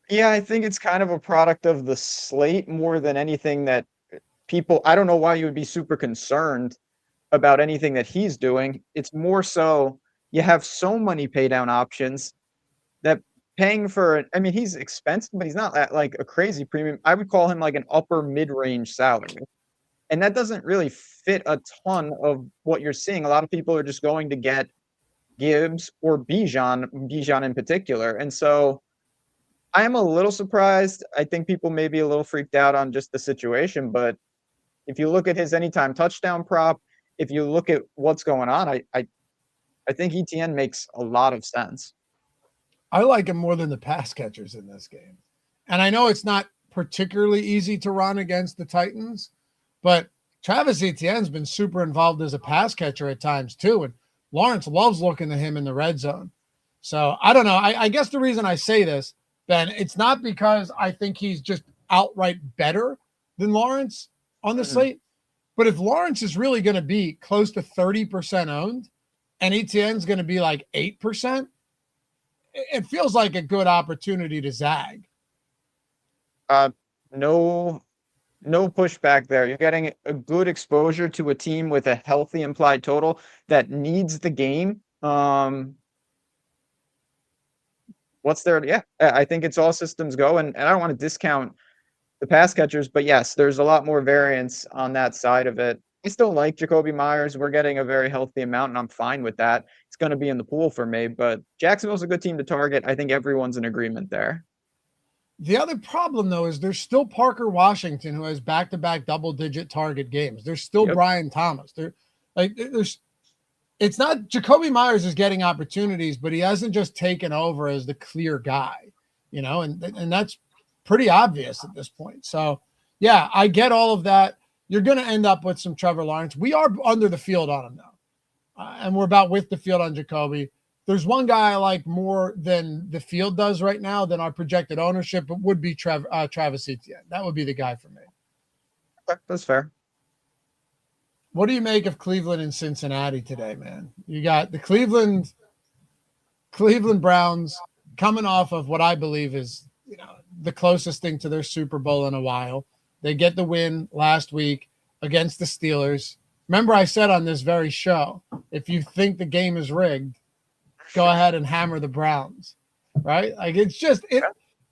Yeah, I think it's kind of a product of the slate more than anything that I don't know why you would be super concerned about anything that he's doing. It's more so you have so many pay down options that paying for, I mean, he's expensive, but he's not at like a crazy premium. I would call him like an upper mid-range salary. And that doesn't really fit a ton of what you're seeing. A lot of people are just going to get Gibbs or Bijan in particular. And so I am a little surprised. I think people may be a little freaked out on just the situation, but if you look at his anytime touchdown prop, if you look at what's going on, I think ETN makes a lot of sense. I like him more than the pass catchers in this game. And I know it's not particularly easy to run against the Titans, but Travis Etienne's been super involved as a pass catcher at times too. And Lawrence loves looking to him in the red zone. So I don't know. I guess the reason I say this, Ben, it's not because I think he's just outright better than Lawrence on the slate. But if Lawrence is really going to be close to 30% owned and Etienne's going to be like 8%, it feels like a good opportunity to zag. No pushback there. You're getting a good exposure to a team with a healthy implied total that needs the game. What's there? Yeah, I think it's all systems go. And I don't want to discount the pass catchers, but yes, there's a lot more variance on that side of it. I still like Jacoby Myers. We're getting a very healthy amount, and I'm fine with that. It's going to be in the pool for me, but Jacksonville's a good team to target. I think everyone's in agreement there. The other problem, though, is there's still Parker Washington, who has back-to-back double-digit target games. There's still Brian Thomas. It's not Jacoby Myers is getting opportunities, but he hasn't just taken over as the clear guy, and that's pretty obvious at this point. So, yeah, I get all of that. You're going to end up with some Trevor Lawrence. We are under the field on him now, and we're about with the field on Jacoby. There's one guy I like more than the field does right now than our projected ownership, but would be Travis Etienne. That would be the guy for me. Okay, that's fair. What do you make of Cleveland and Cincinnati today, man? You got the Cleveland Browns coming off of what I believe is, the closest thing to their Super Bowl in a while. They get the win last week against the Steelers. Remember, I said on this very show, if you think the game is rigged, go ahead and hammer the Browns, right? Like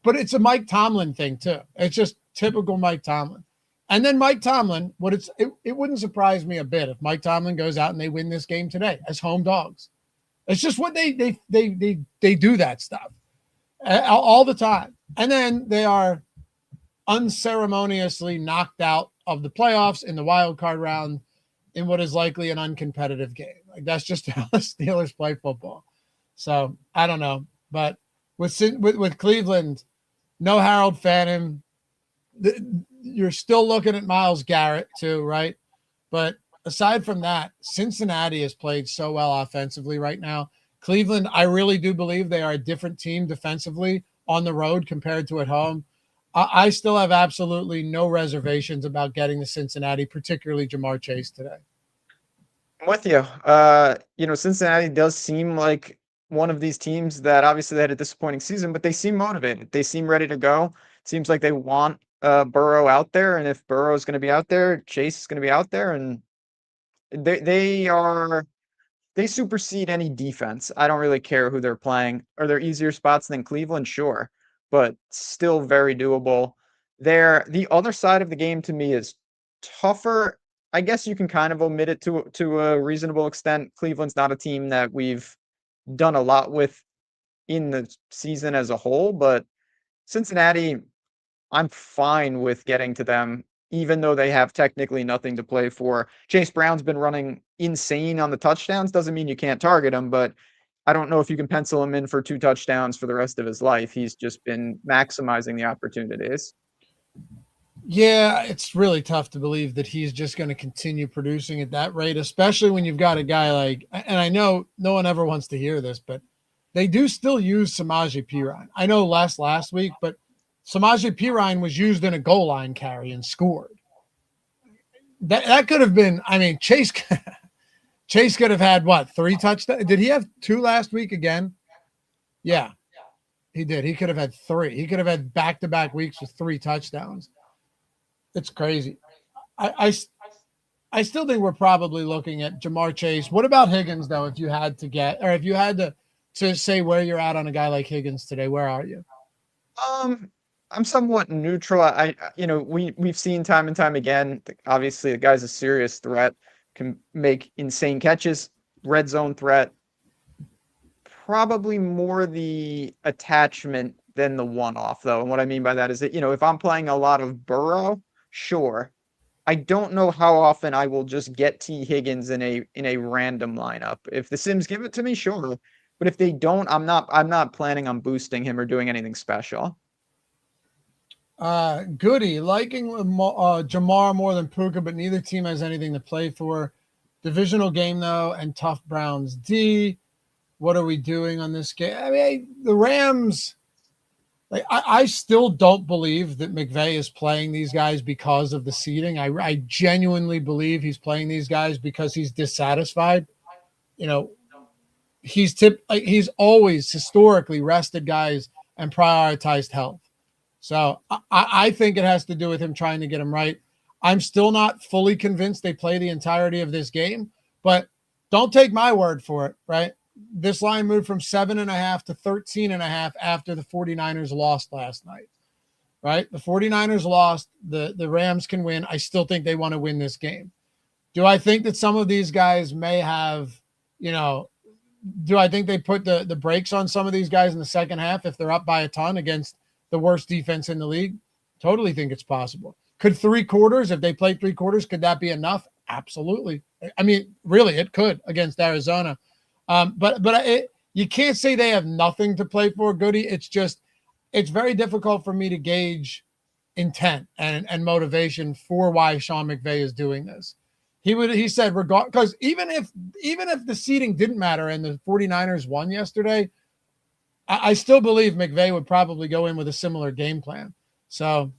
but it's a Mike Tomlin thing too. It's just typical Mike Tomlin. And then Mike Tomlin, it wouldn't surprise me a bit if Mike Tomlin goes out and they win this game today as home dogs. It's just what they do that stuff all the time. And then they are unceremoniously knocked out of the playoffs in the wild card round in what is likely an uncompetitive game. Like that's just how the Steelers play football. So I don't know, but with Cleveland, no Harold Phantom. You're still looking at Myles Garrett too, right? But aside from that, Cincinnati has played so well offensively right now. Cleveland, I really do believe they are a different team defensively on the road compared to at home. I still have absolutely no reservations about getting the Cincinnati, particularly Jamar Chase today. I'm with you. Cincinnati does seem like one of these teams that obviously they had a disappointing season, but they seem motivated. They seem ready to go. It seems like they want Burrow out there, and if Burrow is going to be out there, Chase is going to be out there, and they supersede any defense. I don't really care who they're playing. Are there easier spots than Cleveland? Sure, but still very doable. The other side of the game to me is tougher. I guess you can kind of omit it to a reasonable extent. Cleveland's not a team that we've done a lot with in the season as a whole, but Cincinnati, I'm fine with getting to them, even though they have technically nothing to play for. Chase Brown's been running insane on the touchdowns. Doesn't mean you can't target him, but I don't know if you can pencil him in for 2 touchdowns for the rest of his life. He's just been maximizing the opportunities. Yeah, it's really tough to believe that he's just going to continue producing at that rate, especially when you've got a guy like, and I know no one ever wants to hear this, but they do still use Samaje Perine. I know less last week, but Samaje Perine was used in a goal line carry and scored. That could have been, Chase could have had 3 touchdowns? Did he have 2 last week again? Yeah, he did. He could have had 3. He could have had back-to-back weeks with 3 touchdowns. It's crazy. I still think we're probably looking at Jamar Chase. What about Higgins though? If you had to say where you're at on a guy like Higgins today, where are you? I'm somewhat neutral. We've seen time and time again. Obviously, the guy's a serious threat, can make insane catches, red zone threat. Probably more the attachment than the one-off, though. And what I mean by that is that, if I'm playing a lot of Burrow, sure. I don't know how often I will just get T. Higgins in a random lineup. If the Sims give it to me, sure. But if they don't, I'm not planning on boosting him or doing anything special. Goody, liking Jamar more than Puka, but neither team has anything to play for. Divisional game though, and tough Browns D. What are we doing on this game? I mean, the Rams. Like, I still don't believe that McVay is playing these guys because of the seeding. I genuinely believe he's playing these guys because he's dissatisfied. He's always historically rested guys and prioritized health. So I think it has to do with him trying to get him right. I'm still not fully convinced they play the entirety of this game, but don't take my word for it, right? This line moved from 7.5 to 13.5 after the 49ers lost last night, right? The 49ers lost. The Rams can win. I still think they want to win this game. Do I think that some of these guys may have, do I think they put the brakes on some of these guys in the second half if they're up by a ton against the worst defense in the league? Totally think it's possible. Could 3 quarters, if they play 3 quarters, could that be enough? Absolutely. I mean, really, it could against Arizona. You can't say they have nothing to play for, Goody. It's very difficult for me to gauge intent and motivation for why Sean McVay is doing this. He said, because even if the seeding didn't matter and the 49ers won yesterday, I still believe McVay would probably go in with a similar game plan. So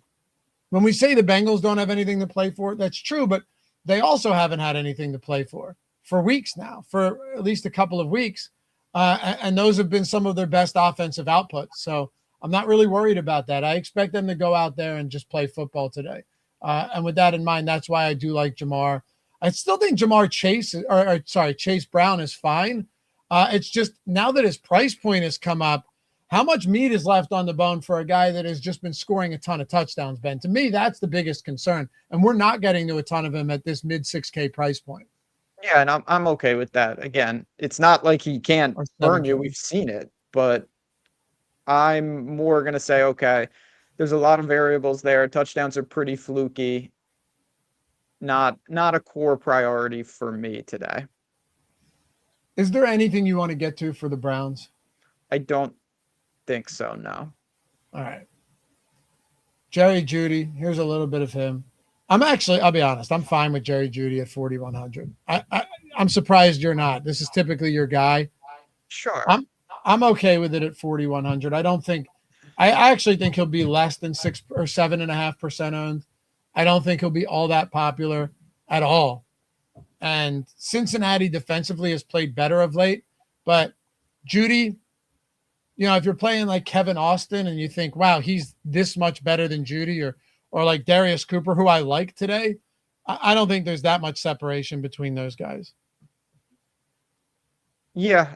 when we say the Bengals don't have anything to play for, that's true, but they also haven't had anything to play for weeks now, for at least a couple of weeks. And those have been some of their best offensive outputs. So I'm not really worried about that. I expect them to go out there and just play football today. And with that in mind, that's why I do like Jamar. I still think Chase Brown is fine. It's just now that his price point has come up, how much meat is left on the bone for a guy that has just been scoring a ton of touchdowns, Ben? To me, that's the biggest concern. And we're not getting to a ton of him at this mid 6K price point. Yeah, and I'm okay with that. Again, it's not like he can't burn you. We've seen it, but I'm more going to say, okay, there's a lot of variables there. Touchdowns are pretty fluky. Not a core priority for me today. Is there anything you want to get to for the Browns? I don't think so, no. All right. Jerry Jeudy, here's a little bit of him. I'll be honest, I'm fine with Jerry Jeudy at 4,100. I'm surprised you're not. This is typically your guy. Sure. I'm okay with it at 4,100. I actually think he'll be less than 6 or 7.5% owned. I don't think he'll be all that popular at all. And Cincinnati defensively has played better of late, but Jeudy, if you're playing like Kevin Austin and you think, wow, he's this much better than Jeudy, or like Darius Cooper, who I like today, I don't think there's that much separation between those guys. Yeah,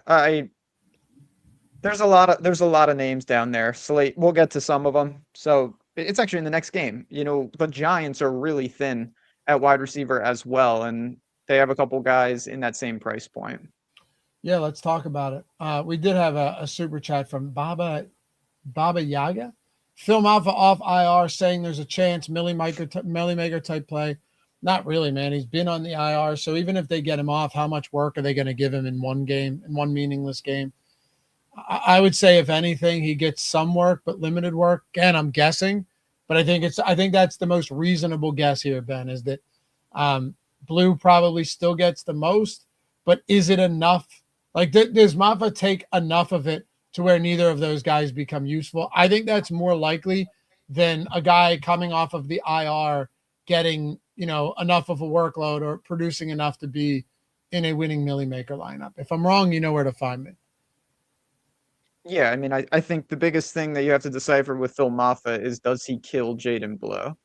there's a lot of names down there. Slate, we'll get to some of them. So it's actually in the next game. The Giants are really thin at wide receiver as well, and they have a couple guys in that same price point. Yeah, let's talk about it. We did have a super chat from Baba Yaga. Phil Maffa off IR saying there's a chance Millie Maker type play. Not really, man. He's been on the IR. So even if they get him off, how much work are they going to give him in one game, in one meaningless game? I would say, if anything, he gets some work, but limited work. Again, I'm guessing, but I think that's the most reasonable guess here, Ben, is that Blue probably still gets the most, but is it enough? Like, does Maffa take enough of it to where neither of those guys become useful? I think that's more likely than a guy coming off of the IR getting, enough of a workload or producing enough to be in a winning Millie Maker lineup. If I'm wrong, you know where to find me. Yeah, I mean, I think the biggest thing that you have to decipher with Phil Maffa is, does he kill Jaden Blue?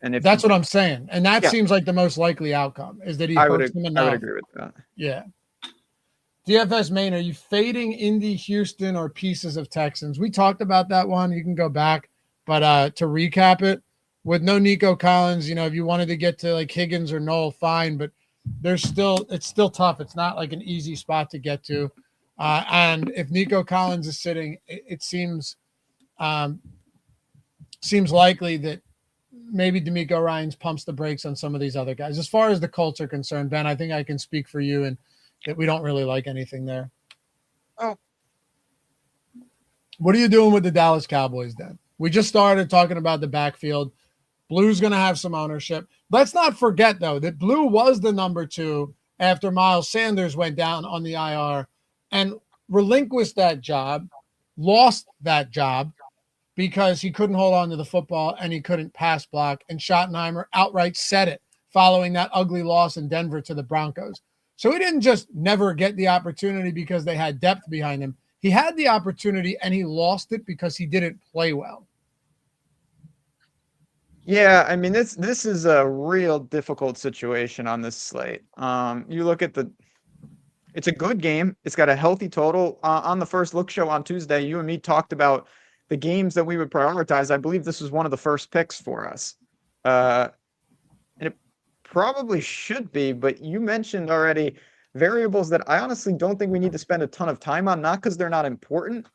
And if that's what I'm saying. And that Yeah. seems like the most likely outcome is that he I hurts him enough. would agree with that. Yeah. DFS main, are you fading Indy, Houston, or pieces of Texans? We talked about that one. You can go back. But to recap it, with no Nico Collins, if you wanted to get to like Higgins or Noel, fine. But it's still tough. It's not like an easy spot to get to. And if Nico Collins is sitting, it seems likely that maybe D'Amico Ryans pumps the brakes on some of these other guys. As far as the Colts are concerned, Ben, I think I can speak for you and that we don't really like anything there. Oh. What are you doing with the Dallas Cowboys then? We just started talking about the backfield. Blue's going to have some ownership. Let's not forget, though, that Blue was the number 2 after Miles Sanders went down on the IR and relinquished that job, lost that job because he couldn't hold on to the football and he couldn't pass block. And Schottenheimer outright said it following that ugly loss in Denver to the Broncos. So he didn't just never get the opportunity because they had depth behind him. He had the opportunity and he lost it because he didn't play well. Yeah, I mean this is a real difficult situation on this slate. You look at it's a good game. It's got a healthy total. On the first look show on Tuesday, you and me talked about the games that we would prioritize. I believe this was one of the first picks for us. And it probably should be, but you mentioned already variables that I honestly don't think we need to spend a ton of time on, not because they're not important,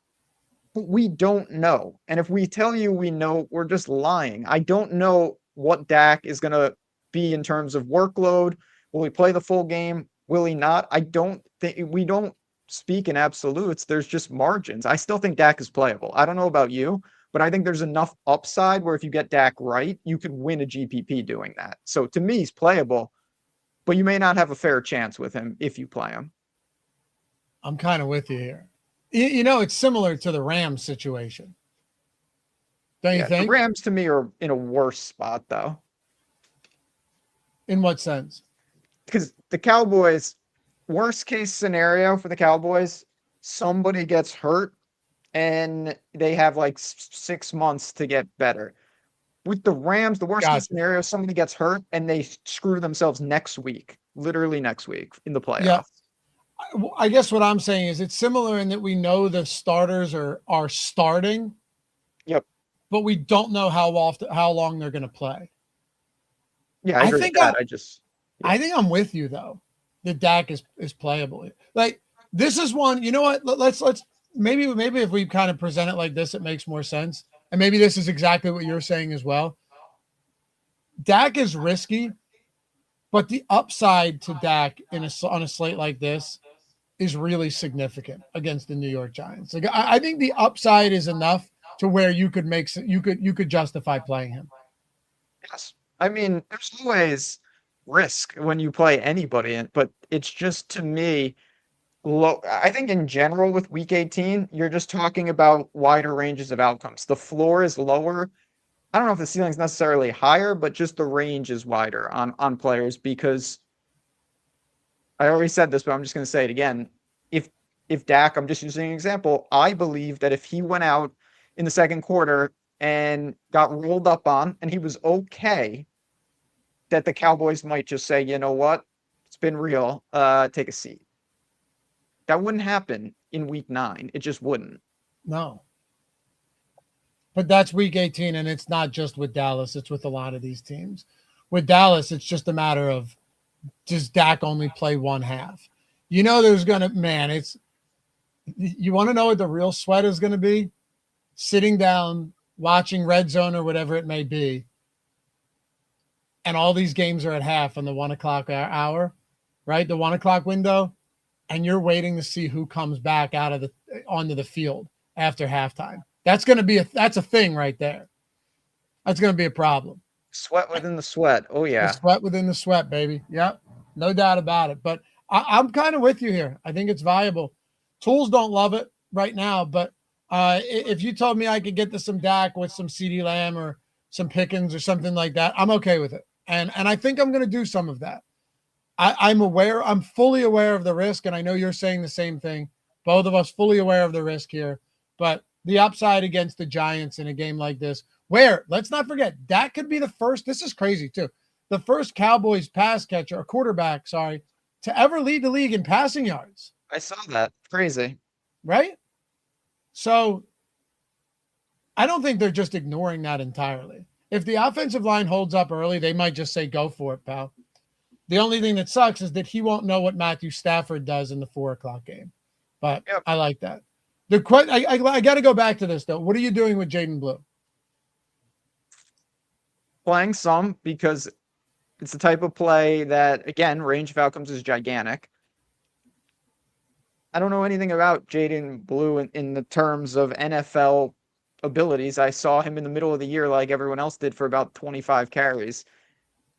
but we don't know. And if we tell you we know, we're just lying. I don't know what Dak is going to be in terms of workload. Will he play the full game? Will he not? I don't think we don't speak in absolutes. There's just margins. I still think Dak is playable. I don't know about you, but I think there's enough upside where if you get Dak right, you could win a GPP doing that. So to me, he's playable, but you may not have a fair chance with him if you play him. I'm kind of with you here. It's similar to the Rams situation. Don't you think? The Rams to me are in a worse spot though. In what sense? Because the Cowboys, worst case scenario for the Cowboys, somebody gets hurt and they have like 6 months to get better. With the Rams, the worst case scenario, somebody gets hurt and they screw themselves next week, literally next week in the playoffs. Yeah. I guess what I'm saying is it's similar in that we know the starters are starting. Yep. But we don't know how long they're going to play. Yeah, I agree with that. I think I'm with you though. That Dak is playable. Like this is one. You know what? Let's maybe if we kind of present it like this, it makes more sense. And maybe this is exactly what you're saying as well. Dak is risky, but the upside to Dak on a slate like this is really significant against the New York Giants. Like I think the upside is enough to where you could justify playing him. Yes, I mean there's always risk when you play anybody, but it's just to me low. I think in general with Week 18, you're just talking about wider ranges of outcomes. The floor is lower. I don't know if the ceiling is necessarily higher, but just the range is wider on players because I already said this, but I'm just going to say it again. If Dak, I'm just using an example, I believe that if he went out in the second quarter and got rolled up on and he was okay, that the Cowboys might just say, you know what, it's been real, take a seat. That wouldn't happen in Week 9. It just wouldn't. No. But that's Week 18, and it's not just with Dallas. It's with a lot of these teams. With Dallas, it's just a matter of does Dak only play one half? You want to know what the real sweat is going to be? Sitting down, watching Red Zone or whatever it may be, and all these games are at half on the 1 o'clock hour, right? The 1 o'clock window, and you're waiting to see who comes back onto the field after halftime. That's a thing right there. That's going to be a problem. Sweat within the sweat. Oh yeah. The sweat within the sweat, baby. Yep. No doubt about it. But I'm kind of with you here. I think it's viable. Tools don't love it right now, but if you told me I could get to some Dak with some CeeDee Lamb or some Pickens or something like that, I'm okay with it. And I think I'm going to do some of that. I'm fully aware of the risk, and I know you're saying the same thing. Both of us fully aware of the risk here, but the upside against the Giants in a game like this where, let's not forget, that could be the first, this is crazy too, the first Cowboys pass catcher, or quarterback, sorry, to ever lead the league in passing yards. I saw that. Crazy. Right? So I don't think they're just ignoring that entirely. If the offensive line holds up early, they might just say, go for it, pal. The only thing that sucks is that he won't know what Matthew Stafford does in the 4:00 game. But yep. I like that. I got to go back to this, though. What are you doing with Jaden Blue? Playing some, because it's the type of play that, again, range of outcomes is gigantic. I don't know anything about Jaden Blue in the terms of NFL abilities. I saw him in the middle of the year like everyone else did for about 25 carries,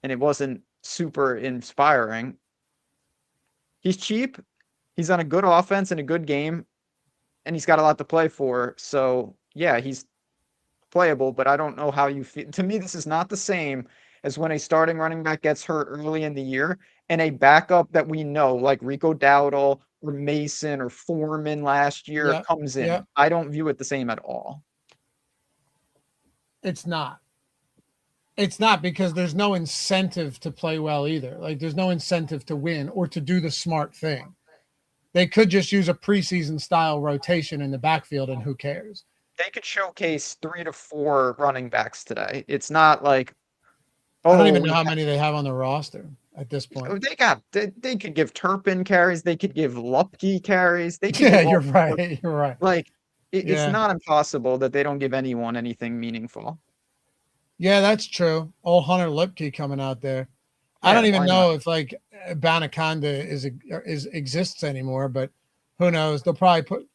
and it wasn't super inspiring. He's cheap. He's on a good offense and a good game, and he's got a lot to play for. So, yeah, he's playable, but I don't know how you feel. To me, this is not the same as when a starting running back gets hurt early in the year and a backup that we know, like Rico Dowdle or Mason or Foreman last year, comes in. Yep. I don't view it the same at all. It's not. It's not, because there's no incentive to play well either. Like, there's no incentive to win or to do the smart thing. They could just use a preseason style rotation in the backfield, and who cares? They could showcase 3 to 4 running backs today. It's not like, I don't even know how many they have on the roster at this point. They could give Turpin carries. They could give Lupke carries. They could you're right. You're right. Like, it's not impossible that they don't give anyone anything meaningful. Yeah, that's true. Old Hunter Lipke coming out there. Yeah, I don't even know if like Banaconda exists anymore, but who knows? They'll probably put.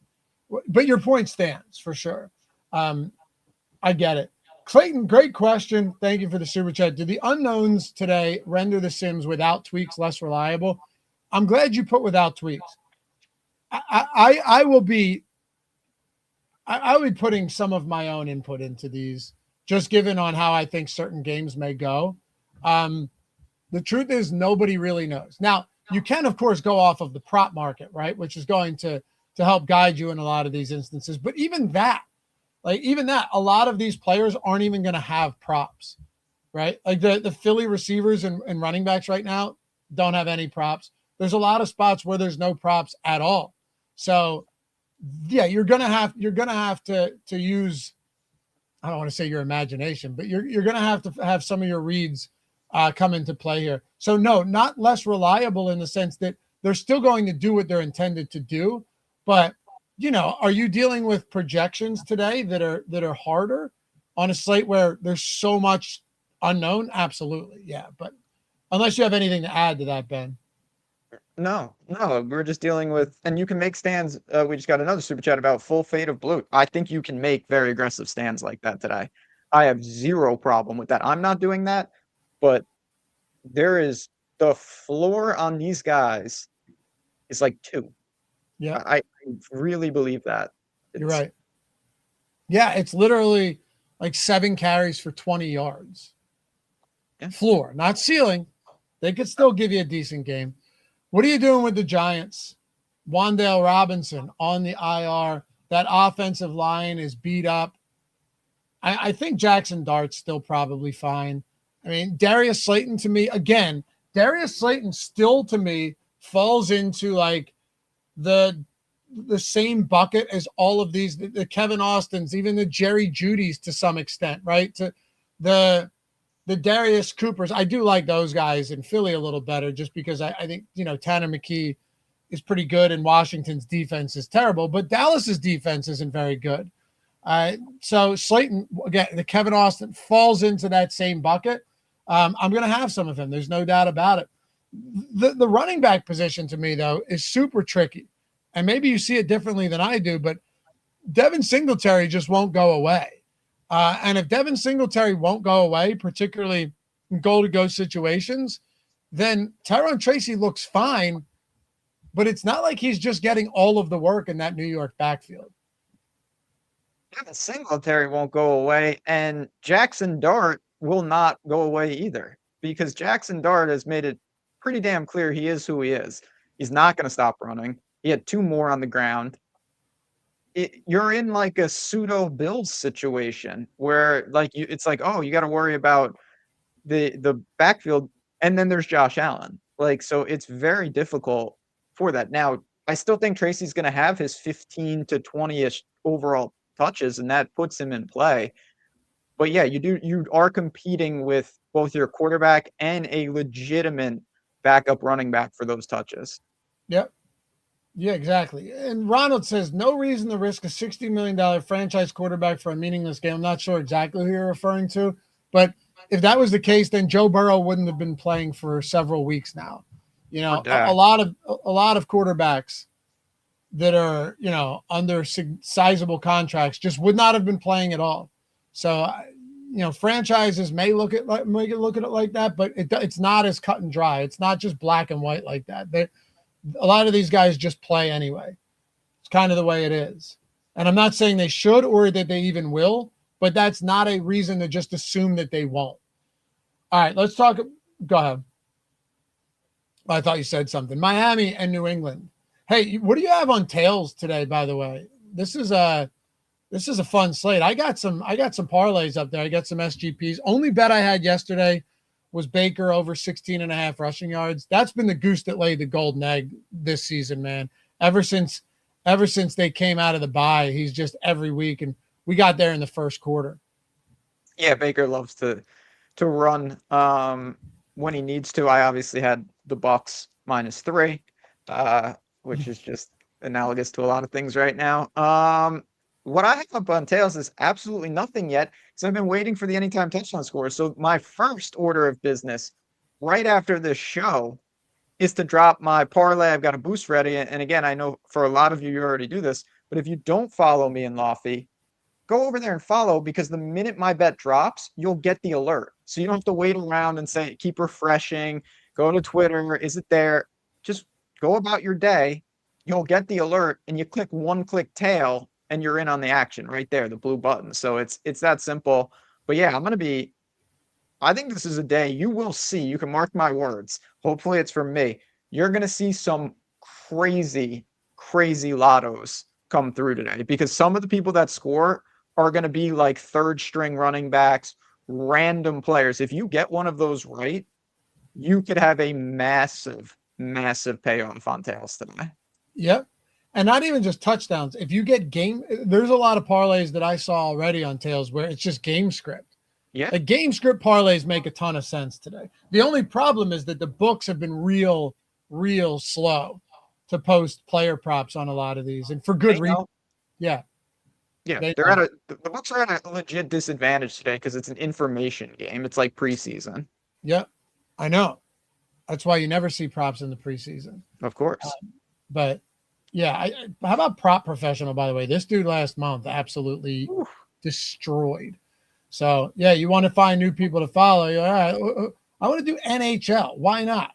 But your point stands for sure. I get it. Clayton, great question. Thank you for the super chat. Do the unknowns today render the sims without tweaks less reliable? I'm glad you put without tweaks. I will be putting some of my own input into these, just given on how I think certain games may go. The truth is, nobody really knows. Now, you can, of course, go off of the prop market, right, which is going to help guide you in a lot of these instances. But even that, a lot of these players aren't even going to have props, right? Like the Philly receivers and running backs right now don't have any props. There's a lot of spots where there's no props at all. So, yeah, you're gonna have to use, I don't want to say your imagination, but you're gonna have to have some of your reads come into play here. So no, not less reliable in the sense that they're still going to do what they're intended to do, but are you dealing with projections today that are harder on a slate where there's so much unknown? Absolutely, yeah. But unless you have anything to add to that, Ben. No, we're just dealing with, and you can make stands. We just got another super chat about full fade of blue. I think you can make very aggressive stands like that today. I have zero problem with that. I'm not doing that, but there is the floor on these guys is like 2. Yeah, I really believe that. You're right. Yeah, it's literally like 7 carries for 20 yards. Yeah. Floor, not ceiling. They could still give you a decent game. What are you doing with the Giants? Wan'Dale Robinson on the IR. That offensive line is beat up. I think Jackson Dart's still probably fine. I mean, Darius Slayton to me, again, Darius Slayton still to me falls into like the same bucket as all of these, the Kevin Austins, even the Jerry Judys to some extent, right? To the Darius Coopers. I do like those guys in Philly a little better just because I think, Tanner McKee is pretty good and Washington's defense is terrible, but Dallas's defense isn't very good. So Slayton, again, the Kevin Austin falls into that same bucket. I'm going to have some of him. There's no doubt about it. The running back position to me, though, is super tricky. And maybe you see it differently than I do, but Devin Singletary just won't go away. And if Devin Singletary won't go away, particularly in goal-to-go situations, then Tyrone Tracy looks fine, but it's not like he's just getting all of the work in that New York backfield. Devin Singletary won't go away, and Jackson Dart will not go away either, because Jackson Dart has made it pretty damn clear he is who he is. He's not going to stop running. He had 2 more on the ground. you're in like a pseudo Bills situation where like it's like, oh, you got to worry about the backfield, and then there's Josh Allen. Like, so it's very difficult for that. Now, I still think Tracy's going to have his 15 to 20-ish overall touches, and that puts him in play. But yeah, you are competing with both your quarterback and a legitimate backup running back for those touches. Yep. Yeah, exactly. And Ronald says, no reason to risk a $60 million franchise quarterback for a meaningless game. I'm not sure exactly who you're referring to, but if that was the case, then Joe Burrow wouldn't have been playing for several weeks now. You know, a lot of quarterbacks that are, you know, under sizable contracts just would not have been playing at all. So, you know, franchises may look at it like that, but it's not as cut and dry. It's not just black and white like that. A lot of these guys just play anyway. It's kind of the way it is. And I'm not saying they should or that they even will, but that's not a reason to just assume that they won't. All right, let's talk. Go ahead. I thought you said something. Miami and New England. Hey, what do you have on tails today, by the way? This is a fun slate. I got some parlays up there. I got some SGPs. Only bet I had yesterday was Baker over 16.5 rushing yards. That's been the goose that laid the golden egg this season, man. Ever since they came out of the bye, he's just every week, and we got there in the first quarter. Yeah, Baker loves to run when he needs to. I obviously had the Bucs -3, which is just analogous to a lot of things right now. What I have up on tails is absolutely nothing yet, because I've been waiting for the anytime touchdown score. So my first order of business right after this show is to drop my parlay. I've got a boost ready. And again, I know for a lot of you already do this, but if you don't follow me in Lofty, go over there and follow, because the minute my bet drops, you'll get the alert. So you don't have to wait around and say, keep refreshing, go to Twitter. Is it there? Just go about your day. You'll get the alert, and you click one-click tail, and you're in on the action right there, the blue button. So it's that simple. But yeah, I think this is a day you will see, you can mark my words. Hopefully it's from me. You're going to see some crazy, crazy lottos come through today, because some of the people that score are going to be like third string running backs, random players. If you get one of those right, you could have a massive, massive payoff on tails today. Yep. And not even just touchdowns. If you get there's a lot of parlays that I saw already on tails where it's just game script. Yeah. The game script parlays make a ton of sense today. The only problem is that the books have been real slow to post player props on a lot of these, and for good reason. Yeah. Yeah. The books are at a legit disadvantage today because it's an information game. It's like preseason. Yeah, I know. That's why you never see props in the preseason. Of course. But yeah, how about Prop Professional, by the way? This dude last month absolutely destroyed. So, yeah, you want to find new people to follow. You're, all right, I want to do NHL. Why not?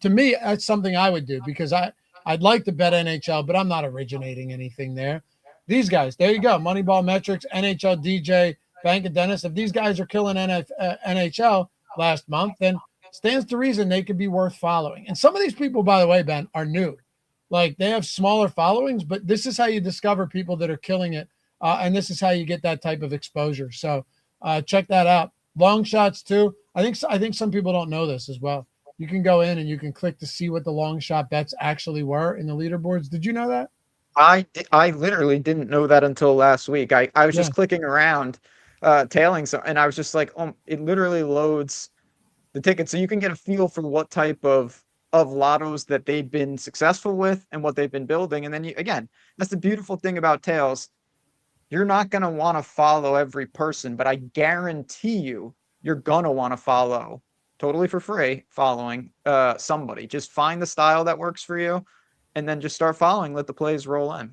To me, that's something I would do, because I'd like to bet NHL, but I'm not originating anything there. These guys, there you go. Moneyball Metrics, NHL DJ, Bank of Dennis. If these guys are killing NHL last month, then stands to reason they could be worth following. And some of these people, by the way, Ben, are new. Like, they have smaller followings, but this is how you discover people that are killing it. And this is how you get that type of exposure. So check that out. Long shots too. I think some people don't know this as well. You can go in and you can click to see what the long shot bets actually were in the leaderboards. Did you know that? I literally didn't know that until last week. I was just clicking around, tailing, and I was just like, it literally loads the tickets, so you can get a feel for what type of lottos that they've been successful with and what they've been building. And then again, that's the beautiful thing about tails. You're not going to want to follow every person, but I guarantee you're going to want to follow, totally for free, following somebody. Just find the style that works for you, and then just start following. Let the plays roll in.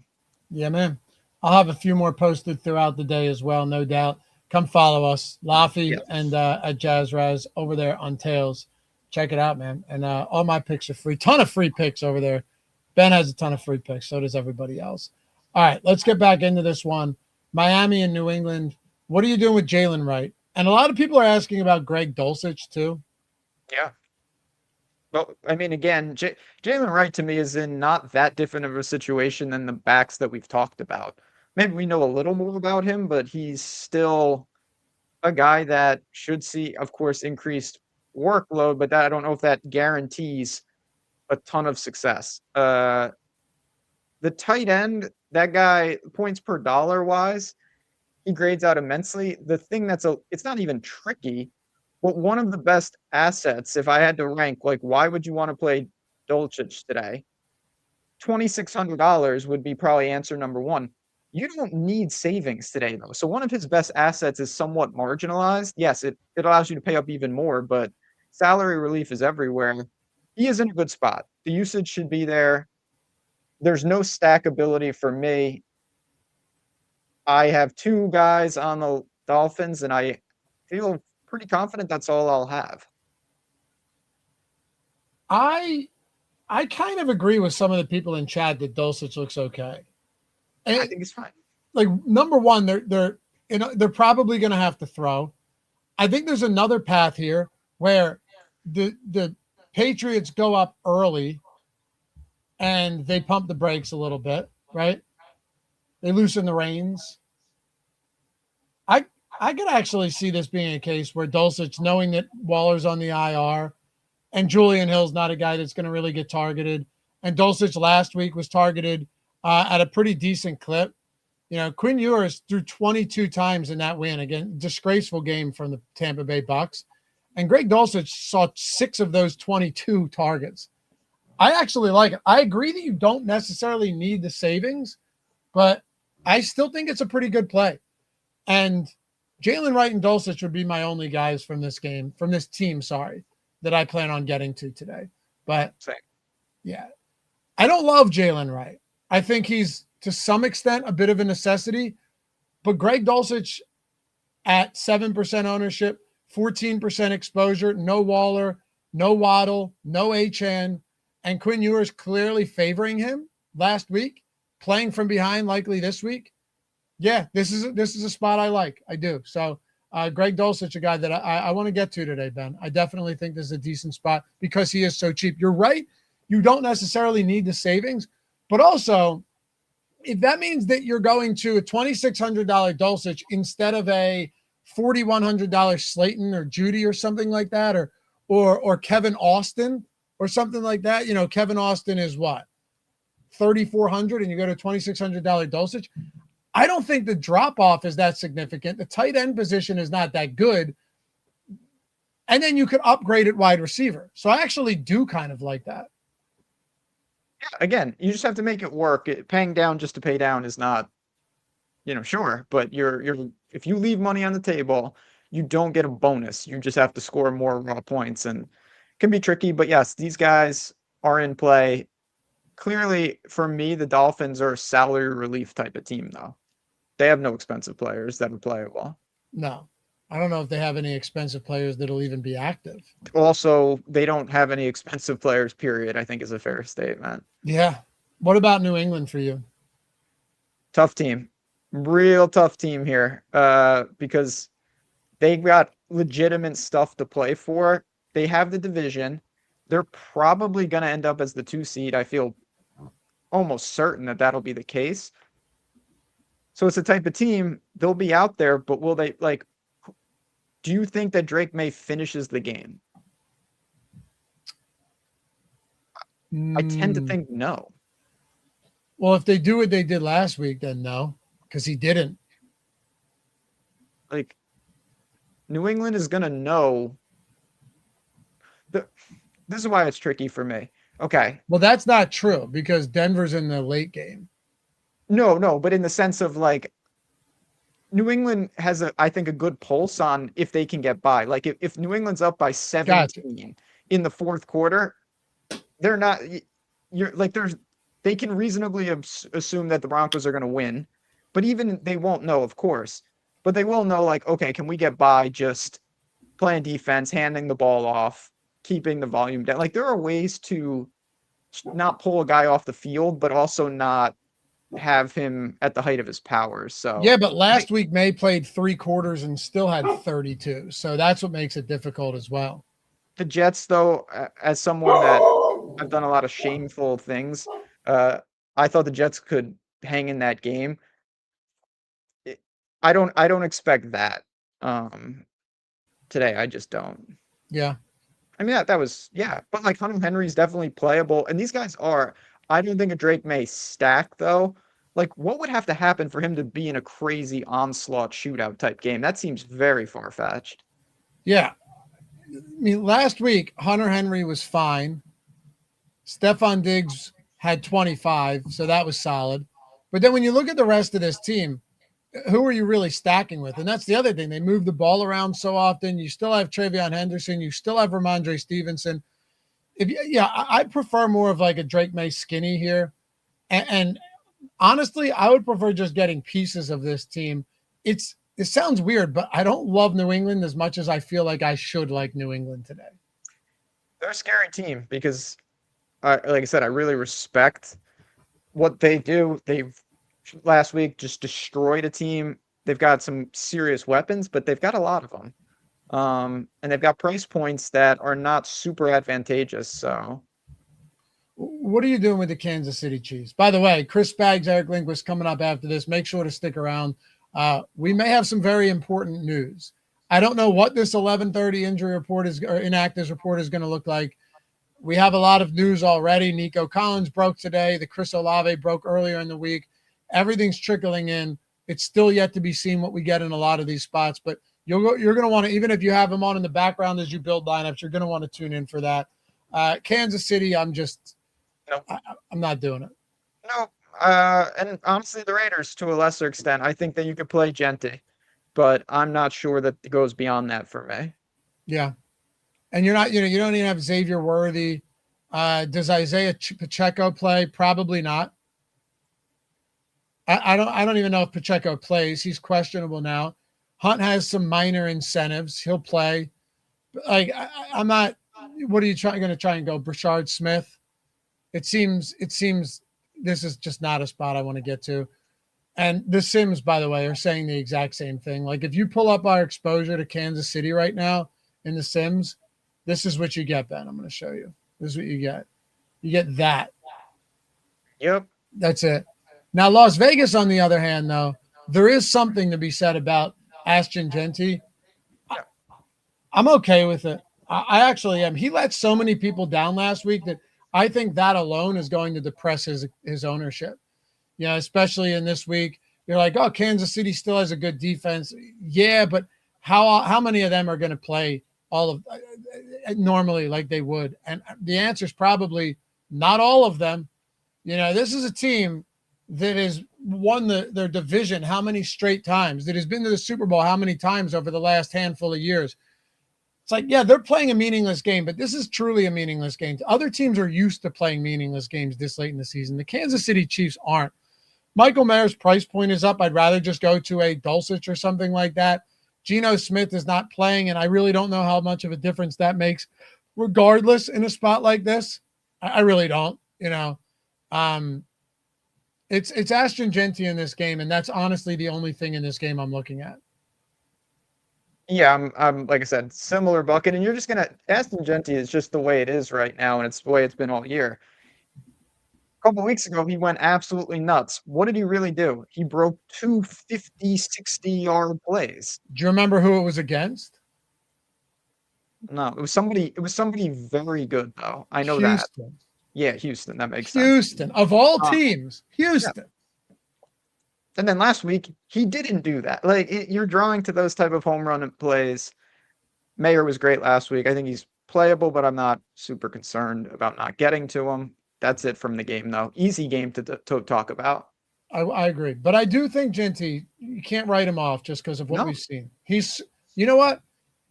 Yeah, man. I'll have a few more posted throughout the day as well, no doubt. Come follow us, Laffy and at Jazzraz over there on Tails. Check it out, man. And all my picks are free. Ton of free picks over there. Ben has a ton of free picks. So does everybody else. All right, let's get back into this one. Miami and New England. What are you doing with Jalen Wright? And a lot of people are asking about Greg Dulcich too. Yeah. Well, I mean, again, Jalen Wright to me is in not that different of a situation than the backs that we've talked about. maybe we know a little more about him, but he's still a guy that should see, of course, increased workload, but that I don't know if that guarantees a ton of success. The tight end, that guy, points per dollar wise, he grades out immensely. The thing it's not even tricky, but one of the best assets, if I had to rank, like, why would you want to play Dulcich today? $2,600 would be probably answer number one. You don't need savings today, though. So one of his best assets is somewhat marginalized. Yes, it allows you to pay up even more, but salary relief is everywhere. He is in a good spot. The usage should be there. There's no stackability for me. I have two guys on the Dolphins, and I feel pretty confident that's all I'll have. I kind of agree with some of the people in chat that Dulcich looks okay. And I think it's fine. Like, number one, they're probably going to have to throw. I think there's another path here where the Patriots go up early and they pump the brakes a little bit, right? They loosen the reins. I could actually see this being a case where Dulcich, knowing that Waller's on the IR and Julian Hill's not a guy that's going to really get targeted, and Dulcich last week was targeted at a pretty decent clip. You know, Quinn Ewers threw 22 times in that win. Again, disgraceful game from the Tampa Bay Bucks. And Greg Dulcich saw 6 of those 22 targets. I actually like it. I agree that you don't necessarily need the savings, but I still think it's a pretty good play. And Jalen Wright and Dulcich would be my only guys from this team, that I plan on getting to today. But yeah, I don't love Jalen Wright. I think he's, to some extent, a bit of a necessity. But Greg Dulcich at 7% ownership, 14% exposure, no Waller, no Waddle, no Achane, and Quinn Ewers clearly favoring him last week, playing from behind likely this week. Yeah, this is a spot I like. I do. So Greg Dulcich, a guy that I want to get to today, Ben. I definitely think this is a decent spot because he is so cheap. You're right. You don't necessarily need the savings, but also if that means that you're going to a $2,600 Dulcich instead of a $4,100 Slayton or Judy or something like that, or Kevin Austin or something like that. You know, Kevin Austin is what, $3,400, and you go to $2,600 Dulcich. I don't think the drop off is that significant. The tight end position is not that good. And then you could upgrade at wide receiver. So I actually do kind of like that. Yeah, again, you just have to make it work. Paying down just to pay down is not, sure, but if you leave money on the table, you don't get a bonus. You just have to score more raw points, and it can be tricky. But yes, these guys are in play. Clearly, for me, the Dolphins are a salary relief type of team, though. They have no expensive players that are playable. No. I don't know if they have any expensive players that'll even be active. Also, they don't have any expensive players, period, I think is a fair statement. Yeah. What about New England for you? Tough team. Real tough team here because they got legitimate stuff to play for. They have the division. They're probably going to end up as the 2 seed. I feel almost certain that that'll be the case. So it's the type of team, they'll be out there, but will they, do you think that Drake May finishes the game? I tend to think no. Well, if they do what they did last week, then no, because he didn't. New England is going to know. This is why it's tricky for me. Okay. Well, that's not true because Denver's in the late game. No, but in the sense of New England has I think a good pulse on if they can get by. If New England's up by 17 in the fourth quarter, they're not. They can reasonably assume that the Broncos are going to win, but even they won't know, of course. But they will know, okay, can we get by just playing defense, handing the ball off, keeping the volume down? There are ways to not pull a guy off the field, but also not have him at the height of his powers. So yeah, but last week May played 3 quarters and still had 32. So that's what makes it difficult as well. The Jets, though, as someone that I've done a lot of shameful things, I thought the Jets could hang in that game. I don't expect that today. I just don't. Yeah. I mean, that was, yeah, but like Hunter Henry's definitely playable, and these guys are. I don't think a Drake May stack though. Like, what would have to happen for him to be in a crazy onslaught shootout type game? That seems very far fetched. Yeah. I mean, last week, Hunter Henry was fine. Stephon Diggs had 25, so that was solid. But then when you look at the rest of this team, who are you really stacking with? And that's the other thing. They move the ball around so often. You still have Travion Henderson. You still have Ramondre Stevenson. I prefer more of like a Drake May skinny here. And honestly, I would prefer just getting pieces of this team. It sounds weird, but I don't love New England as much as I feel like I should like New England today. They're a scary team because, like I said, I really respect what they do. They've last week just destroyed a team. They've got some serious weapons, but they've got a lot of them. And they've got price points that are not super advantageous. So what are you doing with the Kansas City Chiefs? By the way, Chris Spags, Eric Lindquist coming up after this. Make sure to stick around. We may have some very important news. I don't know what this 11:30 injury report is or inactives report is going to look like. We have a lot of news already. Nico Collins broke today. The Chris Olave broke earlier in the week. Everything's trickling in. It's still yet to be seen what we get in a lot of these spots, but you're going to want to, even if you have them on in the background as you build lineups, you're going to want to tune in for that. Kansas City, I'm not doing it. No, and honestly, the Raiders to a lesser extent. I think that you could play Genty, but I'm not sure that it goes beyond that for me. Yeah, and you're not, you don't even have Xavier Worthy. Does Isaiah Pacheco play? Probably not. I don't even know if Pacheco plays. He's questionable now. Hunt has some minor incentives. He'll play. Like I'm not. What are you going to try and go? Brashard Smith. It seems this is just not a spot I want to get to. And the Sims, by the way, are saying the exact same thing. Like if you pull up our exposure to Kansas City right now in the Sims, this is what you get, Ben. I'm going to show you. This is what you get. You get that. Yep. That's it. Now, Las Vegas, on the other hand, though, there is something to be said about Ashton Genty. I'm okay with it. I actually am. He let so many people down last week that I think that alone is going to depress his ownership. You know, especially in this week, you're like, oh, Kansas City still has a good defense. Yeah, but how many of them are going to play all of normally like they would? And the answer is probably not all of them. You know, this is a team that has won their division how many straight times, that has been to the Super Bowl how many times over the last handful of years. It's like, yeah, they're playing a meaningless game, but this is truly a meaningless game. Other teams are used to playing meaningless games this late in the season. The Kansas City Chiefs aren't. Michael Mayer's price point is up. I'd rather just go to a Dulcich or something like that. Geno Smith is not playing, and I really don't know how much of a difference that makes regardless in a spot like this. I really don't, you know. It's Ashton Genty in this game, and that's honestly the only thing in this game I'm looking at. Yeah, I'm like I said, similar bucket, and you're just gonna Ashton Genty is just the way it is right now, and it's the way it's been all year. A couple weeks ago, he went absolutely nuts. What did he really do? He broke 2 50, 60-yard plays. Do you remember who it was against? No, it was somebody very good though. I know Houston. that. Yeah, Houston. That makes sense. Houston, of all teams, Houston. Yeah. And then last week, he didn't do that. Like, you're drawing to those type of home run plays. Mayer was great last week. I think he's playable, but I'm not super concerned about not getting to him. That's it from the game, though. Easy game to talk about. I agree. But I do think Genty, you can't write him off just because of what we've seen. He's, you know what?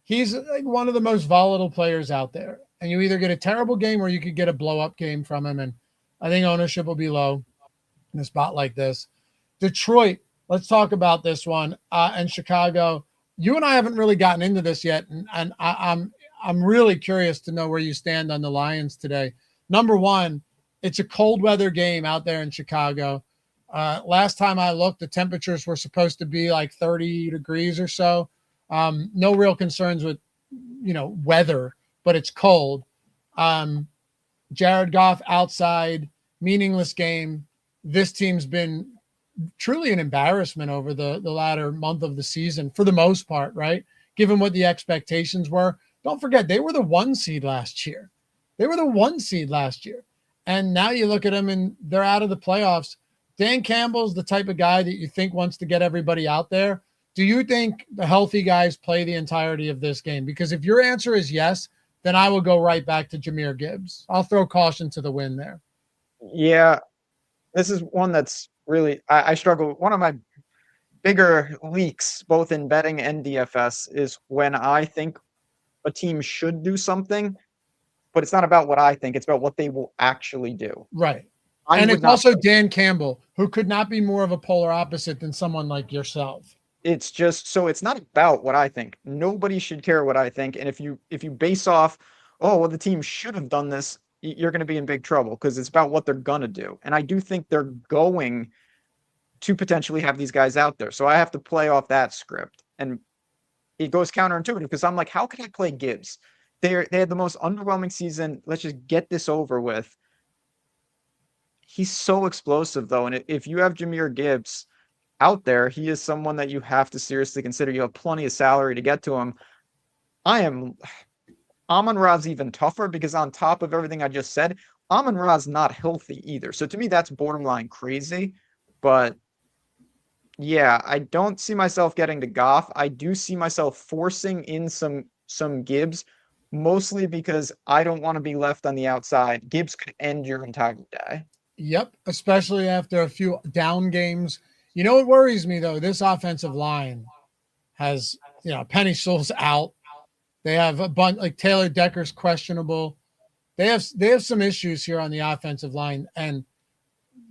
He's like one of the most volatile players out there. And you either get a terrible game or you could get a blow-up game from him. And I think ownership will be low in a spot like this. Detroit, let's talk about this one. And Chicago, you and I haven't really gotten into this yet. And I'm really curious to know where you stand on the Lions today. Number one, it's a cold weather game out there in Chicago. Last time I looked, the temperatures were supposed to be like 30 degrees or so. No real concerns with, weather, but it's cold. Jared Goff outside, meaningless game. This team's been truly an embarrassment over the latter month of the season for the most part, right? Given what the expectations were. Don't forget, they were the 1 seed last year. And now you look at them and they're out of the playoffs. Dan Campbell's the type of guy that you think wants to get everybody out there. Do you think the healthy guys play the entirety of this game? Because if your answer is yes, then I will go right back to Jahmyr Gibbs. I'll throw caution to the wind there. Yeah, this is one that's really, I struggle. One of my bigger leaks, both in betting and DFS, is when I think a team should do something, but it's not about what I think. It's about what they will actually do. Right. And it's also Dan Campbell, who could not be more of a polar opposite than someone like yourself. It's just, so it's not about what I think. Nobody should care what I think. And if you base off, oh, well, the team should have done this, you're going to be in big trouble, because it's about what they're going to do. And I do think they're going to potentially have these guys out there. So I have to play off that script. And it goes counterintuitive, because I'm like, how can I play Gibbs? They had the most underwhelming season. Let's just get this over with. He's so explosive, though. And if you have Jahmyr Gibbs out there, he is someone that you have to seriously consider. You have plenty of salary to get to him. Amon-Ra's even tougher, because on top of everything I just said, Amon-Ra's not healthy either. So to me, that's borderline crazy. But yeah, I don't see myself getting to Goff. I do see myself forcing in some Gibbs, mostly because I don't want to be left on the outside. Gibbs could end your entire day. Yep, especially after a few down games. You know what worries me, though? This offensive line has, Penny Sewell's out. They have a bunch, like Taylor Decker's questionable. They have some issues here on the offensive line, and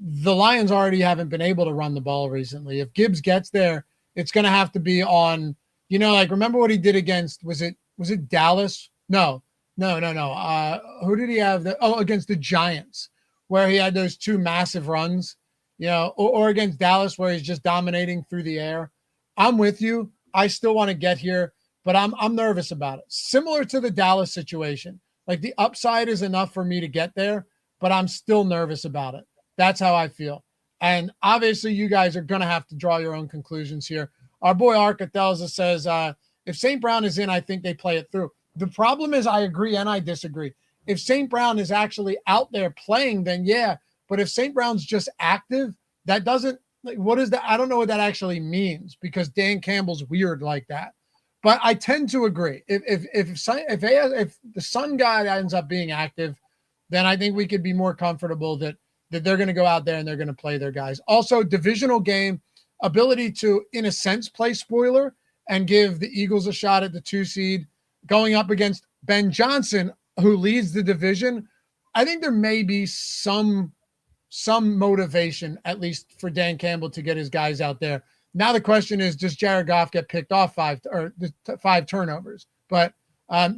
the Lions already haven't been able to run the ball recently. If Gibbs gets there, it's going to have to be on, remember what he did against, was it Dallas? No. Who did he have? Against the Giants, where he had those 2 massive runs, or against Dallas, where he's just dominating through the air. I'm with you. I still want to get here, but I'm nervous about it. Similar to the Dallas situation. Like, the upside is enough for me to get there, but I'm still nervous about it. That's how I feel. And obviously you guys are going to have to draw your own conclusions here. Our boy Arcathelza says, if St. Brown is in, I think they play it through. The problem is, I agree and I disagree. If St. Brown is actually out there playing, then yeah. But if St. Brown's just active, that doesn't, what is that? I don't know what that actually means, because Dan Campbell's weird like that. But I tend to agree. If the Sun guy ends up being active, then I think we could be more comfortable that they're going to go out there and they're going to play their guys. Also, divisional game, ability to, in a sense, play spoiler and give the Eagles a shot at the 2 seed, going up against Ben Johnson, who leads the division. I think there may be some motivation, at least for Dan Campbell, to get his guys out there. Now the question is, does Jared Goff get picked off 5 turnovers? But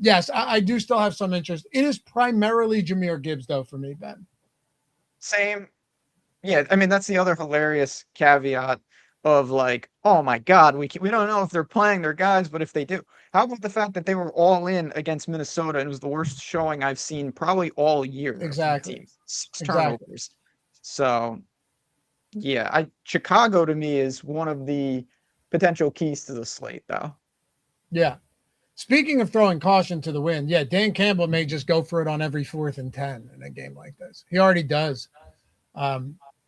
yes, I do still have some interest. It is primarily Jahmyr Gibbs, though, for me, Ben. Same. Yeah, I mean, that's the other hilarious caveat of, like, oh my God, we don't know if they're playing their guys, but if they do, how about the fact that they were all in against Minnesota and it was the worst showing I've seen probably all year. Exactly. 6 turnovers. So yeah, Chicago to me is one of the potential keys to the slate, though. Yeah. Speaking of throwing caution to the wind, yeah, Dan Campbell may just go for it on every 4th and 10 in a game like this. He already does.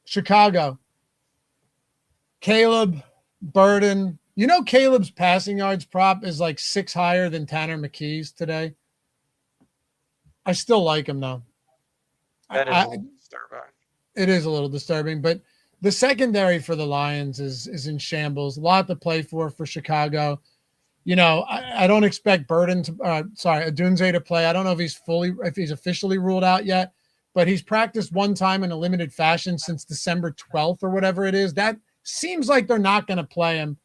Chicago, Caleb, Burden. Caleb's passing yards prop is like 6 higher than Tanner McKee's today. I still like him, though. That is a little disturbing. It is a little disturbing, but the secondary for the Lions is in shambles. A lot to play for Chicago. I don't expect Adunze to play. I don't know if he's officially ruled out yet, but he's practiced 1 time in a limited fashion since December 12th or whatever it is. That seems like they're not going to play him.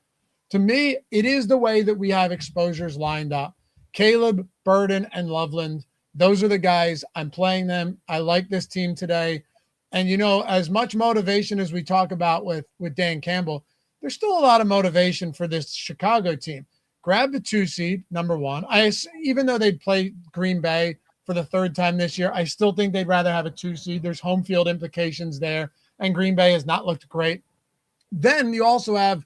To me, it is the way that we have exposures lined up. Caleb, Burden, and Loveland. Those are the guys. I'm playing them. I like this team today. And, as much motivation as we talk about with Dan Campbell, there's still a lot of motivation for this Chicago team. Grab the 2 seed, number 1. Even though they'd play Green Bay for the 3rd time this year, I still think they'd rather have a 2 seed. There's home field implications there, and Green Bay has not looked great. Then you also have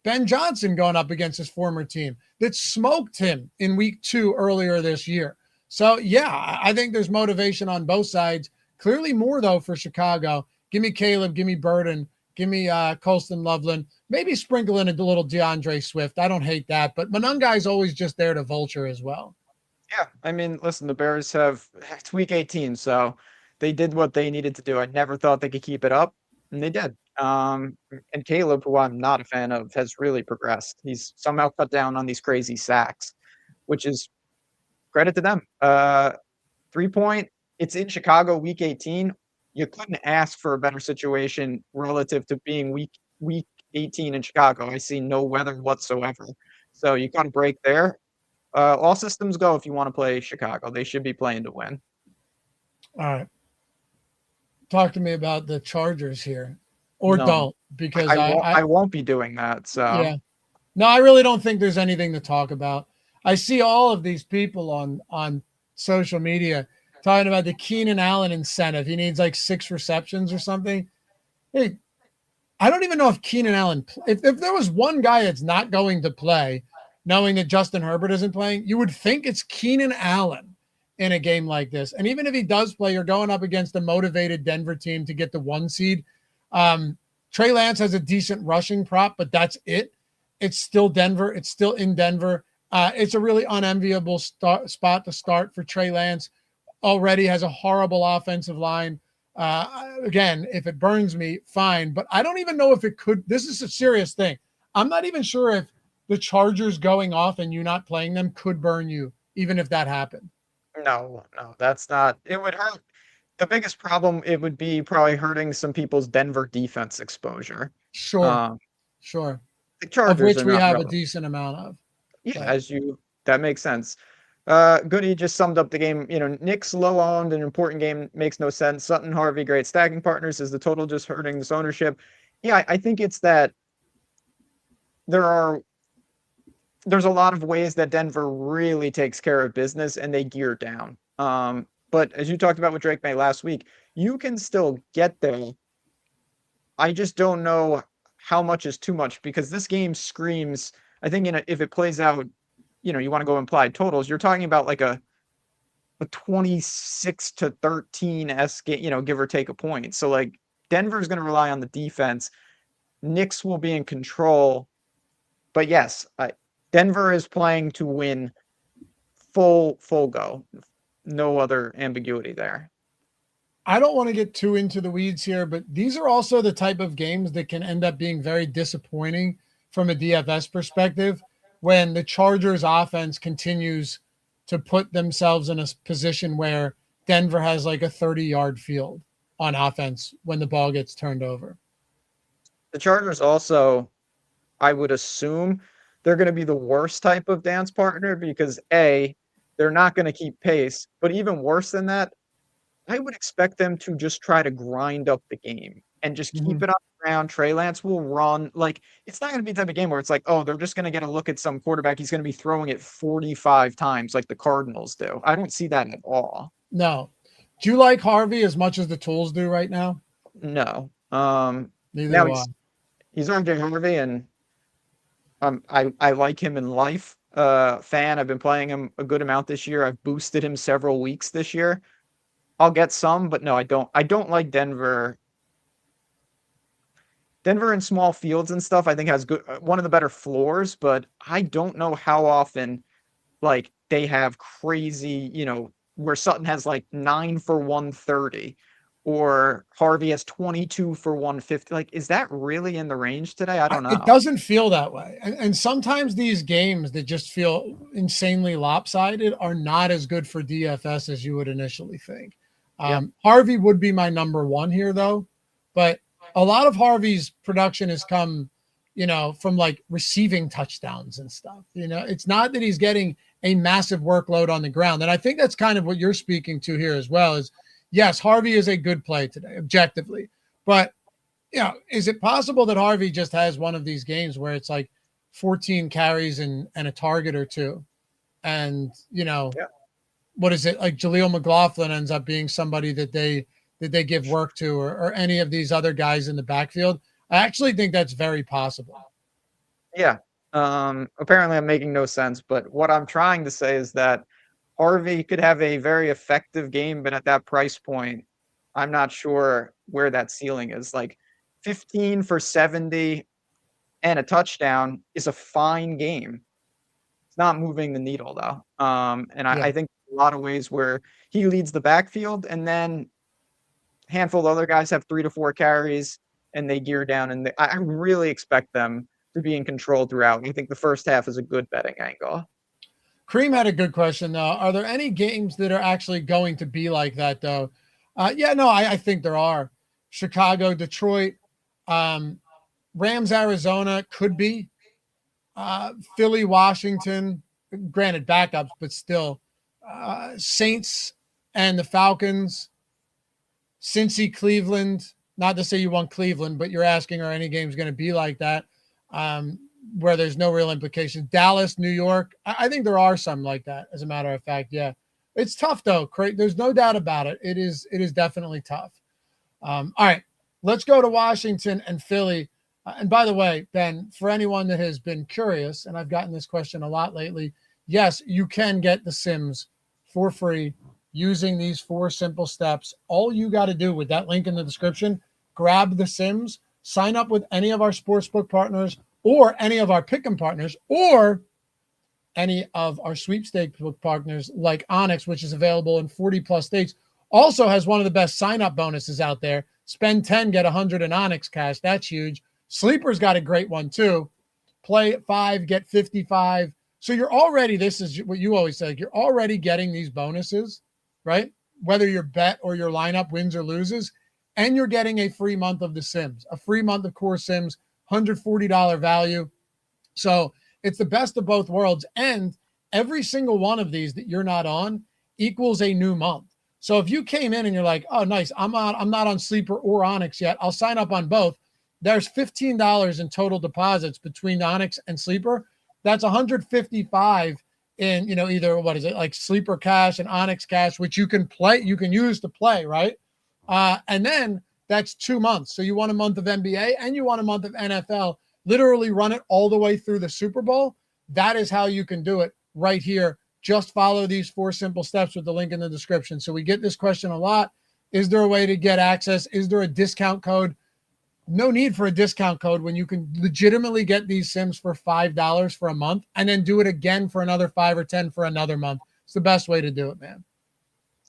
Ben Johnson going up against his former team that smoked him in week 2 earlier this year. So, yeah, I think there's motivation on both sides. Clearly more, though, for Chicago. Give me Caleb. Give me Burden. Give me Colston Loveland. Maybe sprinkle in a little DeAndre Swift. I don't hate that. But Monungai's always just there to vulture as well. Yeah, I mean, listen, the Bears it's week 18, so they did what they needed to do. I never thought they could keep it up, and they did. And Caleb, who I'm not a fan of, has really progressed. He's somehow cut down on these crazy sacks, which is credit to them. 3-point, it's in Chicago, week 18. You couldn't ask for a better situation relative to being week 18 in Chicago. I see no weather whatsoever. So you got a break there. All systems go if you want to play Chicago. They should be playing to win. All right. Talk to me about the Chargers here. Or No, don't, because I won't be doing that. So yeah. No, I really don't think there's anything to talk about. I see all of these people on social media talking about the Keenan Allen incentive. He needs like 6 receptions or something. Hey, I don't even know if Keenan Allen, if there was one guy that's not going to play, knowing that Justin Herbert isn't playing, you would think it's Keenan Allen in a game like this. And even if he does play, you're going up against a motivated Denver team to get the 1 seed. Trey Lance has a decent rushing prop, but that's it. It's still Denver. It's still in Denver. It's a really unenviable spot to start for Trey Lance. Already has a horrible offensive line. Again, if it burns me, fine. But I don't even know if it could. This is a serious thing. I'm not even sure if the Chargers going off and you not playing them could burn you, even if that happened. no, that's not. It would hurt. The biggest problem, it would be probably hurting some people's Denver defense exposure. Sure. The Chargers Of which are we not have relevant. a decent amount of. Yeah, that makes sense. Goody just summed up the game. Nick's low owned, an important game, makes no sense. Sutton, Harvey, great stacking partners. Is the total just hurting this ownership? Yeah, I think it's that there's a lot of ways that Denver really takes care of business and they gear down. But as you talked about with Drake May last week, you can still get there. I just don't know how much is too much, because this game screams, I think if it plays out, you want to go implied totals, you're talking about like a 26-13 game, give or take a point. So like Denver's going to rely on the defense. Knicks will be in control. But yes, Denver is playing to win full go. No other ambiguity there. I don't want to get too into the weeds here, but these are also the type of games that can end up being very disappointing from a DFS perspective when the Chargers offense continues to put themselves in a position where Denver has like a 30-yard field on offense when the ball gets turned over. The Chargers also, I would assume, they're going to be the worst type of dance partner because they're not going to keep pace, but even worse than that, I would expect them to just try to grind up the game and just keep it on the ground. Trey Lance will run. Like, it's not going to be the type of game where it's like, oh, they're just going to get a look at some quarterback. He's going to be throwing it 45 times like the Cardinals do. I don't see that at all. No. Do you like Harvey as much as the tools do right now? No. Neither do I. He's RJ Harvey, and I like him in life. Fan. I've been playing him a good amount this year. I've boosted him several weeks this year. I'll get some, but no, I don't like Denver. Denver in small fields and stuff, I think has one of the better floors, but I don't know how often like they have crazy, where Sutton has like 9 for 130 or Harvey has 22 for 150. Like, is that really in the range today? I don't know. It doesn't feel that way. And sometimes these games that just feel insanely lopsided are not as good for DFS as you would initially think. Harvey would be my number one here, though. But a lot of Harvey's production has come, from like receiving touchdowns and stuff. It's not that he's getting a massive workload on the ground. And I think that's kind of what you're speaking to here as well is, yes, Harvey is a good play today, objectively. But, is it possible that Harvey just has one of these games where it's like 14 carries and a target or two? And, what is it? Like Jaleel McLaughlin ends up being somebody that they give work to or any of these other guys in the backfield. I actually think that's very possible. Yeah. Apparently I'm making no sense, but what I'm trying to say is that Harvey could have a very effective game, but at that price point, I'm not sure where that ceiling is. Like 15 for 70 and a touchdown is a fine game. It's not moving the needle though. And Yeah. I think a lot of ways where he leads the backfield and then a handful of other guys have 3 to 4 carries and they gear down, and I really expect them to be in control throughout. I think the first half is a good betting angle. Cream had a good question, though. Are there any games that are actually going to be like that, though? I think there are. Chicago, Detroit, Rams, Arizona could be. Philly, Washington, granted backups, but still. Saints and the Falcons, Cincy, Cleveland. Not to say you want Cleveland, but you're asking, are any games going to be like that? Where there's no real implications. Dallas, New York. I think there are some like that, as a matter of fact. Yeah. It's tough, though. There's no doubt about it. It is definitely tough. All right. Let's go to Washington and Philly. And by the way, Ben, for anyone that has been curious, and I've gotten this question a lot lately, yes, you can get the Sims for free using these 4 simple steps. All you got to do with that link in the description, grab the Sims, sign up with any of our sportsbook partners or any of our pick'em partners or any of our sweepstakes partners like Onyx, which is available in 40 plus states, also has one of the best sign-up bonuses out there. Spend 10, get 100 in Onyx cash. That's huge. Sleeper's got a great one too. Play at 5, get 55. So you're already, this is what you always say, you're already getting these bonuses, right? Whether your bet or your lineup wins or loses, and you're getting a free month of the Sims, a free month of Core Sims, $140 value. So it's the best of both worlds. And every single one of these that you're not on equals a new month. So if you came in and you're like, oh, nice, I'm not on Sleeper or Onyx yet, I'll sign up on both. There's $15 in total deposits between Onyx and Sleeper. That's $155 in, either, what is it, like Sleeper cash and Onyx cash, which you can use to play, right? And then that's 2 months. So you want a month of NBA and you want a month of NFL. Literally run it all the way through the Super Bowl. That is how you can do it right here. Just follow these 4 simple steps with the link in the description. So we get this question a lot. Is there a way to get access? Is there a discount code? No need for a discount code when you can legitimately get these Sims for $5 for a month and then do it again for another 5 or 10 for another month. It's the best way to do it, man.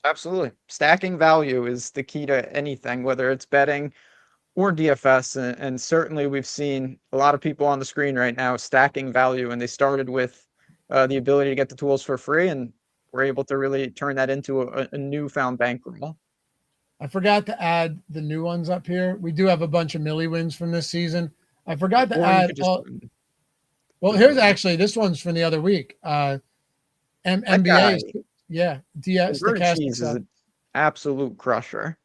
Absolutely. Stacking value is the key to anything, whether it's betting or DFS. And certainly we've seen a lot of people on the screen right now stacking value, and they started with the ability to get the tools for free, and we're able to really turn that into a newfound bankroll. I forgot to add the new ones up here. We do have a bunch of Millie wins from this season. I forgot to add. Well, here's actually, this one's from the other week. NBA. Yeah. Stokastic is an absolute crusher.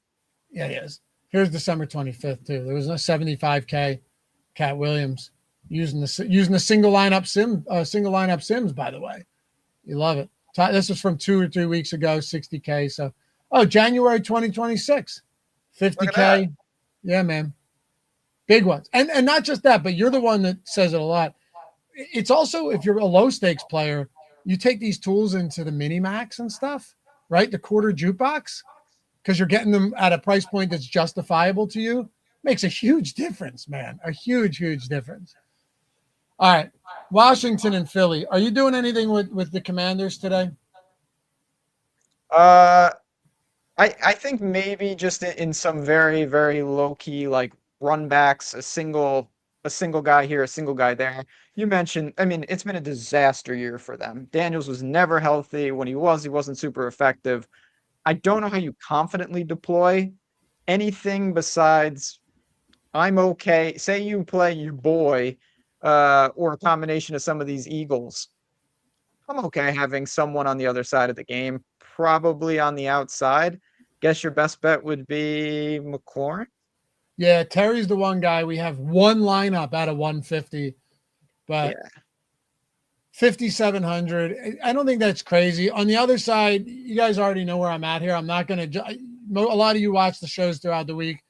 Yeah, he is. Here's December 25th, too. There was a 75K Cat Williams using the single lineup Sims, by the way. You love it. This was from 2 or 3 weeks ago, 60K. So, January 2026, 50K. Yeah, man. Big ones. And not just that, but you're the one that says it a lot. It's also, if you're a low stakes player, you take these tools into the mini max and stuff, right? The quarter jukebox, because you're getting them at a price point that's justifiable to you. Makes a huge difference, man. A huge, huge difference. All right. Washington and Philly. Are you doing anything with the Commanders today? I think maybe just in some very, very low key, like run backs, a single guy here, a single guy there. You mentioned, it's been a disaster year for them. Daniels was never healthy. When he wasn't super effective. I don't know how you confidently deploy anything besides I'm okay. Say you play your boy, or a combination of some of these Eagles. I'm okay having someone on the other side of the game, probably on the outside. Guess your best bet would be McLaurin. Yeah, Terry's the one guy. We have one lineup out of 150, but 5,700. I don't think that's crazy. On the other side, you guys already know where I'm at here. I'm not going to. A lot of you watch the shows throughout the week.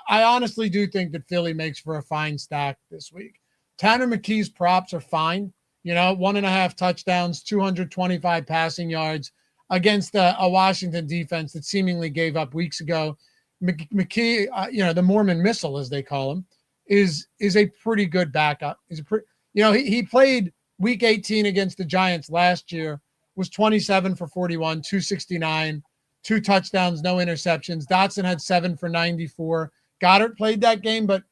I honestly do think that Philly makes for a fine stack this week. Tanner McKee's props are fine. 1.5 touchdowns, 225 passing yards against a Washington defense that seemingly gave up weeks ago. McKee, the Mormon missile, as they call him, is a pretty good backup. He played week 18 against the Giants last year, was 27 for 41, 269, 2 touchdowns, no interceptions. Dotson had 7 for 94. Goddard played that game, but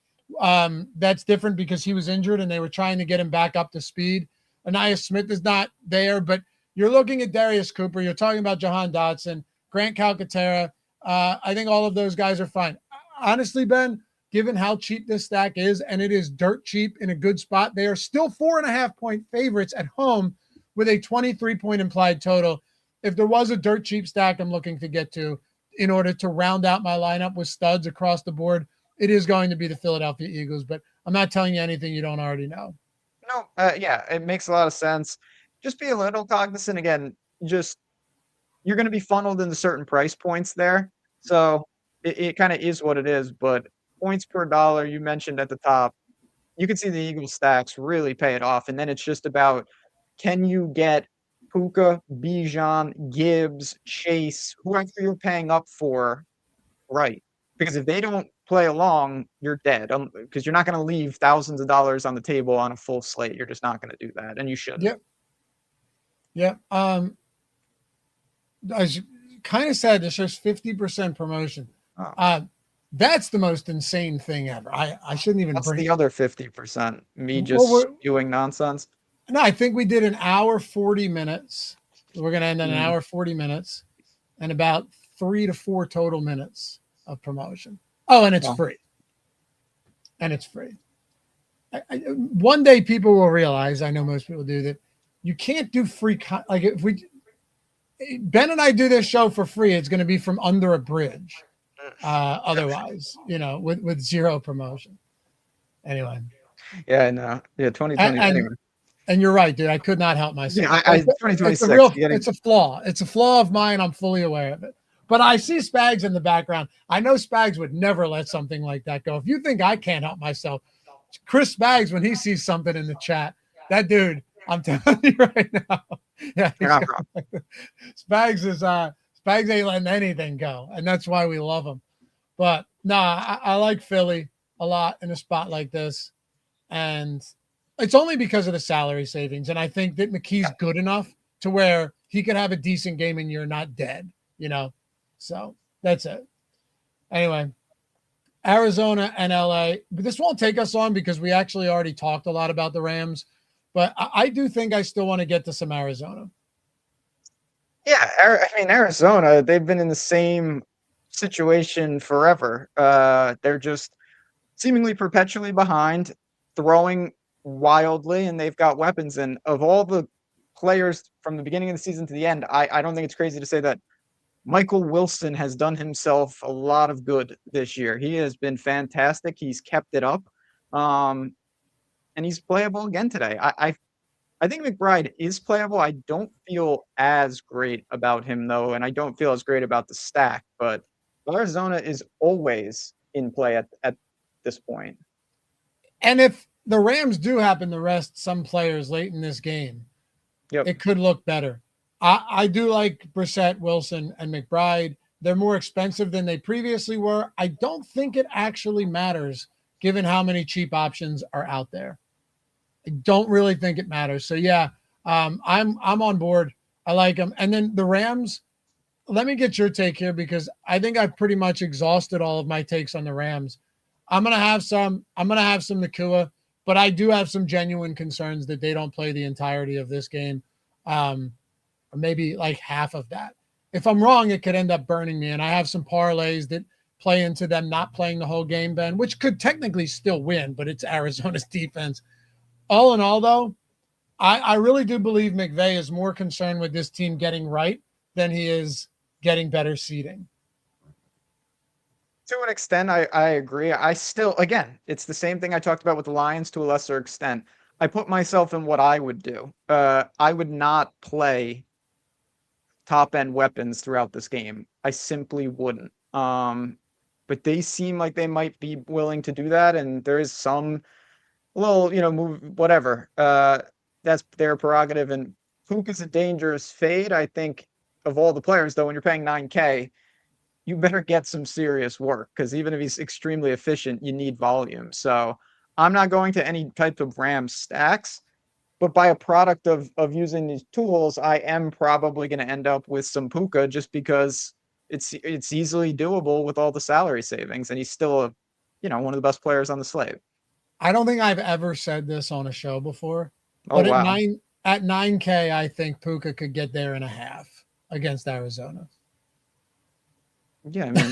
that's different because he was injured and they were trying to get him back up to speed. Anais Smith is not there, but you're looking at Darius Cooper. You're talking about Jahan Dotson, Grant Calcaterra. I think all of those guys are fine. Honestly, Ben, given how cheap this stack is, and it is dirt cheap in a good spot, they are still 4.5-point favorites at home with a 23-point implied total. If there was a dirt cheap stack I'm looking to get to in order to round out my lineup with studs across the board, it is going to be the Philadelphia Eagles, but I'm not telling you anything you don't already know. No, yeah, it makes a lot of sense. Just be a little cognizant again. You're going to be funneled into certain price points there, so it kind of is what it is. But points per dollar, you mentioned at the top, you can see the Eagles stacks really pay it off, and then it's just about, can you get Puka, Bijan, Gibbs, Chase, whoever you're paying up for, right? Because if they don't play along, you're dead. Because you're not going to leave thousands of dollars on the table on a full slate. You're just not going to do that, and you shouldn't. Yep. As you kind of said, this is 50% promotion. Oh. That's the most insane thing ever. I shouldn't even What's bring the other 50%? Me just spewing nonsense? No, I think we did an hour, 40 minutes. We're going to end on an hour, 40 minutes, and about 3 to 4 total minutes of promotion. Oh, and it's free. And it's free. One day people will realize, I know most people do, that you can't do free. Like if Ben and I do this show for free, it's going to be from under a bridge. Otherwise, with zero promotion. Anyway. Yeah, I know. Yeah, 2020. Anyway. And you're right, dude. I could not help myself. Yeah, 2026. It's a flaw. It's a flaw of mine. I'm fully aware of it. But I see Spags in the background. I know Spags would never let something like that go. If you think I can't help myself, Chris Spags, when he sees something in the chat, that dude, I'm telling you right now. Yeah, Spags ain't letting anything go, and that's why we love him. But I like Philly a lot in a spot like this, and it's only because of the salary savings. And I think that McKee's good enough to where he could have a decent game and you're not dead, So that's it. Anyway, Arizona and LA. But this won't take us on because we actually already talked a lot about the Rams. But I do think I still want to get to some Arizona. Yeah, Arizona, they've been in the same situation forever. They're just seemingly perpetually behind, throwing wildly, and they've got weapons. And of all the players from the beginning of the season to the end, I don't think it's crazy to say that Michael Wilson has done himself a lot of good this year. He has been fantastic. He's kept it up. And he's playable again today. I think McBride is playable. I don't feel as great about him, though, and I don't feel as great about the stack. But Arizona is always in play at this point. And if the Rams do happen to rest some players late in this game, it could look better. I do like Brissett, Wilson, and McBride. They're more expensive than they previously were. I don't think it actually matters given how many cheap options are out there. I don't really think it matters. So yeah, I'm on board. I like them. And then the Rams, let me get your take here because I think I've pretty much exhausted all of my takes on the Rams. I'm gonna have some Nakua, but I do have some genuine concerns that they don't play the entirety of this game. Or maybe like half of that. If I'm wrong, it could end up burning me. And I have some parlays that play into them not playing the whole game, Ben, which could technically still win, but it's Arizona's defense. All in all, though, I really do believe McVay is more concerned with this team getting right than he is getting better seeding. To an extent, I agree. I still, again, it's the same thing I talked about with the Lions to a lesser extent. I put myself in what I would do. I would not play top-end weapons throughout this game. I simply wouldn't. but they seem like they might be willing to do that. And there is some little, move, whatever. That's their prerogative. And Puka's a dangerous fade. I think of all the players, though, when you're paying 9K, you better get some serious work, because even if he's extremely efficient, you need volume. So I'm not going to any type of Rams stacks, but by a product of using these tools, I am probably going to end up with some Puka, just because it's easily doable with all the salary savings, and he's still one of the best players on the slate. I don't think I've ever said this on a show before, Oh, but wow. at 9K, I think Puka could get there in a half against Arizona. Yeah, I mean,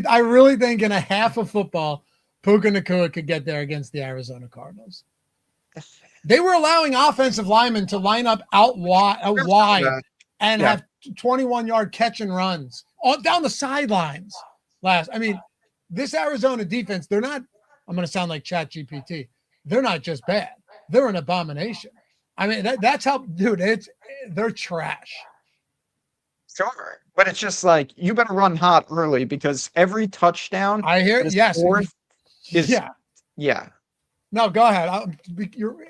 I really think in a half of football, Puka Nacua could get there against the Arizona Cardinals. They were allowing offensive linemen to line up out wide and have 21-yard catch and runs down the sidelines. This Arizona defense, they're not, I'm going to sound like ChatGPT, they're not just bad. They're an abomination. I mean, that's how, dude, they're trash. Sure. But it's just like, you better run hot early, because every touchdown I hear, yes. Yeah. No, go ahead.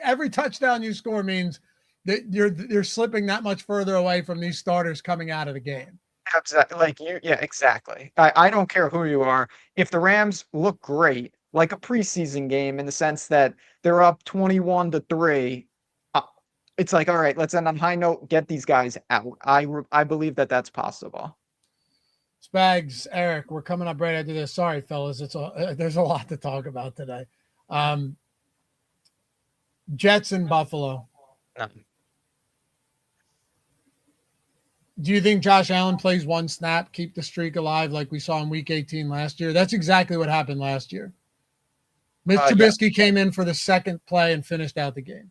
Every touchdown you score means that you're slipping that much further away from these starters coming out of the game. Exactly. Exactly. I don't care who you are. If the Rams look great, like a preseason game, in the sense that they're up 21-3, it's like, all right, let's end on a high note, get these guys out. I believe that that's possible. Spags, Eric, we're coming up right after this. Sorry, fellas. There's a lot to talk about today. Jets in Buffalo. Do you think Josh Allen plays one snap, keep the streak alive like we saw in Week 18 last year? That's exactly what happened last year. Mitch Trubisky came in for the second play and finished out the game.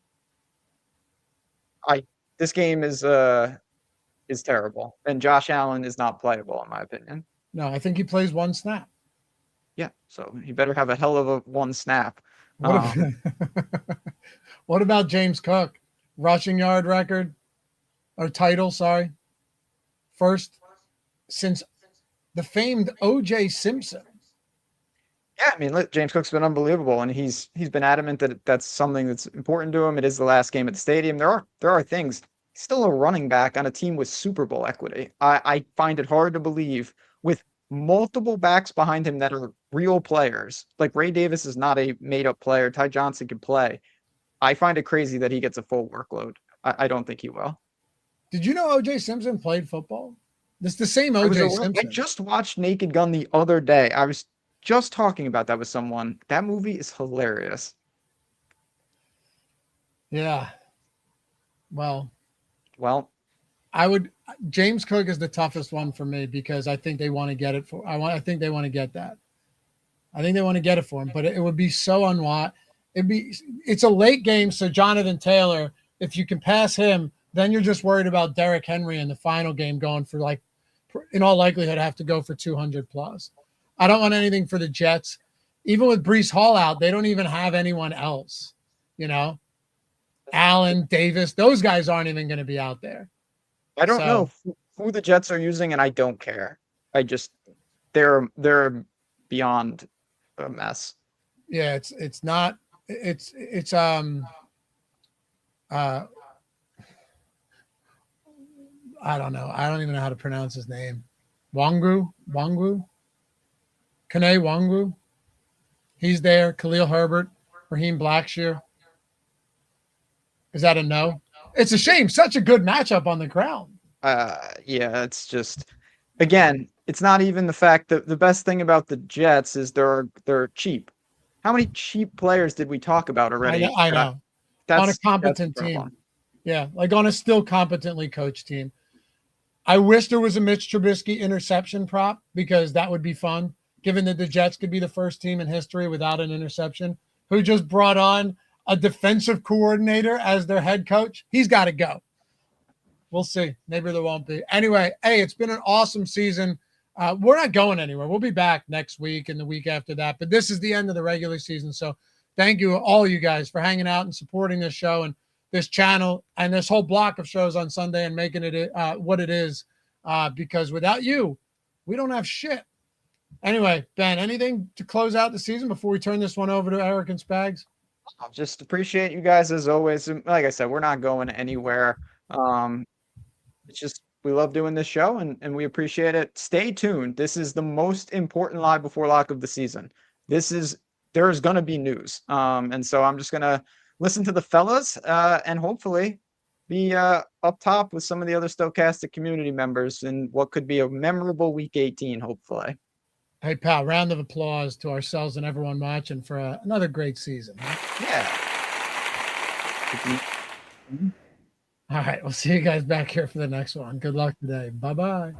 This game is terrible, and Josh Allen is not playable, in my opinion. No, I think he plays one snap. Yeah, so he better have a hell of a one snap. What about James Cook? Rushing yard record or title, sorry. First since the famed O.J. Simpson. Yeah, I mean, James Cook's been unbelievable, and he's been adamant that that's something that's important to him. It is the last game at the stadium. There are things. He's still a running back on a team with Super Bowl equity. I find it hard to believe, with multiple backs behind him that are real players. Like, Ray Davis is not a made-up player. Ty Johnson can play. I find it crazy that he gets a full workload. I don't think he will. Did you know O.J. Simpson played football? It's the same O.J. Simpson. I just watched Naked Gun the other day. I was just talking about that with someone. That movie is hilarious. Yeah. Well, James Cook is the toughest one for me, because I think they want to get it for. I think they want to get that. I think they want to get it for him, but it would be so unwise. It's a late game, so Jonathan Taylor, if you can pass him, then you're just worried about Derrick Henry in the final game going for, like, in all likelihood, have to go for 200 plus. I don't want anything for the Jets. Even with Breece Hall out, they don't even have anyone else. Allen, Davis, those guys aren't even going to be out there. I don't know who the Jets are using, and I don't care. They're beyond a mess. Yeah, I don't know. I don't even know how to pronounce his name. Kene Wangru. He's there. Khalil Herbert, Raheem Blackshear. Is that a no? It's a shame. Such a good matchup on the ground. Yeah, it's just, again, it's not even the fact that the best thing about the Jets is they're cheap. How many cheap players did we talk about already? I know. On a competent team. Yeah, like on a still competently coached team. I wish there was a Mitch Trubisky interception prop, because that would be fun, given that the Jets could be the first team in history without an interception, who just brought on a defensive coordinator as their head coach. He's got to go. We'll see. Maybe there won't be. Anyway, hey, it's been an awesome season. We're not going anywhere. We'll be back next week and the week after that. But this is the end of the regular season. So thank you, all you guys, for hanging out and supporting this show and this channel and this whole block of shows on Sunday and making it what it is. Because without you, we don't have shit. Anyway, Ben, anything to close out the season before we turn this one over to Eric and Spags? I just appreciate you guys as always. Like I said, we're not going anywhere. It's just we love doing this show and we appreciate it. Stay tuned. This is the most important live before lock of the season. There's gonna be news. And so I'm just gonna listen to the fellas and hopefully be up top with some of the other Stokastic community members in what could be a memorable week 18, hopefully. Hey, pal, round of applause to ourselves and everyone watching for another great season. Huh? Yeah. All right. We'll see you guys back here for the next one. Good luck today. Bye-bye.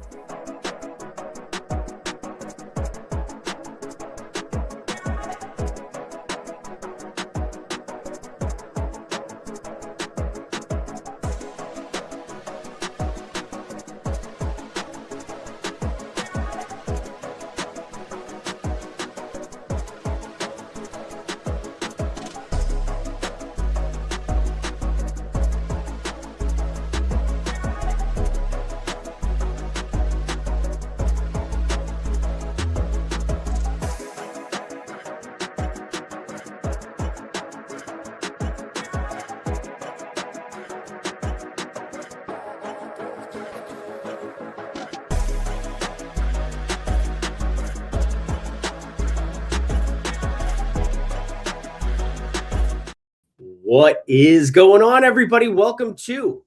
What is going on, everybody? Welcome to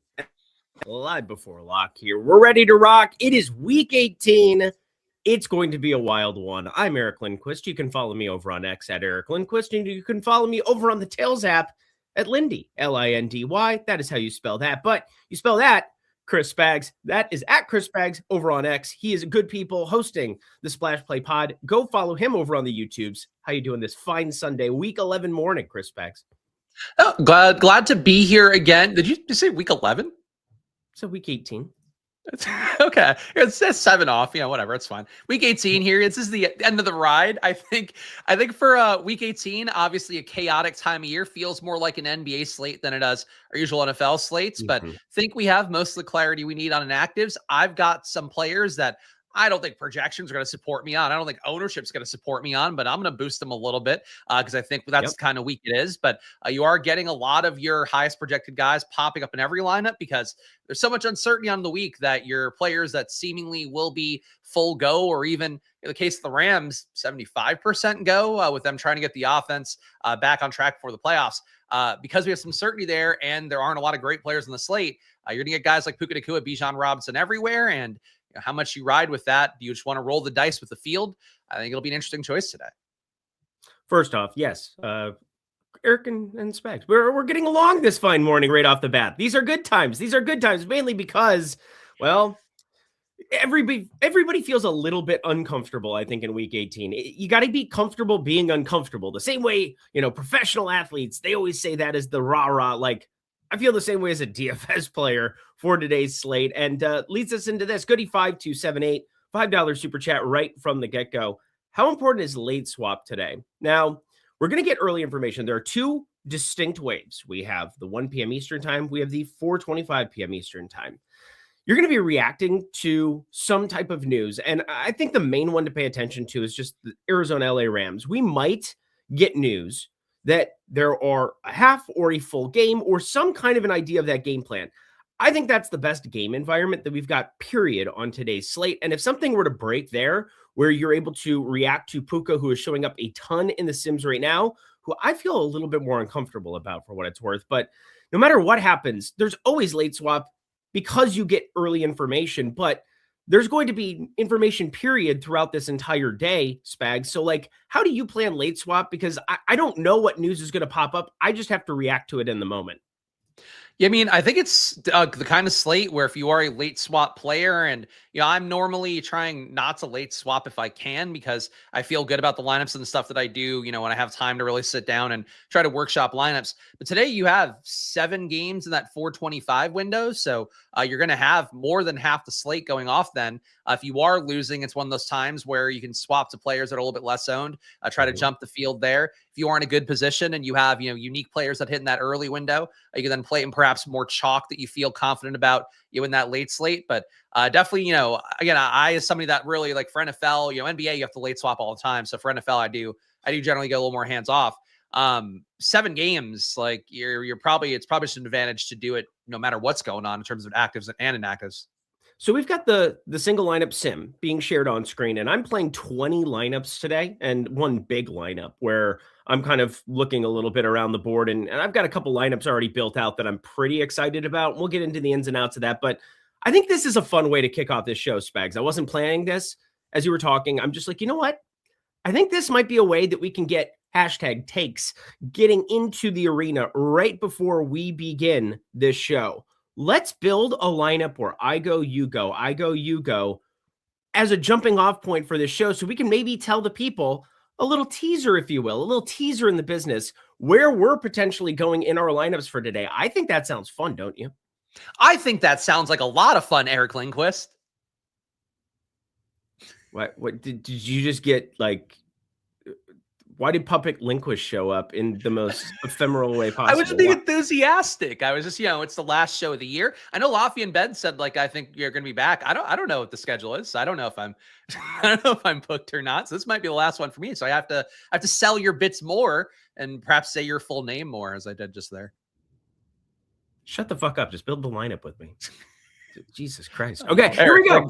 Live Before Lock here. We're ready to rock. It is week 18. It's going to be a wild one. I'm Eric Lindquist. You can follow me over on X at Eric Lindquist, and you can follow me over on the Tails app at Lindy, Lindy. That is how you spell that. But you spell that, Chris Spags. That is at Chris Spags over on X. He is a good people hosting the Splash Play Pod. Go follow him over on the YouTubes. How you doing this fine Sunday, week 11 morning, Chris Spags? Oh, glad to be here again. Did you just say week 11? So week 18. Okay. It says 7 off. Yeah, whatever. It's fine. Week 18 here. This is the end of the ride. I think for week 18, obviously a chaotic time of year, feels more like an NBA slate than it does our usual NFL slates. But think we have most of the clarity we need on inactives. I've got some players that I don't think projections are going to support me on. I don't think ownership is going to support me on, but I'm going to boost them a little bit because I think that's the kind of week it is. But you are getting a lot of your highest projected guys popping up in every lineup because there's so much uncertainty on the week that your players that seemingly will be full go, or even in the case of the Rams, 75% go with them trying to get the offense back on track before the playoffs. Because we have some certainty there and there aren't a lot of great players on the slate, you're going to get guys like Puka Nacua, Bijan Robinson everywhere. And how much you ride with that? Do you just want to roll the dice with the field? I think it'll be an interesting choice today. First off, yes, Eric and Spags, we're getting along this fine morning right off the bat. These are good times. These are good times, mainly because, well, everybody feels a little bit uncomfortable, I think, in week 18. You got to be comfortable being uncomfortable. The same way, professional athletes, they always say that as the rah-rah, like, I feel the same way as a DFS player for today's slate, and leads us into this. Goody 5278, $5 super chat right from the get-go. How important is late swap today? Now, we're going to get early information. There are two distinct waves. We have the 1 p.m. Eastern time. We have the 4:25 p.m. Eastern time. You're going to be reacting to some type of news, and I think the main one to pay attention to is just the Arizona-LA Rams. We might get news that there are a half or a full game or some kind of an idea of that game plan. I think that's the best game environment that we've got, period, on today's slate. And if something were to break there, where you're able to react to Puka, who is showing up a ton in the Sims right now, who I feel a little bit more uncomfortable about for what it's worth. But no matter what happens, there's always late swap because you get early information. But there's going to be information, period, throughout this entire day, Spags. So, how do you plan late swap? Because I don't know what news is going to pop up. I just have to react to it in the moment. Yeah, I mean, I think it's the kind of slate where if you are a late swap player, and I'm normally trying not to late swap if I can, because I feel good about the lineups and the stuff that I do, when I have time to really sit down and try to workshop lineups. But today you have 7 games in that 4:25 window. So you're going to have more than half the slate going off then. If you are losing, it's one of those times where you can swap to players that are a little bit less owned, try to jump the field there. If you are in a good position and you have, unique players that hit in that early window, you can then play in perhaps more chalk that you feel confident about, in that late slate. But definitely, again, I as somebody that really like for NFL, NBA, you have to late swap all the time. So for NFL, I do generally get a little more hands off. 7 games, like it's probably just an advantage to do it no matter what's going on in terms of actives and inactives. So we've got the single lineup sim being shared on screen, and I'm playing 20 lineups today and one big lineup where I'm kind of looking a little bit around the board, and I've got a couple lineups already built out that I'm pretty excited about. We'll get into the ins and outs of that, but I think this is a fun way to kick off this show, Spags. I wasn't planning this as you were talking. I'm just like, you know what? I think this might be a way that we can get #takes getting into the arena right before we begin this show. Let's build a lineup where I go, you go, I go, you go as a jumping off point for this show. So we can maybe tell the people a little teaser, if you will, a little teaser in the business where we're potentially going in our lineups for today. I think that sounds fun, don't you? I think that sounds like a lot of fun, Eric Lindquist. What did you just get like? Why did Puppet Lindquist show up in the most ephemeral way possible? I was just being enthusiastic. I was just, it's the last show of the year. I know Lafayette and Ben said, like, I think you're going to be back. I don't know what the schedule is. I don't know if I'm booked or not. So this might be the last one for me. So I have to sell your bits more and perhaps say your full name more, as I did just there. Shut the fuck up. Just build the lineup with me. Jesus Christ. Okay, here we go.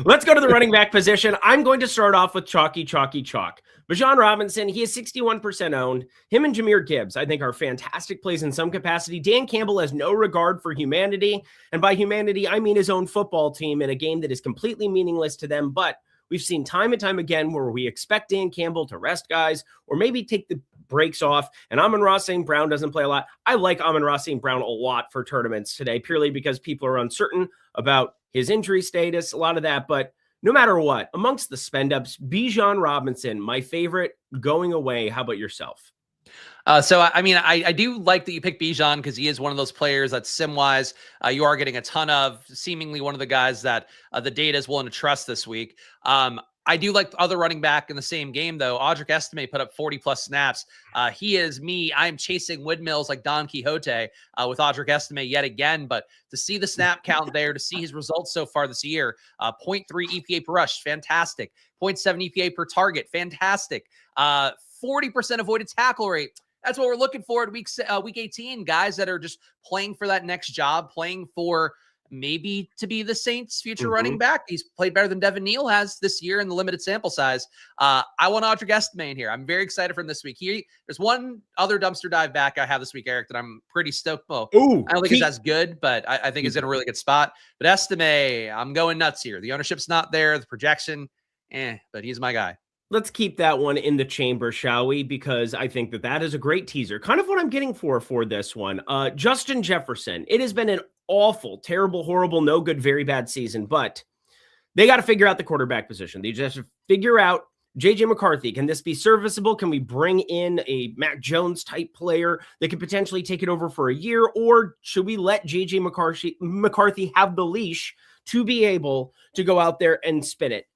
Let's go to the running back position. I'm going to start off with Chalky. Bijan Robinson, he is 61% owned. Him and Jahmyr Gibbs, I think, are fantastic plays in some capacity. Dan Campbell has no regard for humanity. And by humanity, I mean his own football team in a game that is completely meaningless to them. But we've seen time and time again where we expect Dan Campbell to rest guys or maybe take the breaks off, and Amon-Ra St. Brown doesn't play a lot. I like Amon-Ra St. Brown a lot for tournaments today, purely because people are uncertain about his injury status, a lot of that. But no matter what, amongst the spend-ups, Bijan Robinson, my favorite, going away. How about yourself? So, I mean, I do like that you pick Bijan because he is one of those players that sim-wise you are getting a ton of, seemingly one of the guys that the data is willing to trust this week. I do like the other running back in the same game, though. Audric Estime put up 40-plus snaps. He is me. I'm chasing windmills like Don Quixote with Audric Estime yet again. But to see the snap count there, to see his results so far this year, 0.3 EPA per rush, fantastic. 0.7 EPA per target, fantastic. 40% avoided tackle rate. That's what we're looking for at week 18, guys that are just playing for that next job, playing for maybe to be the Saints' future running back. He's played better than Devin Neal has this year in the limited sample size. I want Audric Estime in here. I'm very excited for him this week. There's one other dumpster dive back I have this week, Eric, that I'm pretty stoked. Well, I don't think it's as good, but I think it's in a really good spot. But Estime, I'm going nuts here. The ownership's not there. The projection, but he's my guy. Let's keep that one in the chamber, shall we? Because I think that is a great teaser. Kind of what I'm getting for this one. Justin Jefferson. It has been an awful, terrible, horrible, no good, very bad season, but they got to figure out the quarterback position. They just have to figure out J.J. McCarthy. Can this be serviceable? Can we bring in a Mac Jones type player that could potentially take it over for a year? Or should we let J.J. McCarthy have the leash to be able to go out there and spin it?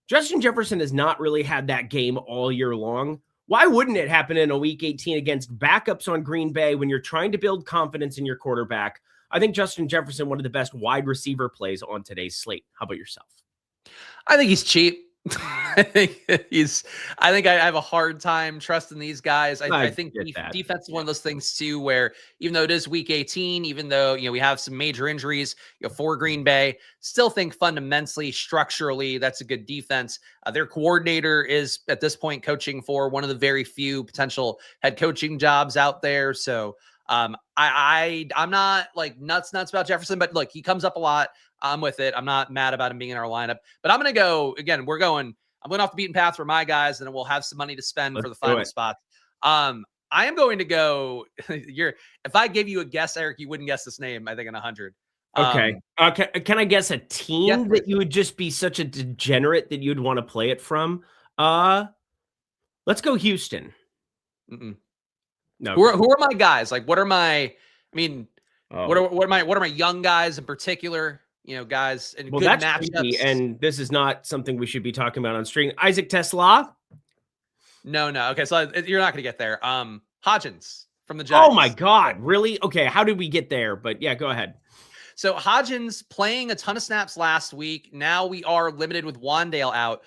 Justin Jefferson has not really had that game all year long. Why wouldn't it happen in a week 18 against backups on Green Bay when you're trying to build confidence in your quarterback? I think Justin Jefferson, one of the best wide receiver plays on today's slate. How about yourself? I think he's cheap. I think I have a hard time trusting these guys. I think defense is one of those things too, where even though it is week 18, even though, we have some major injuries, for Green Bay, still think fundamentally, structurally, that's a good defense. Their coordinator is at this point coaching for one of the very few potential head coaching jobs out there. So I'm not like nuts about Jefferson, but look, he comes up a lot. I'm with it. I'm not mad about him being in our lineup, but I'm going to go again. I'm going off the beaten path for my guys, and then we'll have some money to spend for the final spot. I am going to go. If I gave you a guess, Eric, you wouldn't guess this name. I think in 100. Okay. Can I guess a team that you would just be such a degenerate that you'd want to play it from? Let's go Houston. No. Who are my guys? Like, what are my? I mean, what are my young guys in particular? Guys and good matchups. And this is not something we should be talking about on stream. Isaac Tesla? No. Okay, so you're not going to get there. Hodgins from the Giants. Oh my God, really? Okay, how did we get there? But yeah, go ahead. So Hodgins playing a ton of snaps last week. Now we are limited with Wandale out.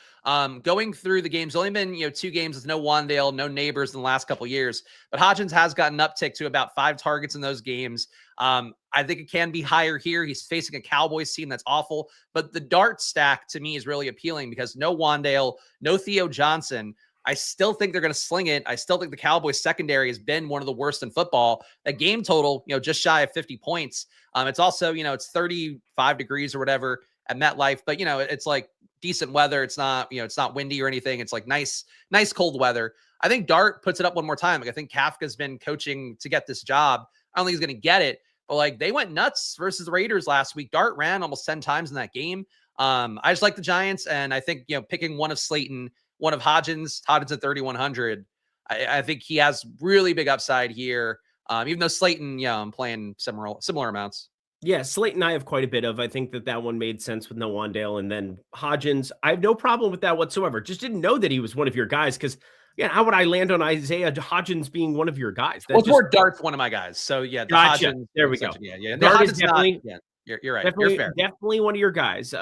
Going through the games, only been 2 games with no Wandale, no Neighbors in the last couple of years. But Hodgins has gotten uptick to about 5 targets in those games. I think it can be higher here. He's facing a Cowboys team that's awful. But the dart stack to me is really appealing because no Wandale, no Theo Johnson. I still think they're going to sling it. I still think the Cowboys secondary has been one of the worst in football. That game total, just shy of 50 points. It's also, it's 35 degrees or whatever at MetLife, but it's like decent weather. It's not, it's not windy or anything. It's like nice cold weather. I think Dart puts it up one more time. Like, I think Kafka's been coaching to get this job. I don't think he's going to get it, but like they went nuts versus the Raiders last week. Dart ran almost 10 times in that game. I just like the Giants, and I think, picking one of Slayton, one of Hodgins at 3,100. I think he has really big upside here. Even though Slayton, I'm playing similar amounts. Yeah, Slayton I have quite a bit of. I think that one made sense with no Wandale. And then Hodgins, I have no problem with that whatsoever. Just didn't know that he was one of your guys because, how would I land on Isaiah Hodgins being one of your guys? Well, it's more Dart's one of my guys. So, yeah. Gotcha. Hodgins, there we go. Yeah. Dart is definitely, you're right. Definitely, You're fair. Definitely one of your guys,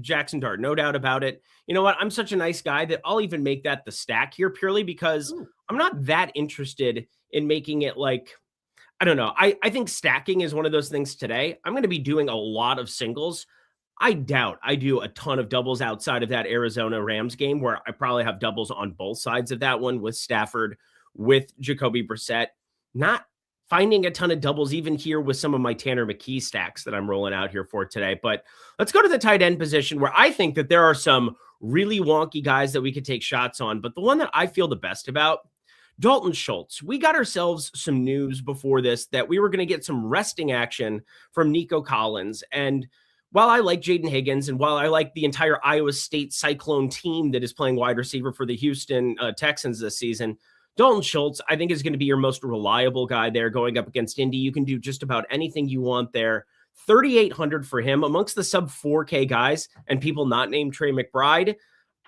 Jackson Dart, no doubt about it. You know what? I'm such a nice guy that I'll even make that the stack here purely because I'm not that interested in making it like, I don't know. I think stacking is one of those things today. I'm going to be doing a lot of singles. I doubt I do a ton of doubles outside of that Arizona Rams game where I probably have doubles on both sides of that one with Stafford, with Jacoby Brissett. Not finding a ton of doubles even here with some of my Tanner McKee stacks that I'm rolling out here for today. But let's go to the tight end position where I think that there are some really wonky guys that we could take shots on. But the one that I feel the best about, Dalton Schultz. We got ourselves some news before this that we were going to get some resting action from Nico Collins. And while I like Jaden Higgins and while I like the entire Iowa State Cyclone team that is playing wide receiver for the Houston Texans this season, Dalton Schultz, I think, is going to be your most reliable guy there going up against Indy. You can do just about anything you want there. 3,800 for him amongst the sub 4K guys and people not named Trey McBride.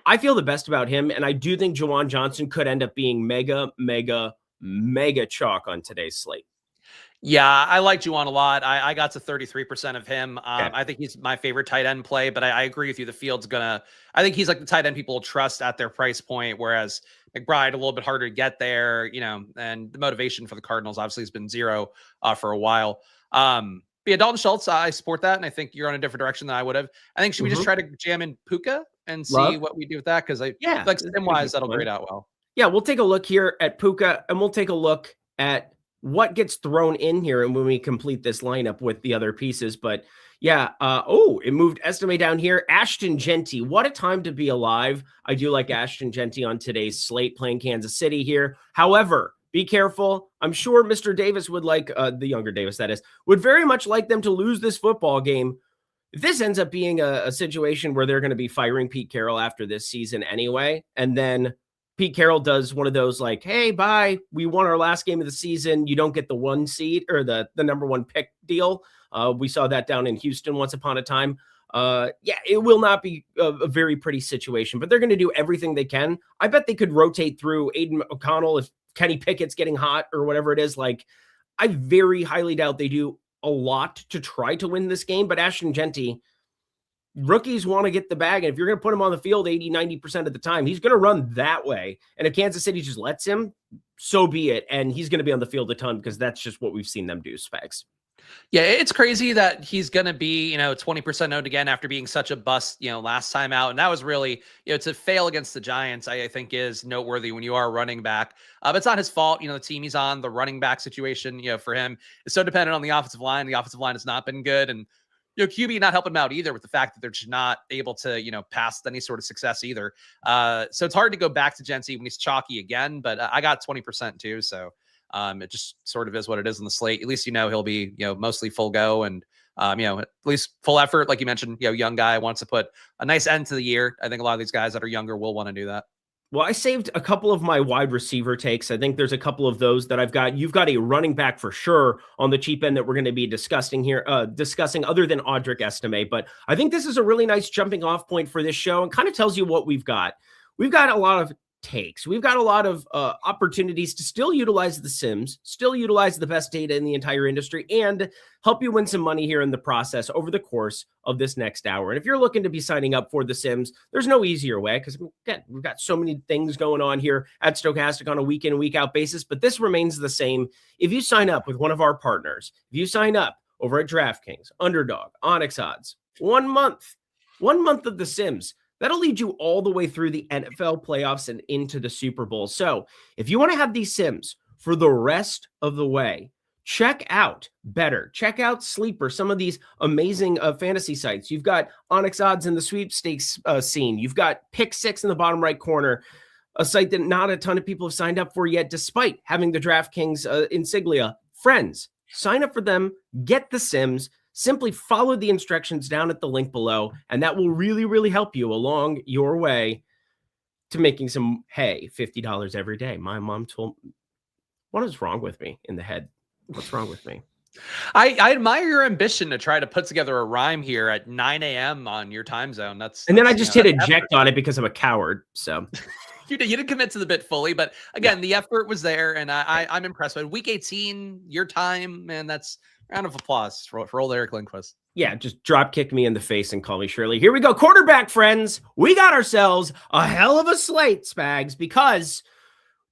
I feel the best about him, and I do think Juwan Johnson could end up being mega chalk on today's slate. Yeah, I like Juwan a lot. I got to 33% of him. I think he's my favorite tight end play, but I agree with you. The field's I think he's like the tight end people trust at their price point, whereas McBride, a little bit harder to get there, and the motivation for the Cardinals obviously has been zero for a while. But yeah, Dalton Schultz, I support that, and I think you're on a different direction than I would have. I think, should we just try to jam in Puka and see what we do with that? Because like sim-wise, that'll grade out well. Yeah, we'll take a look here at Puka, and we'll take a look at what gets thrown in here and when we complete this lineup with the other pieces. But yeah, it moved Estime down here. Ashton Genty, what a time to be alive. I do like Ashton Genty on today's slate playing Kansas City here. However, be careful. I'm sure Mr. Davis would like, the younger Davis that is, would very much like them to lose this football game. If this ends up being a situation where they're going to be firing Pete Carroll after this season anyway, and then Pete Carroll does one of those like, hey, bye, we won our last game of the season. You don't get the 1 seed or the number 1 pick deal. We saw that down in Houston once upon a time. It will not be a very pretty situation, but they're going to do everything they can. I bet they could rotate through Aiden O'Connell if Kenny Pickett's getting hot or whatever it is. Like, I very highly doubt they do a lot to try to win this game, but Ashton Genty, rookies want to get the bag. And if you're going to put him on the field 80-90% of the time, he's going to run that way. And if Kansas City just lets him, so be it. And he's going to be on the field a ton because that's just what we've seen them do, Spags. Yeah, it's crazy that he's going to be, 20% owned again after being such a bust, last time out. And that was really, to fail against the Giants, I think is noteworthy when you are running back. But it's not his fault. The team he's on, the running back situation, for him is so dependent on the offensive line. The offensive line has not been good. And, QB not helping him out either with the fact that they're just not able to, pass any sort of success either. So it's hard to go back to Genty when he's chalky again, but I got 20% too. So it just sort of is what it is in the slate. At least, he'll be, mostly full go and, at least full effort. Like you mentioned, young guy wants to put a nice end to the year. I think a lot of these guys that are younger will want to do that. Well, I saved a couple of my wide receiver takes. I think there's a couple of those that I've got. You've got a running back for sure on the cheap end that we're going to be discussing here, other than Audric Estime. But I think this is a really nice jumping off point for this show and kind of tells you what we've got. We've got a lot of takes. We've got a lot of opportunities to still utilize the Sims, still utilize the best data in the entire industry, and help you win some money here in the process over the course of this next hour. And if you're looking to be signing up for the Sims, there's no easier way because, again, we've got so many things going on here at Stokastic on a week in, week out basis, but this remains the same. If you sign up with one of our partners, if you sign up over at DraftKings, Underdog, Onyx Odds, 1 month of the Sims, that'll lead you all the way through the NFL playoffs and into the Super Bowl. So if you want to have these Sims for the rest of the way, check out Better, check out Sleeper, some of these amazing fantasy sites. You've got Onyx Odds in the sweepstakes scene. You've got Pick Six in the bottom right corner, a site that not a ton of people have signed up for yet, despite having the DraftKings insignia. Friends, sign up for them, get the Sims. Simply follow the instructions down at the link below, and that will really, really help you along your way to making some hay, $50 every day. My mom told me, what is wrong with me in the head? What's wrong with me? I admire your ambition to try to put together a rhyme here at 9 a.m. on your time zone. And then I just hit eject on it because I'm a coward. So you didn't commit to the bit fully, but again, the effort was there, and I'm impressed. But week 18, your time, man, that's round of applause for old Eric Lindquist. Yeah, just drop kick me in the face and call me Shirley. Here we go. Quarterback, friends. We got ourselves a hell of a slate, Spags, because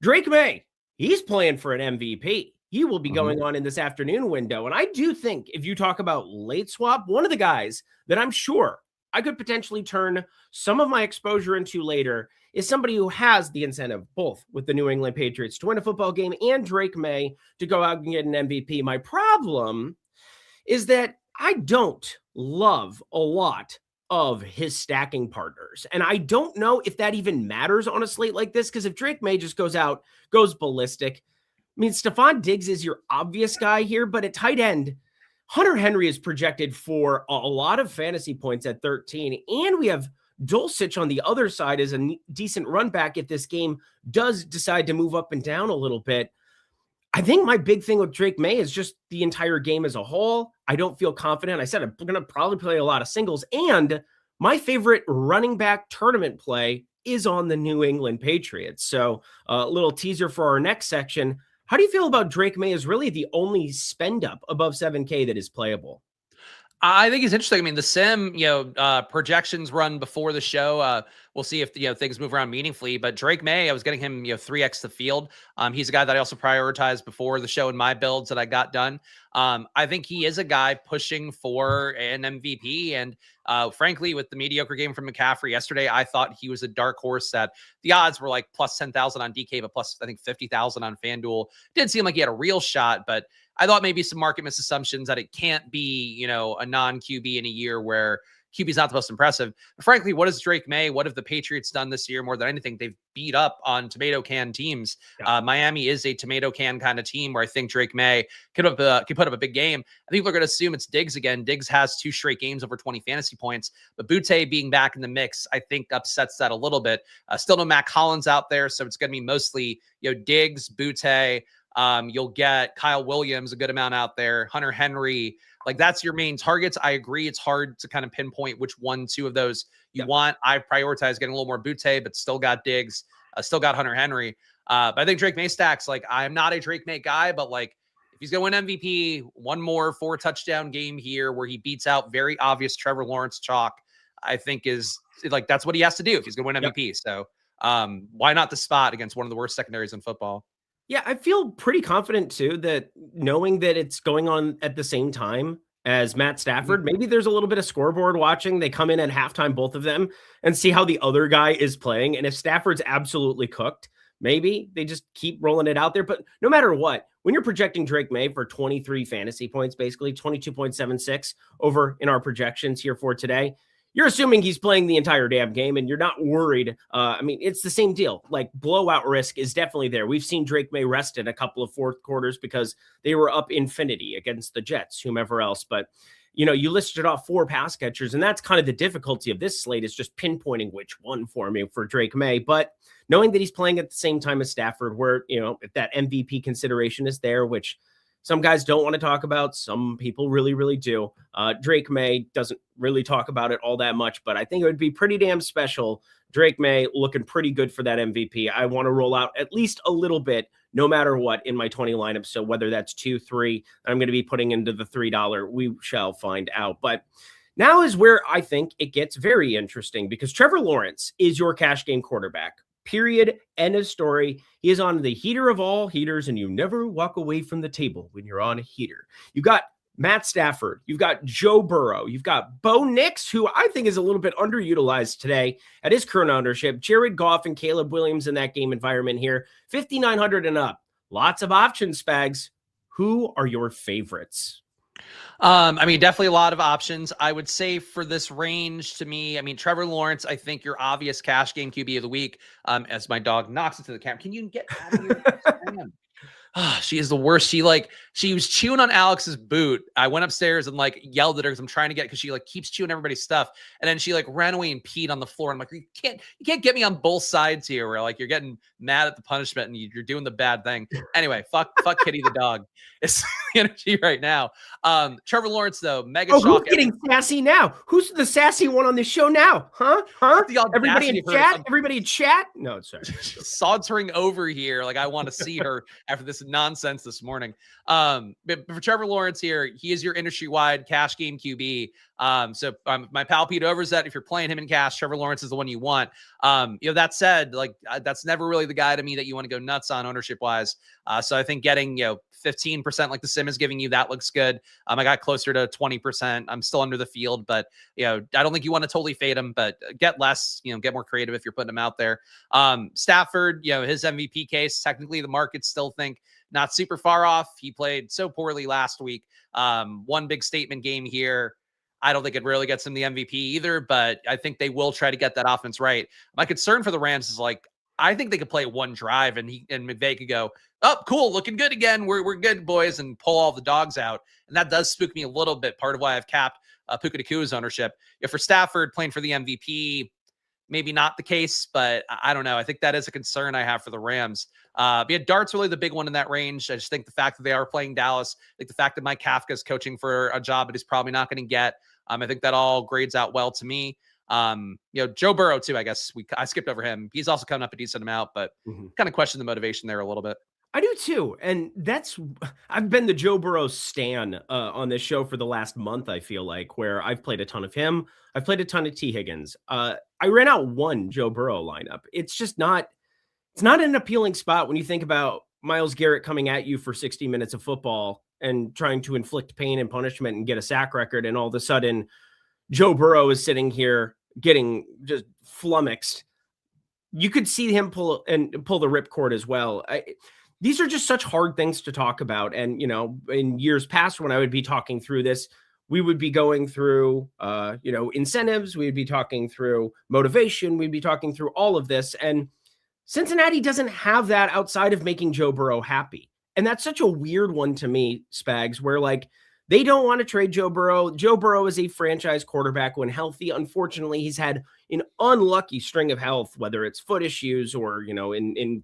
Drake May, he's playing for an MVP. He will be going on in this afternoon window. And I do think if you talk about late swap, one of the guys that I'm sure I could potentially turn some of my exposure into later is somebody who has the incentive, both with the New England Patriots to win a football game and Drake May to go out and get an MVP. My problem is that I don't love a lot of his stacking partners. And I don't know if that even matters on a slate like this, because if Drake May just goes out, goes ballistic, I mean, Stephon Diggs is your obvious guy here, but at tight end, Hunter Henry is projected for a lot of fantasy points at 13, and we have Dulcich on the other side as a decent run back if this game does decide to move up and down a little bit. I think my big thing with Drake May is just the entire game as a whole. I don't feel confident. I said I'm going to probably play a lot of singles, and my favorite running back tournament play is on the New England Patriots. So a little teaser for our next section. How do you feel about Drake May as really the only spend up above 7K that is playable? I think it's interesting. I mean, the sim, projections run before the show. We'll see if things move around meaningfully. But Drake May, I was getting him 3x the field. He's a guy that I also prioritized before the show in my builds that I got done. I think he is a guy pushing for an MVP. And frankly, with the mediocre game from McCaffrey yesterday, I thought he was a dark horse that the odds were like plus 10,000 on DK, but plus I think 50,000 on FanDuel. Didn't seem like he had a real shot, but I thought maybe some market misassumptions that it can't be, a non-QB in a year where QB's not the most impressive. But frankly, what is Drake May? What have the Patriots done this year more than anything? They've beat up on tomato can teams. Yeah. Miami is a tomato can kind of team where I think Drake May could put up a big game. I think people are going to assume it's Diggs again. Diggs has 2 straight games over 20 fantasy points, but Butte being back in the mix, I think upsets that a little bit. Still no Mac Hollins out there, so it's going to be mostly Diggs, Butte. You'll get Kyle Williams a good amount out there, Hunter Henry. Like that's your main targets. I agree. It's hard to kind of pinpoint which 1-2 of those you want. I prioritize getting a little more Butte, but still got Diggs, still got Hunter Henry. But I think Drake May stacks. Like I'm not a Drake May guy, but like if he's going to win MVP, one more 4 touchdown game here where he beats out very obvious Trevor Lawrence chalk, I think is like, that's what he has to do if he's going to win MVP. Yep. So why not the spot against one of the worst secondaries in football? Yeah, I feel pretty confident too that knowing that it's going on at the same time as Matt Stafford, maybe there's a little bit of scoreboard watching. They come in at halftime, both of them, and see how the other guy is playing. And if Stafford's absolutely cooked, maybe they just keep rolling it out there. But no matter what, when you're projecting Drake May for 23 fantasy points, basically 22.76 over in our projections here for today, you're assuming he's playing the entire damn game and you're not worried. I mean, it's the same deal. Like blowout risk is definitely there. We've seen Drake May rested a couple of fourth quarters because they were up infinity against the Jets, whomever else. But, you listed off 4 pass catchers, and that's kind of the difficulty of this slate is just pinpointing which one for me for Drake May. But knowing that he's playing at the same time as Stafford, where, if that MVP consideration is there, which some guys don't want to talk about. Some people really, really do. Drake May doesn't really talk about it all that much, but I think it would be pretty damn special. Drake May looking pretty good for that MVP. I want to roll out at least a little bit, no matter what, in my 20 lineup. So whether that's 2, 3, I'm going to be putting into the $3, we shall find out. But now is where I think it gets very interesting, because Trevor Lawrence is your cash game quarterback. Period. End of story. He is on the heater of all heaters, and you never walk away from the table when you're on a heater. You got Matt Stafford. You've got Joe Burrow. You've got Bo Nix, who I think is a little bit underutilized today at his current ownership. Jared Goff and Caleb Williams in that game environment here. 5,900 and up. Lots of options, Spags. Who are your favorites? I mean, definitely a lot of options. I would say for this range, to me, I mean, Trevor Lawrence, I think your obvious cash game QB of the week, as my dog knocks into the camera. Can you get out of here? She is the worst. She was chewing on Alex's boot. I went upstairs and yelled at her because I'm trying to get, because she keeps chewing everybody's stuff. And then she ran away and peed on the floor. I'm like, you can't get me on both sides here, where you're getting mad at the punishment and you're doing the bad thing. Anyway, fuck Kitty the dog. It's the energy right now. Trevor Lawrence though, mega shock. Who's getting sassy now? Who's the sassy one on this show now? Huh? Everybody in chat? Everybody in chat? No, sorry. Sauntering over here. I want to see her after this nonsense this morning. But for Trevor Lawrence here, he is your industry-wide cash game QB. So my pal Pete Overzet, if you're playing him in cash, Trevor Lawrence is the one you want. That said, that's never really the guy to me that you want to go nuts on ownership-wise. So I think getting 15% like the sim is giving you, that looks good. I got closer to 20%. I'm still under the field, but I don't think you want to totally fade him, but get less, get more creative if you're putting him out there. Stafford, his MVP case, technically the markets still think not super far off. He played so poorly last week. One big statement game here. I don't think it really gets him the MVP either, but I think they will try to get that offense right. My concern for the Rams is I think they could play one drive and McVay could go, oh, cool, looking good again. We're good, boys, and pull all the dogs out. And that does spook me a little bit. Part of why I've capped Puka Nacua's ownership. For Stafford playing for the MVP, maybe not the case, but I don't know. I think that is a concern I have for the Rams. Dart's really the big one in that range. I just think the fact that they are playing Dallas, I think the fact that Mike Kafka is coaching for a job that he's probably not going to get, I think that all grades out well to me. Joe Burrow too, I guess I skipped over him. He's also coming up a decent amount, but kind of question the motivation there a little bit. I do too. And I've been the Joe Burrow stan on this show for the last month, I feel like, where I've played a ton of him. I've played a ton of T. Higgins. I ran out one Joe Burrow lineup. It's just not an appealing spot when you think about Myles Garrett coming at you for 60 minutes of football and trying to inflict pain and punishment and get a sack record. And all of a sudden, Joe Burrow is sitting here getting just flummoxed. You could see him pull the ripcord as well. These are just such hard things to talk about. And, in years past, when I would be talking through this, we would be going through, incentives. We'd be talking through motivation. We'd be talking through all of this. And Cincinnati doesn't have that outside of making Joe Burrow happy. And that's such a weird one to me, Spags, where they don't want to trade Joe Burrow. Joe Burrow is a franchise quarterback when healthy. Unfortunately, he's had an unlucky string of health, whether it's foot issues or, in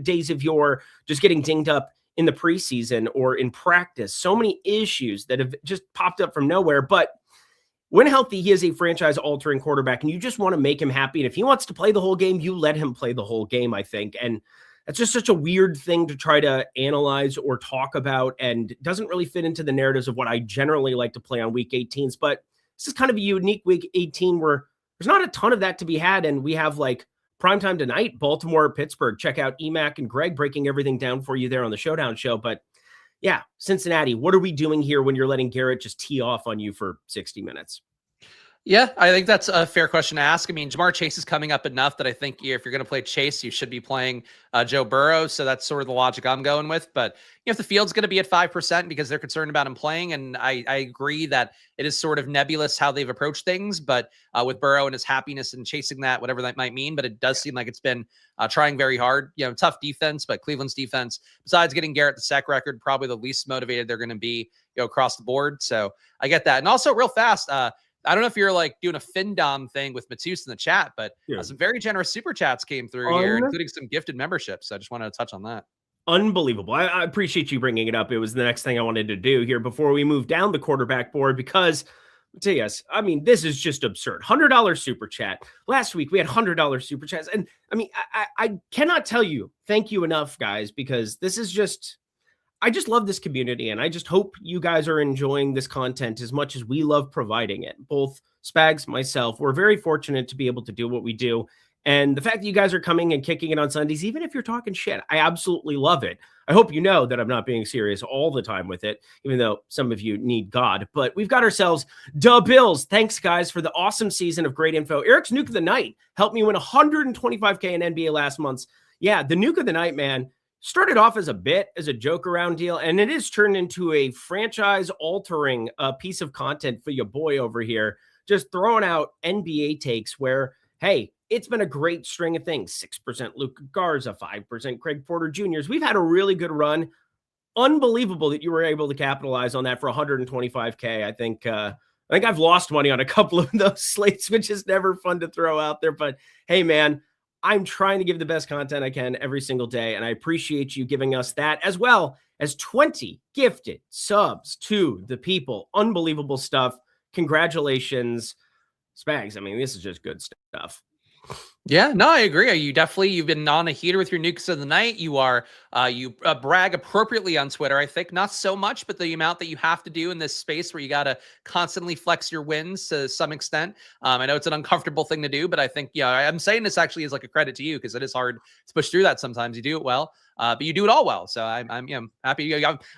days of yore, just getting dinged up in the preseason or in practice. So many issues that have just popped up from nowhere. But when healthy, he is a franchise-altering quarterback, and you just want to make him happy. And if he wants to play the whole game, you let him play the whole game, I think. And that's just such a weird thing to try to analyze or talk about, and doesn't really fit into the narratives of what I generally like to play on Week 18s. But this is kind of a unique Week 18 where there's not a ton of that to be had, and we have primetime tonight, Baltimore, Pittsburgh. Check out EMAC and Greg breaking everything down for you there on the Showdown Show. But yeah, Cincinnati, what are we doing here when you're letting Garrett just tee off on you for 60 minutes? Yeah, I think that's a fair question to ask. I mean, Jamar Chase is coming up enough that I think if you're going to play Chase, you should be playing Joe Burrow. So that's sort of the logic I'm going with. But if the field's going to be at 5% because they're concerned about him playing, and I agree that it is sort of nebulous how they've approached things, but with Burrow and his happiness and chasing that, whatever that might mean, but it does seem like it's been trying very hard. Tough defense, but Cleveland's defense, besides getting Garrett the sack record, probably the least motivated they're going to be across the board. So I get that. And also real fast, I don't know if you're doing a FinDom thing with Matus in the chat, but some very generous super chats came through here, including some gifted memberships. So I just wanted to touch on that. unbelievable. I appreciate you bringing it up. It was the next thing I wanted to do here before we move down the quarterback board, because I'll tell you guys, I mean, this is just absurd. $100 super chat. Last week we had $100 super chats. And I mean, I cannot tell you thank you enough, guys, because this is just, I just love this community. And I just hope you guys are enjoying this content as much as we love providing it. Both Spags, myself, we're very fortunate to be able to do what we do. And the fact that you guys are coming and kicking it on Sundays, even if you're talking shit, I absolutely love it. I hope you know that I'm not being serious all the time with it, even though some of you need God. But we've got ourselves the Bills. Thanks, guys, for the awesome season of great info. Eric's Nuke of the Night helped me win $125K in NBA last month. Yeah, the Nuke of the Night, man, started off as a joke around deal, and it is turned into a franchise-altering piece of content for your boy over here, just throwing out NBA takes where, hey, it's been a great string of things. 6% Luka Garza, 5% Craig Porter Jr. We've had a really good run. Unbelievable that you were able to capitalize on that for $125K. I think I've lost money on a couple of those slates, which is never fun to throw out there. But hey, man, I'm trying to give the best content I can every single day, and I appreciate you giving us that, as well as 20 gifted subs to the people. Unbelievable stuff. Congratulations, Spags. I mean, this is just good stuff. Yeah, no, I agree. You've been on a heater with your nukes of the night. You brag appropriately on Twitter. I think not so much, but the amount that you have to do in this space where you got to constantly flex your wins to some extent. I know it's an uncomfortable thing to do, but I think, I'm saying this actually is like a credit to you, because it is hard to push through that sometimes. You do it well, but you do it all well. So I'm happy.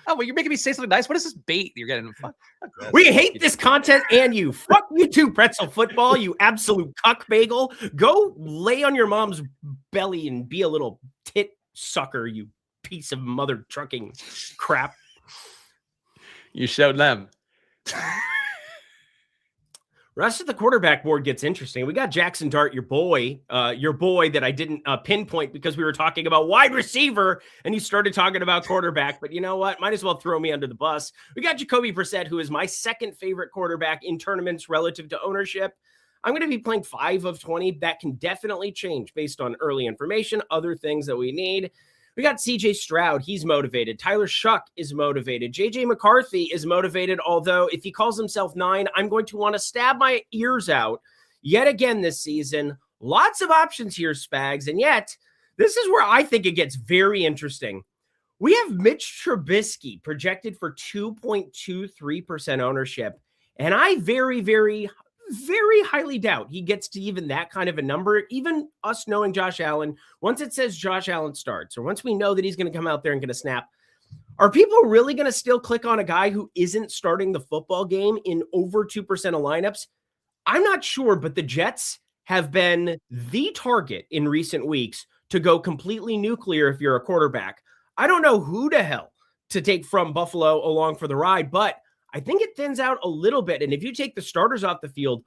Well, you're making me say something nice. What is this bait you're getting? Fuck we hate this content and you. Fuck you too, Pretzel Football, you absolute cuck bagel. Go lay on your mom's belly and be a little tit sucker, you piece of mother trucking crap. You showed them. Rest of the quarterback board gets interesting. We got Jackson Dart, your boy that I didn't pinpoint because we were talking about wide receiver and you started talking about quarterback. But you know what? Might as well throw me under the bus. We got Jacoby Brissett, who is my second favorite quarterback in tournaments relative to ownership. I'm going to be playing 5 of 20. That can definitely change based on early information, other things that we need. We got CJ Stroud. He's motivated. Tyler Shuck is motivated. JJ McCarthy is motivated, although if he calls himself 9, I'm going to want to stab my ears out yet again this season. Lots of options here, Spags. And yet, this is where I think it gets very interesting. We have Mitch Trubisky projected for 2.23% ownership. And I very, very highly doubt he gets to even that kind of a number. Even us knowing Josh Allen, once it says Josh Allen starts, or once we know that he's going to come out there and going to snap, are people really going to still click on a guy who isn't starting the football game in over 2% of lineups? I'm not sure, but the Jets have been the target in recent weeks to go completely nuclear if you're a quarterback. I don't know who the hell to take from Buffalo along for the ride, but I think it thins out a little bit. And if you take the starters off the field,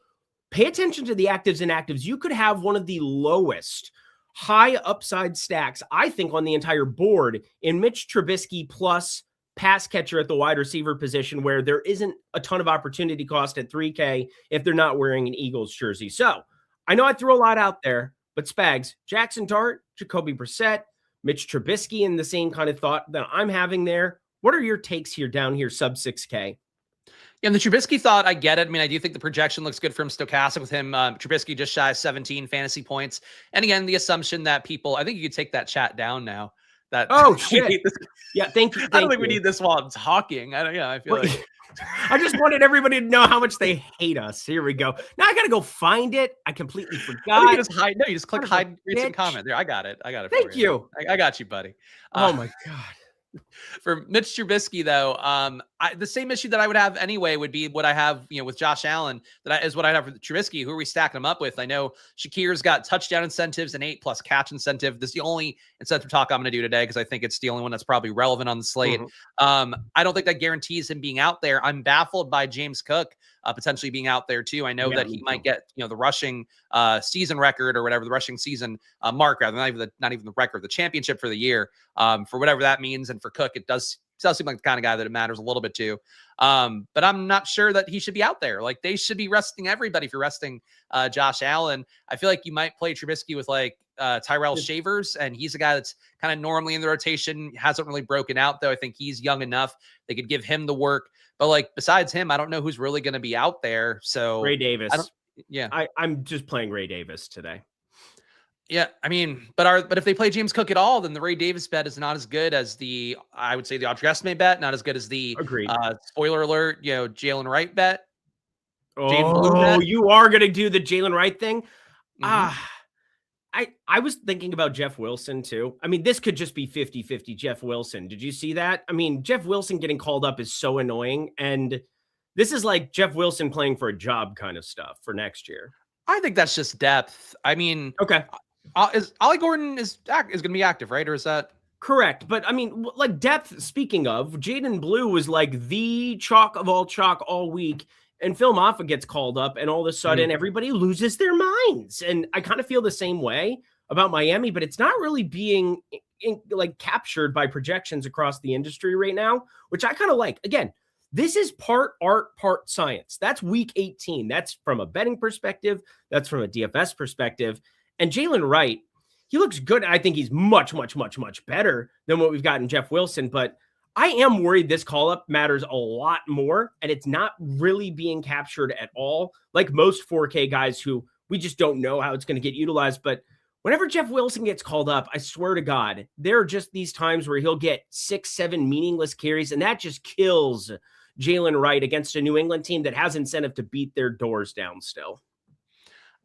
pay attention to the actives and actives. You could have one of the lowest high upside stacks, I think, on the entire board in Mitch Trubisky plus pass catcher at the wide receiver position, where there isn't a ton of opportunity cost at $3K if they're not wearing an Eagles jersey. So I know I threw a lot out there, but Spags, Jackson Dart, Jacoby Brissett, Mitch Trubisky, in the same kind of thought that I'm having there. What are your takes here down here, sub 6K? Yeah, the Trubisky thought, I get it. I mean, I do think the projection looks good from Stokastic with him. Trubisky just shy of 17 fantasy points. And again, the assumption that people, I think you could take that chat down now. Oh, shit. Yeah, thank you. I don't think we need this while I'm talking. I feel like. I just wanted everybody to know how much they hate us. Here we go. Now I got to go find it. I completely forgot. You just hide. No, you just click hide recent comment. There, I got it. Thank you. I got you, buddy. Oh, my God. For Mitch Trubisky, though, the same issue that I would have anyway would be what I have, with Josh Allen. Is what I have for Trubisky. Who are we stacking him up with? I know Shakir's got touchdown incentives and 8+ catch incentive. This is the only incentive talk I'm going to do today because I think it's the only one that's probably relevant on the slate. I don't think that guarantees him being out there. I'm baffled by James Cook potentially being out there too. I know that he might get the rushing season record or whatever, the rushing season mark, rather not even the record, the championship for the year, for whatever that means. And for Cook, it does does seem like the kind of guy that it matters a little bit to. But I'm not sure that he should be out there. Like, they should be resting everybody. If you're resting Josh Allen, I feel like you might play Trubisky with like Tyrell Shavers, and he's a guy that's kind of normally in the rotation, hasn't really broken out though. I think he's young enough. They could give him the work. But like, besides him, I don't know who's really going to be out there. So Ray Davis. Yeah. I'm just playing Ray Davis today. Yeah, I mean, but if they play James Cook at all, then the Ray Davis bet is not as good as I would say the Audrey Estimate bet, not as good as the spoiler alert, Jalen Wright bet. Oh, you are going to do the Jalen Wright thing? Mm-hmm. I was thinking about Jeff Wilson too. I mean, this could just be 50-50 Jeff Wilson. Did you see that? I mean, Jeff Wilson getting called up is so annoying. And this is like Jeff Wilson playing for a job kind of stuff for next year. I think that's just depth. I mean, okay. Is Ollie Gordon is going to be active, right? Or is that correct? But I mean, like depth, speaking of, Jaden Blue was like the chalk of all chalk all week. And Phil Maffa gets called up, and all of a sudden everybody loses their minds. And I kind of feel the same way about Miami, but it's not really being like captured by projections across the industry right now, which I kind of like. Again, this is part art, part science. That's week 18. That's from a betting perspective. That's from a DFS perspective. And Jalen Wright, he looks good. I think he's much, much, much, much better than what we've got in Jeff Wilson, but I am worried this call-up matters a lot more, and it's not really being captured at all, like most 4K guys who we just don't know how it's going to get utilized. But whenever Jeff Wilson gets called up, I swear to God, there are just these times where he'll get 6-7 meaningless carries, and that just kills Jalen Wright against a New England team that has incentive to beat their doors down still.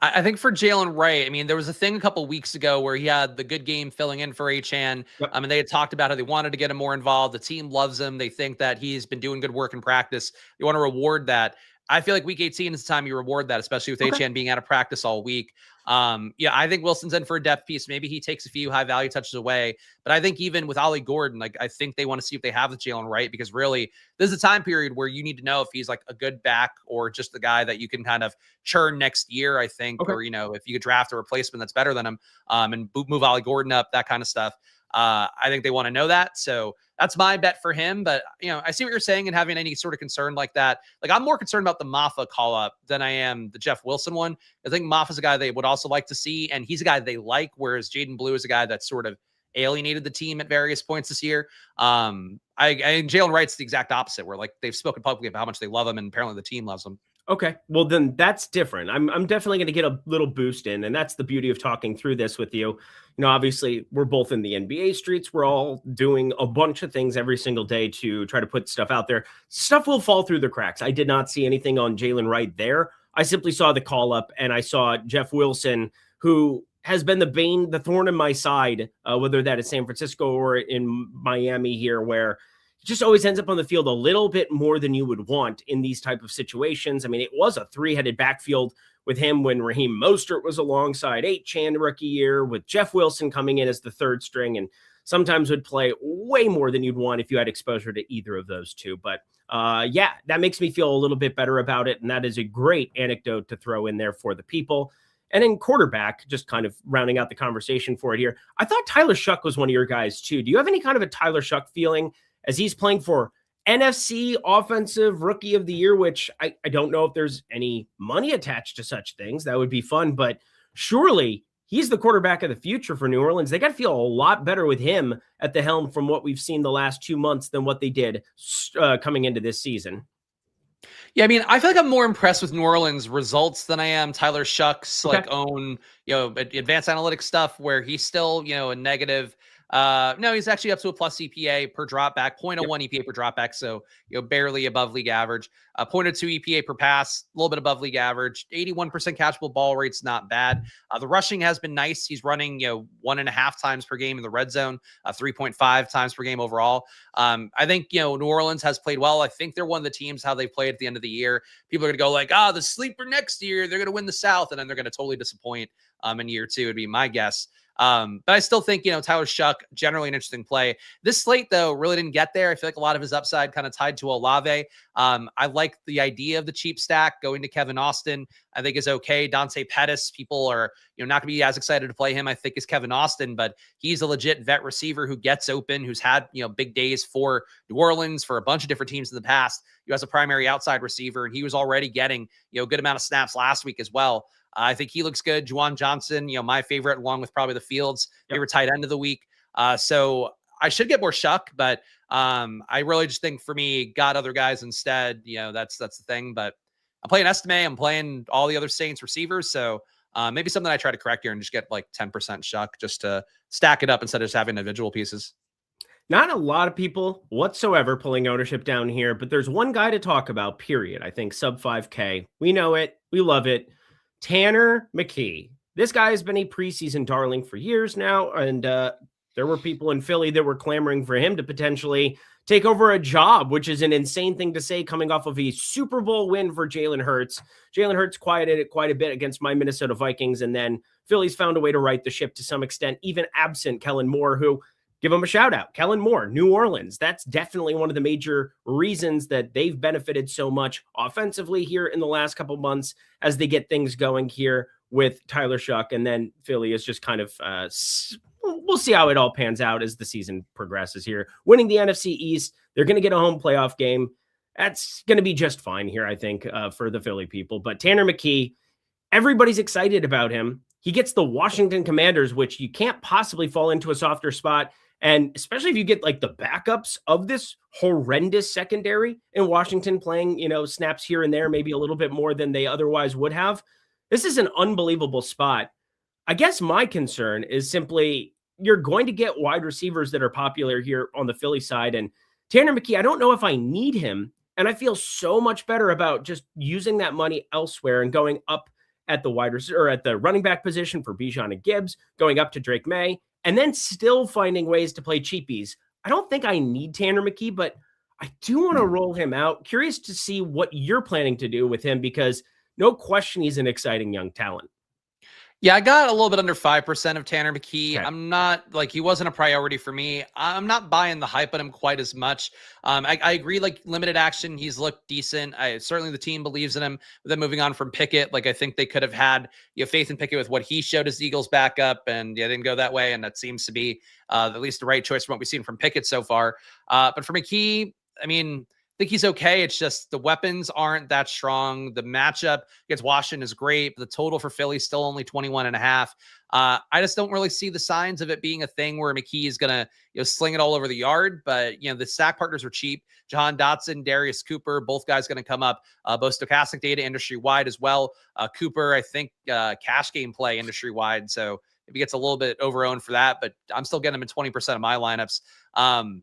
I think for Jalen Wright, I mean, there was a thing a couple of weeks ago where he had the good game filling in for Achane. Yep. And they had talked about how they wanted to get him more involved. The team loves him. They think that he's been doing good work in practice. They want to reward that. I feel like week 18 is the time you reward that, especially with Achane being out of practice all week. Yeah, I think Wilson's in for a depth piece. Maybe he takes a few high value touches away, but I think even with Ollie Gordon, like I think they want to see if they have with Jalen Wright, because really this is a time period where you need to know if he's like a good back or just the guy that you can kind of churn next year, I think, or, if you could draft a replacement that's better than him and move Ollie Gordon up, that kind of stuff. I think they want to know that. So that's my bet for him. But, I see what you're saying and having any sort of concern like that. Like, I'm more concerned about the Maffa call up than I am the Jeff Wilson one. I think Maffa's a guy they would also like to see, and he's a guy they like, whereas Jaden Blue is a guy that sort of alienated the team at various points this year. I Jalen Wright's the exact opposite, where like they've spoken publicly about how much they love him, and apparently the team loves him. Okay, well then that's different. I'm definitely going to get a little boost in, and that's the beauty of talking through this with you. Obviously we're both in the NBA streets. We're all doing a bunch of things every single day to try to put stuff out there. Stuff will fall through the cracks. I did not see anything on Jalen Wright there. I simply saw the call up, and I saw Jeff Wilson, who has been the thorn in my side, whether that is San Francisco or in Miami here, where just always ends up on the field a little bit more than you would want in these type of situations. I mean, it was a three-headed backfield with him when Raheem Mostert was alongside Achane rookie year, with Jeff Wilson coming in as the third string, and sometimes would play way more than you'd want if you had exposure to either of those two. But yeah, that makes me feel a little bit better about it, and that is a great anecdote to throw in there for the people. And in quarterback, just kind of rounding out the conversation for it here, I thought Tyler Shuck was one of your guys too. Do you have any kind of a Tyler Shuck feeling as he's playing for NFC Offensive Rookie of the Year, which I don't know if there's any money attached to such things. That would be fun, but surely he's the quarterback of the future for New Orleans. They got to feel a lot better with him at the helm from what we've seen the last 2 months than what they did coming into this season. Yeah, I mean, I feel like I'm more impressed with New Orleans results than I am Tyler Shuck's own, advanced analytics stuff, where he's still, a negative. No, he's actually up to a plus EPA per dropback, 0.01 EPA per dropback. So, barely above league average, 0.02 EPA per pass, a little bit above league average, 81% catchable ball rate's not bad. The rushing has been nice. He's running, 1.5 times per game in the red zone, 3.5 times per game overall. I think, New Orleans has played well. I think they're one of the teams how they played at the end of the year. People are going to go like, the sleeper next year, they're going to win the South. And then they're going to totally disappoint in year two, would be my guess. But I still think, Tyler Shuck, generally an interesting play. This slate, though, really didn't get there. I feel like a lot of his upside kind of tied to Olave. I like like the idea of the cheap stack. Going to Kevin Austin, I think is okay. Dante Pettis, people are, not gonna be as excited to play him, I think, as Kevin Austin, but he's a legit vet receiver who gets open, who's had, big days for New Orleans, for a bunch of different teams in the past. He has a primary outside receiver, and he was already getting, a good amount of snaps last week as well. I think he looks good. Juwan Johnson, my favorite, along with probably the Fields, favorite tight end of the week. So I should get more Shuck, but I really just think for me, got other guys instead. That's the thing. But I'm playing Estime. I'm playing all the other Saints receivers. So maybe something I try to correct here and just get like 10% Shuck just to stack it up instead of just having individual pieces. Not a lot of people whatsoever pulling ownership down here, but there's one guy to talk about, period. I think sub 5K. We know it. We love it. Tanner McKee. This guy has been a preseason darling for years now, and there were people in Philly that were clamoring for him to potentially take over a job, which is an insane thing to say coming off of a Super Bowl win for Jalen Hurts. Jalen Hurts quieted it quite a bit against my Minnesota Vikings, and then Philly's found a way to right the ship to some extent, even absent Kellen Moore, who, give him a shout out. Kellen Moore, New Orleans. That's definitely one of the major reasons that they've benefited so much offensively here in the last couple months as they get things going here with Tyler Shuck. And then Philly is just kind of, we'll see how it all pans out as the season progresses here. Winning the NFC East, they're going to get a home playoff game. That's going to be just fine here, I think, for the Philly people. But Tanner McKee, everybody's excited about him. He gets the Washington Commanders, which you can't possibly fall into a softer spot. And especially if you get like the backups of this horrendous secondary in Washington playing, snaps here and there, maybe a little bit more than they otherwise would have. This is an unbelievable spot. I guess my concern is simply you're going to get wide receivers that are popular here on the Philly side. And Tanner McKee, I don't know if I need him. And I feel so much better about just using that money elsewhere and going up at the wide receiver or at the running back position for Bijan and Gibbs, going up to Drake May, and then still finding ways to play cheapies. I don't think I need Tanner McKee, but I do want to roll him out. Curious to see what you're planning to do with him, because no question he's an exciting young talent. Yeah, I got a little bit under 5% of Tanner McKee. Okay. I'm not he wasn't a priority for me. I'm not buying the hype on him quite as much. I agree, limited action, he's looked decent. Certainly the team believes in him. But then moving on from Pickett, I think they could have had faith in Pickett with what he showed as the Eagles backup, and it didn't go that way. And that seems to be at least the right choice from what we've seen from Pickett so far. But for McKee, I think he's okay. It's just the weapons aren't that strong. The matchup against Washington is great, but the total for Philly is still only 21.5. I just don't really see the signs of it being a thing where McKee is going to sling it all over the yard. But the sack partners are cheap. Jahan Dotson, Darius Cooper, both guys going to come up. Both Stokastic data industry wide as well. Cooper, I think cash game play industry wide. So if he gets a little bit over-owned for that, but I'm still getting him in 20% of my lineups. I'm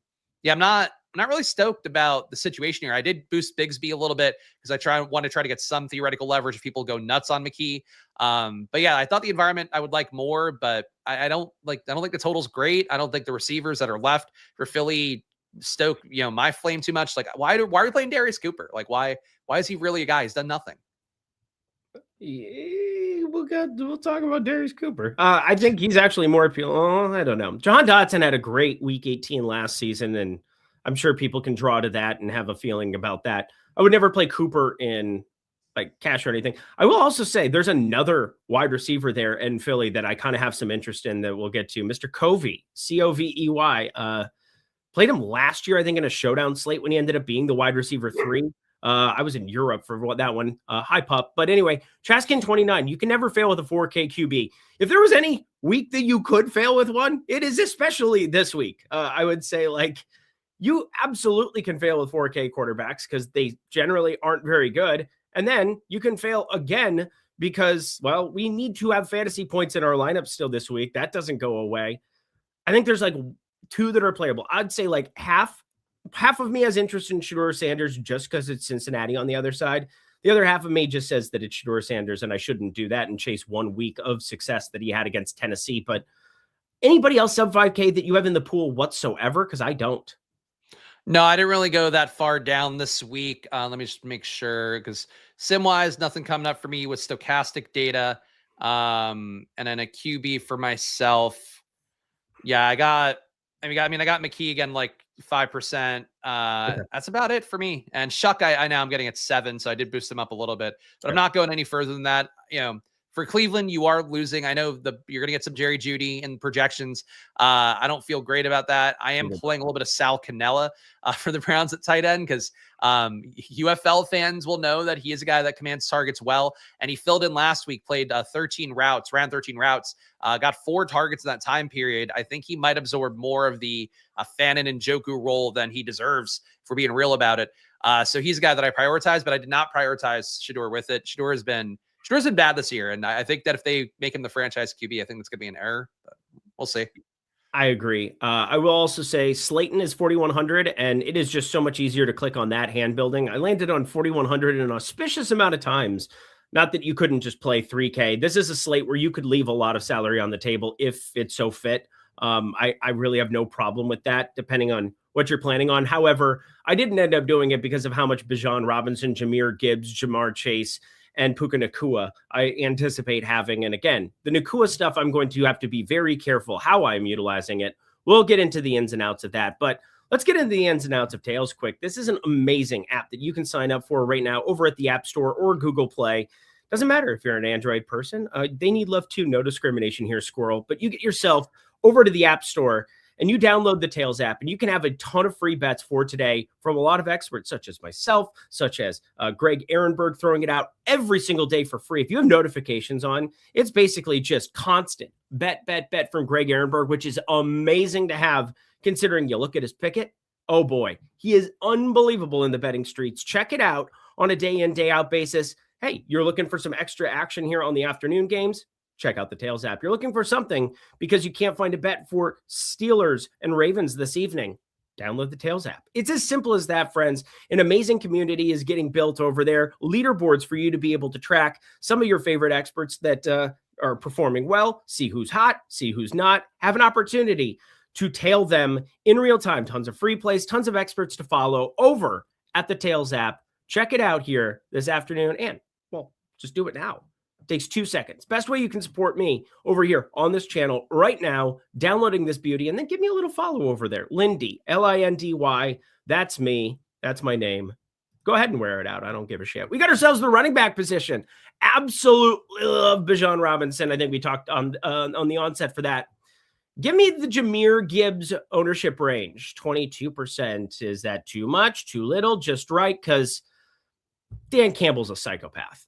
not really stoked about the situation here. I did boost Bigsby a little bit because I want to try to get some theoretical leverage if people go nuts on McKee. But yeah, I thought the environment I would like more, but I don't think the total's great. I don't think the receivers that are left for Philly stoke, my flame too much. Why are you playing Darius Cooper? Why is he really a guy? He's done nothing. Yeah, we'll talk about Darius Cooper. I think he's actually more appealing. I don't know. Jahan Dotson had a great week 18 last season, and I'm sure people can draw to that and have a feeling about that. I would never play Cooper in cash or anything. I will also say there's another wide receiver there in Philly that I kind of have some interest in that we'll get to. Mr. Covey, Covey. Played him last year, I think, in a showdown slate when he ended up being the wide receiver 3. I was in Europe for that one. High pup. But anyway, Traskin 29. You can never fail with a 4K QB. If there was any week that you could fail with one, it is especially this week. I would say you absolutely can fail with 4K quarterbacks because they generally aren't very good. And then you can fail again because, we need to have fantasy points in our lineup still this week. That doesn't go away. I think there's 2 that are playable. I'd say half of me has interest in Shedeur Sanders just because it's Cincinnati on the other side. The other half of me just says that it's Shedeur Sanders and I shouldn't do that and chase 1 week of success that he had against Tennessee. But anybody else sub 5K that you have in the pool whatsoever? Because I don't. No, I didn't really go that far down this week. Let me just make sure, because sim-wise, nothing coming up for me with Stokastic data. And then a QB for myself. Yeah, I got McKee again, 5%. That's about it for me. And Shuck, I now I'm getting at 7, so I did boost him up a little bit, but I'm not going any further than that. For Cleveland, you are losing. I know you're going to get some Jerry Jeudy in projections. I don't feel great about that. I am playing a little bit of Sal Cannella for the Browns at tight end because UFL fans will know that he is a guy that commands targets well. And he filled in last week, played 13 routes, ran 13 routes, got 4 targets in that time period. I think he might absorb more of the Fannin and Njoku role than he deserves, for being real about it. So he's a guy that I prioritize, but I did not prioritize Shedeur with it. Shedur's been bad this year, and I think that if they make him the franchise QB, I think that's going to be an error, but we'll see. I agree. I will also say Slayton is 4,100, and it is just so much easier to click on that hand building. I landed on 4,100 an auspicious amount of times. Not that you couldn't just play 3K. This is a slate where you could leave a lot of salary on the table if it's so fit. I really have no problem with that, depending on what you're planning on. However, I didn't end up doing it because of how much Bijan Robinson, Jahmyr Gibbs, Jamar Chase, and Puka Nacua I anticipate having. And again, the Nacua stuff, I'm going to have to be very careful how I'm utilizing it. We'll get into the ins and outs of that, but let's get into the ins and outs of Tails quick. This is an amazing app that you can sign up for right now over at the App Store or Google Play. Doesn't matter if you're an Android person. They need love too. No discrimination here, Squirrel. But you get yourself over to the App Store and you download the Tails app, and you can have a ton of free bets for today from a lot of experts, such as myself, such as Greg Ehrenberg, throwing it out every single day for free. If you have notifications on, it's basically just constant bet from Greg Ehrenberg, which is amazing to have, considering you look at his picket. Oh boy, he is unbelievable in the betting streets. Check it out on a day in, day out basis. Hey, you're looking for some extra action here on the afternoon games? Check out the Tails app. You're looking for something because you can't find a bet for Steelers and Ravens this evening? Download the Tails app. It's as simple as that, friends. An amazing community is getting built over there. Leaderboards for you to be able to track some of your favorite experts that are performing well, see who's hot, see who's not, have an opportunity to tail them in real time. Tons of free plays, tons of experts to follow over at the Tails app. Check it out here this afternoon, and, well, just do it now. Takes 2 seconds. Best way you can support me over here on this channel right now, downloading this beauty, and then give me a little follow over there. Lindy, Lindy. That's me. That's my name. Go ahead and wear it out. I don't give a shit. We got ourselves the running back position. Absolutely love Bijan Robinson. I think we talked on the onset for that. Give me the Jahmyr Gibbs ownership range. 22%. Is that too much? Too little? Just right? Because Dan Campbell's a psychopath.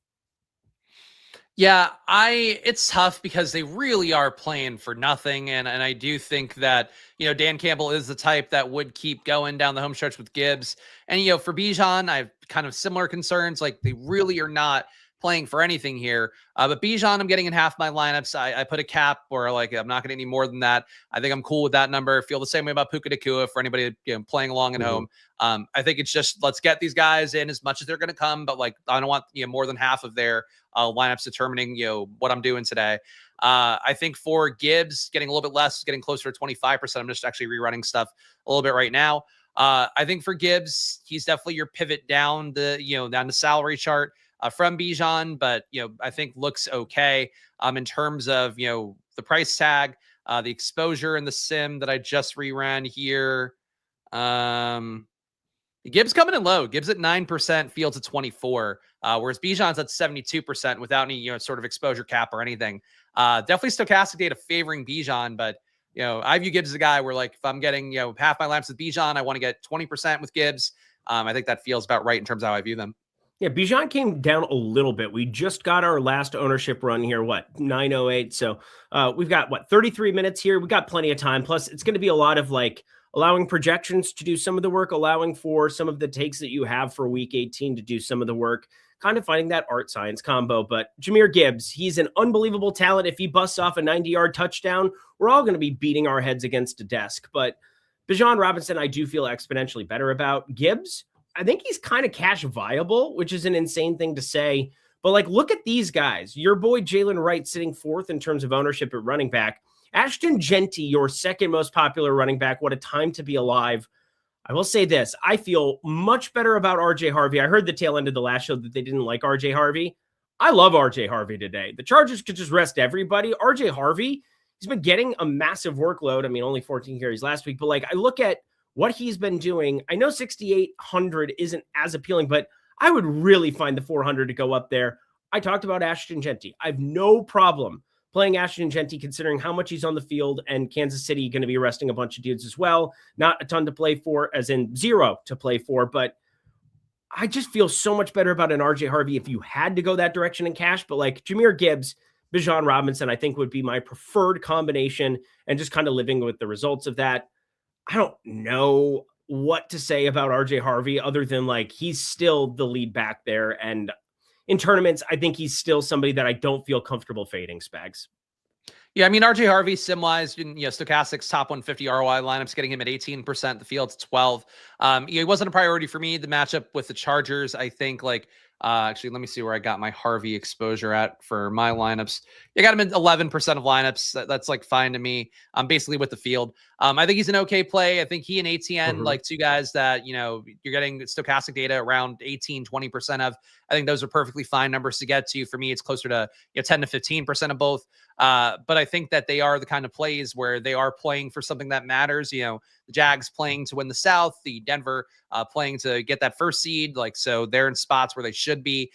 Yeah, it's tough because they really are playing for nothing. And I do think that, Dan Campbell is the type that would keep going down the home stretch with Gibbs. And, for Bijan, I have kind of similar concerns. Like, they really are not playing for anything here. But Bijan, I'm getting in half my lineups. I put a cap where, like, I'm not going to any more than that. I think I'm cool with that number. Feel the same way about Puka Nacua for anybody playing along at home. I think it's just, let's get these guys in as much as they're going to come. But, like, I don't want more than half of their lineups determining what I'm doing today. I think for Gibbs, getting a little bit less, getting closer to 25%. I'm just actually rerunning stuff a little bit right now. I think for Gibbs, he's definitely your pivot down the salary chart from Bijan, but I think looks okay in terms of the price tag, the exposure in the sim that I just reran here. Gibbs coming in low. Gibbs at 9%, Fields at 24%, whereas Bijan's at 72% without any sort of exposure cap or anything. Definitely stochastic data favoring Bijan, but I view Gibbs as a guy where, like, if I'm getting half my laps with Bijan, I want to get 20% with Gibbs. I think that feels about right in terms of how I view them. Yeah, Bijan came down a little bit. We just got our last ownership run here, 9:08. So we've got 33 minutes here. We got plenty of time. Plus, it's going to be a lot of allowing projections to do some of the work, allowing for some of the takes that you have for week 18 to do some of the work, kind of finding that art science combo. But Jahmyr Gibbs, he's an unbelievable talent. If he busts off a 90-yard touchdown, we're all going to be beating our heads against a desk. But Bijan Robinson, I do feel exponentially better about. Gibbs, I think he's kind of cash viable, which is an insane thing to say. But look at these guys. Your boy Jalen Wright sitting 4th in terms of ownership at running back. Ashton Genty, your second most popular running back. What a time to be alive. I will say this. I feel much better about RJ Harvey. I heard the tail end of the last show that they didn't like RJ Harvey. I love RJ Harvey today. The Chargers could just rest everybody. RJ Harvey, he's been getting a massive workload. I mean, only 14 carries last week. But I look at what he's been doing. I know 6,800 isn't as appealing, but I would really find the 400 to go up there. I talked about Ashton Genty. I have no problem playing Ashton Genty considering how much he's on the field, and Kansas City going to be arresting a bunch of dudes as well. Not a ton to play for, as in zero to play for, but I just feel so much better about an RJ Harvey if you had to go that direction in cash. But like Jahmyr Gibbs, Bijan Robinson, I think would be my preferred combination, and just kind of living with the results of that. I don't know what to say about RJ Harvey other than like he's still the lead back there. And in tournaments, I think he's still somebody that I don't feel comfortable fading, Spags. Yeah, I mean, RJ Harvey, sim-wise, Stokastic's top 150 ROI lineups, getting him at 18%. The field's 12. He wasn't a priority for me. The matchup with the Chargers, I think, actually, let me see where I got my Harvey exposure at for my lineups. You got him in 11% of lineups. That's like fine to me. Basically with the field. I think he's an okay play. I think he and ATN, like two guys that, you're getting Stokastic data around 18, 20% of. I think those are perfectly fine numbers to get to. For me, it's closer to 10 to 15% of both. But I think that they are the kind of plays where they are playing for something that matters. The Jags playing to win the South, the Denver playing to get that first seed. So they're in spots where they should be,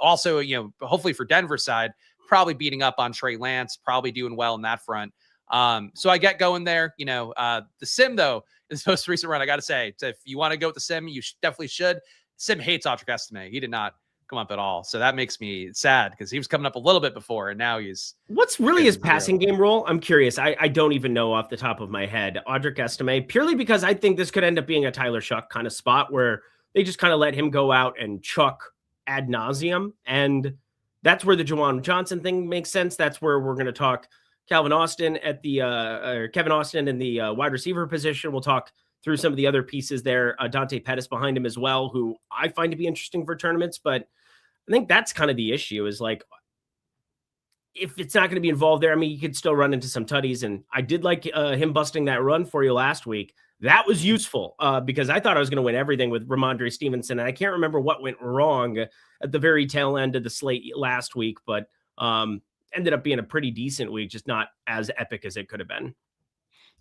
also, hopefully for Denver side, probably beating up on Trey Lance, probably doing well in that front. So I get going there. The sim though, is the most recent run. I got to say, if you want to go with the sim, you definitely should. Sim hates Audric Estime. He did not come up at all. So that makes me sad because he was coming up a little bit before, and now he's. What's really his passing game role? I'm curious. I don't even know off the top of my head. Audric Estime, purely because I think this could end up being a Tyler Shuck kind of spot where they just kind of let him go out and chuck ad nauseum. And that's where the Juwan Johnson thing makes sense. That's where we're going to talk Kevin Austin in the wide receiver position. We'll talk through some of the other pieces there. Dante Pettis behind him as well, who I find to be interesting for tournaments. But I think that's kind of the issue is if it's not going to be involved there, I mean, you could still run into some tutties. And I did like him busting that run for you last week. That was useful because I thought I was going to win everything with Ramondre Stevenson. And I can't remember what went wrong at the very tail end of the slate last week, but ended up being a pretty decent week, just not as epic as it could have been.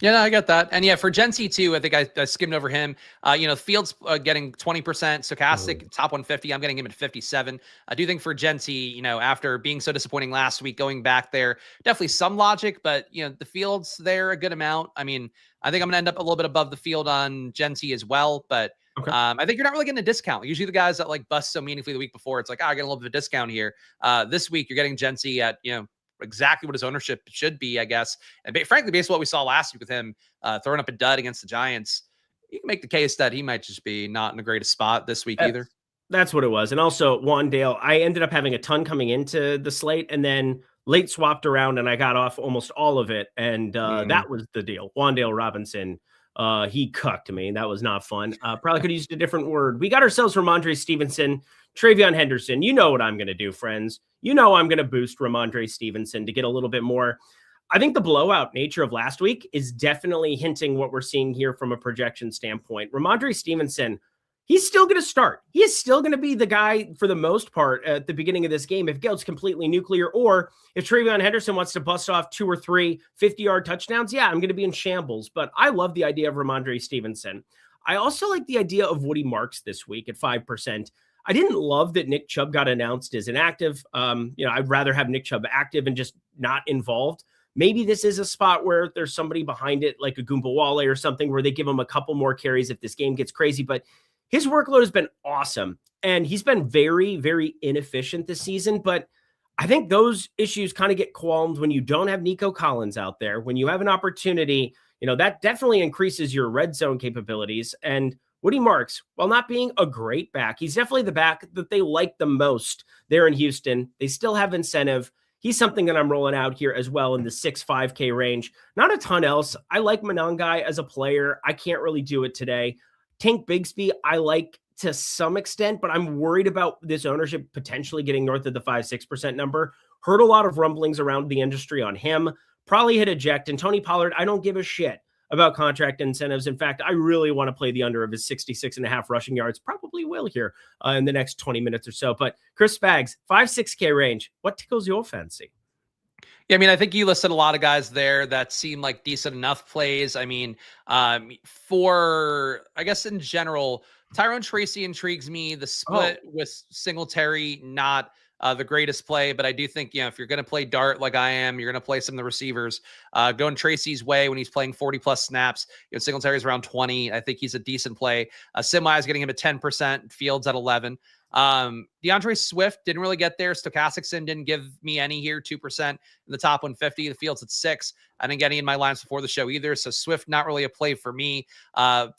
Yeah, no, I get that. And yeah, for Genty too, I think I skimmed over him. Fields getting 20%, Stokastic top 150. I'm getting him at 57. I do think for Genty, after being so disappointing last week, going back there, definitely some logic, but the Fields there a good amount. I mean, I think I'm gonna end up a little bit above the field on Genty as well, but okay. I think you're not really getting a discount. Usually the guys that bust so meaningfully the week before, it's I get a little bit of a discount here. This week you're getting Genty at exactly what his ownership should be, I guess. And frankly, based on what we saw last week with him throwing up a dud against the Giants, you can make the case that he might just be not in the greatest spot this week either. That's what it was. And also Wandale, I ended up having a ton coming into the slate and then late swapped around and I got off almost all of it. And that was the deal. Wandale Robinson, he cucked me. That was not fun. Probably could have used a different word. We got ourselves Ramondre Stevenson, Travion Henderson. You know what I'm going to do, friends. I'm going to boost Ramondre Stevenson to get a little bit more. I think the blowout nature of last week is definitely hinting what we're seeing here from a projection standpoint. Ramondre Stevenson, he's still going to start. He is still going to be the guy for the most part at the beginning of this game. If Gale's completely nuclear, or if Travion Henderson wants to bust off 2 or 3 50-yard touchdowns, yeah, I'm going to be in shambles. But I love the idea of Ramondre Stevenson. I also like the idea of Woody Marks this week at 5%. I didn't love that Nick Chubb got announced as inactive. I'd rather have Nick Chubb active and just not involved. Maybe this is a spot where there's somebody behind it, like a Goomba Wale or something, where they give him a couple more carries if this game gets crazy. But his workload has been awesome, and he's been very, very inefficient this season. But I think those issues kind of get qualmed when you don't have Nico Collins out there. When you have an opportunity, that definitely increases your red zone capabilities. And Woody Marks, while not being a great back, he's definitely the back that they like the most there in Houston. They still have incentive. He's something that I'm rolling out here as well in the 6-5K range. Not a ton else. I like Monangai as a player. I can't really do it today. Tank Bigsby, I like to some extent, but I'm worried about this ownership potentially getting north of the 5-6% number. Heard a lot of rumblings around the industry on him. Probably hit eject. And Tony Pollard, I don't give a shit about contract incentives. In fact, I really want to play the under of his 66.5 rushing yards. Probably will here in the next 20 minutes or so. But Chris Spags, 5-6K range. What tickles your fancy? Yeah, I mean, I think you listed a lot of guys there that seem like decent enough plays. I mean, I guess in general, Tyrone Tracy intrigues me. The split with Singletary, not the greatest play, but I do think, if you're going to play dart like I am, you're going to play some of the receivers. Going Tracy's way when he's playing 40 plus snaps. Singletary's around 20. I think he's a decent play. Semi is getting him at 10%. Fields at 11. DeAndre Swift didn't really get there. Stokastic didn't give me any here, 2% in the top 150. The Fields at 6. I didn't get any in my lines before the show either. So Swift, not really a play for me.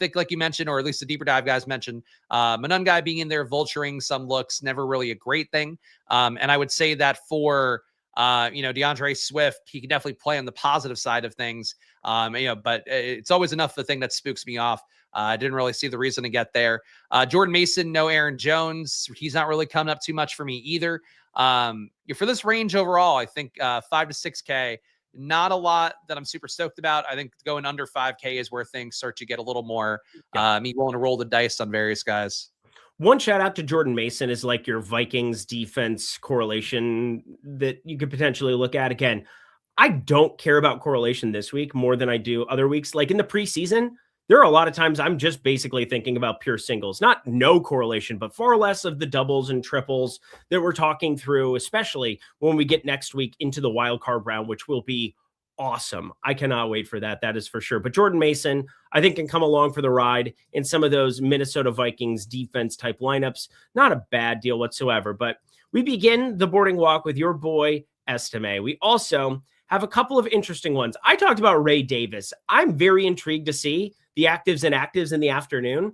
Think like you mentioned, or at least the deeper dive guys mentioned, Monungai being in there, vulturing some looks, never really a great thing. And I would say that for, DeAndre Swift, he can definitely play on the positive side of things. But it's always enough the thing that spooks me off. I didn't really see the reason to get there. Jordan Mason, no Aaron Jones. He's not really coming up too much for me either. For this range overall, I think 5 to 6K, not a lot that I'm super stoked about. I think going under 5K is where things start to get a little more me willing to roll the dice on various guys. One shout out to Jordan Mason is like your Vikings defense correlation that you could potentially look at. Again, I don't care about correlation this week more than I do other weeks. Like in the preseason, there are a lot of times I'm just basically thinking about pure singles, not no correlation, but far less of the doubles and triples that we're talking through, especially when we get next week into the wild card round, which will be awesome. I cannot wait for that. That is for sure. But Jordan Mason, I think, can come along for the ride in some of those Minnesota Vikings defense type lineups. Not a bad deal whatsoever. But we begin the boarding walk with your boy Estime. We also have a couple of interesting ones. I talked about Ray Davis. I'm very intrigued to see the actives and actives in the afternoon.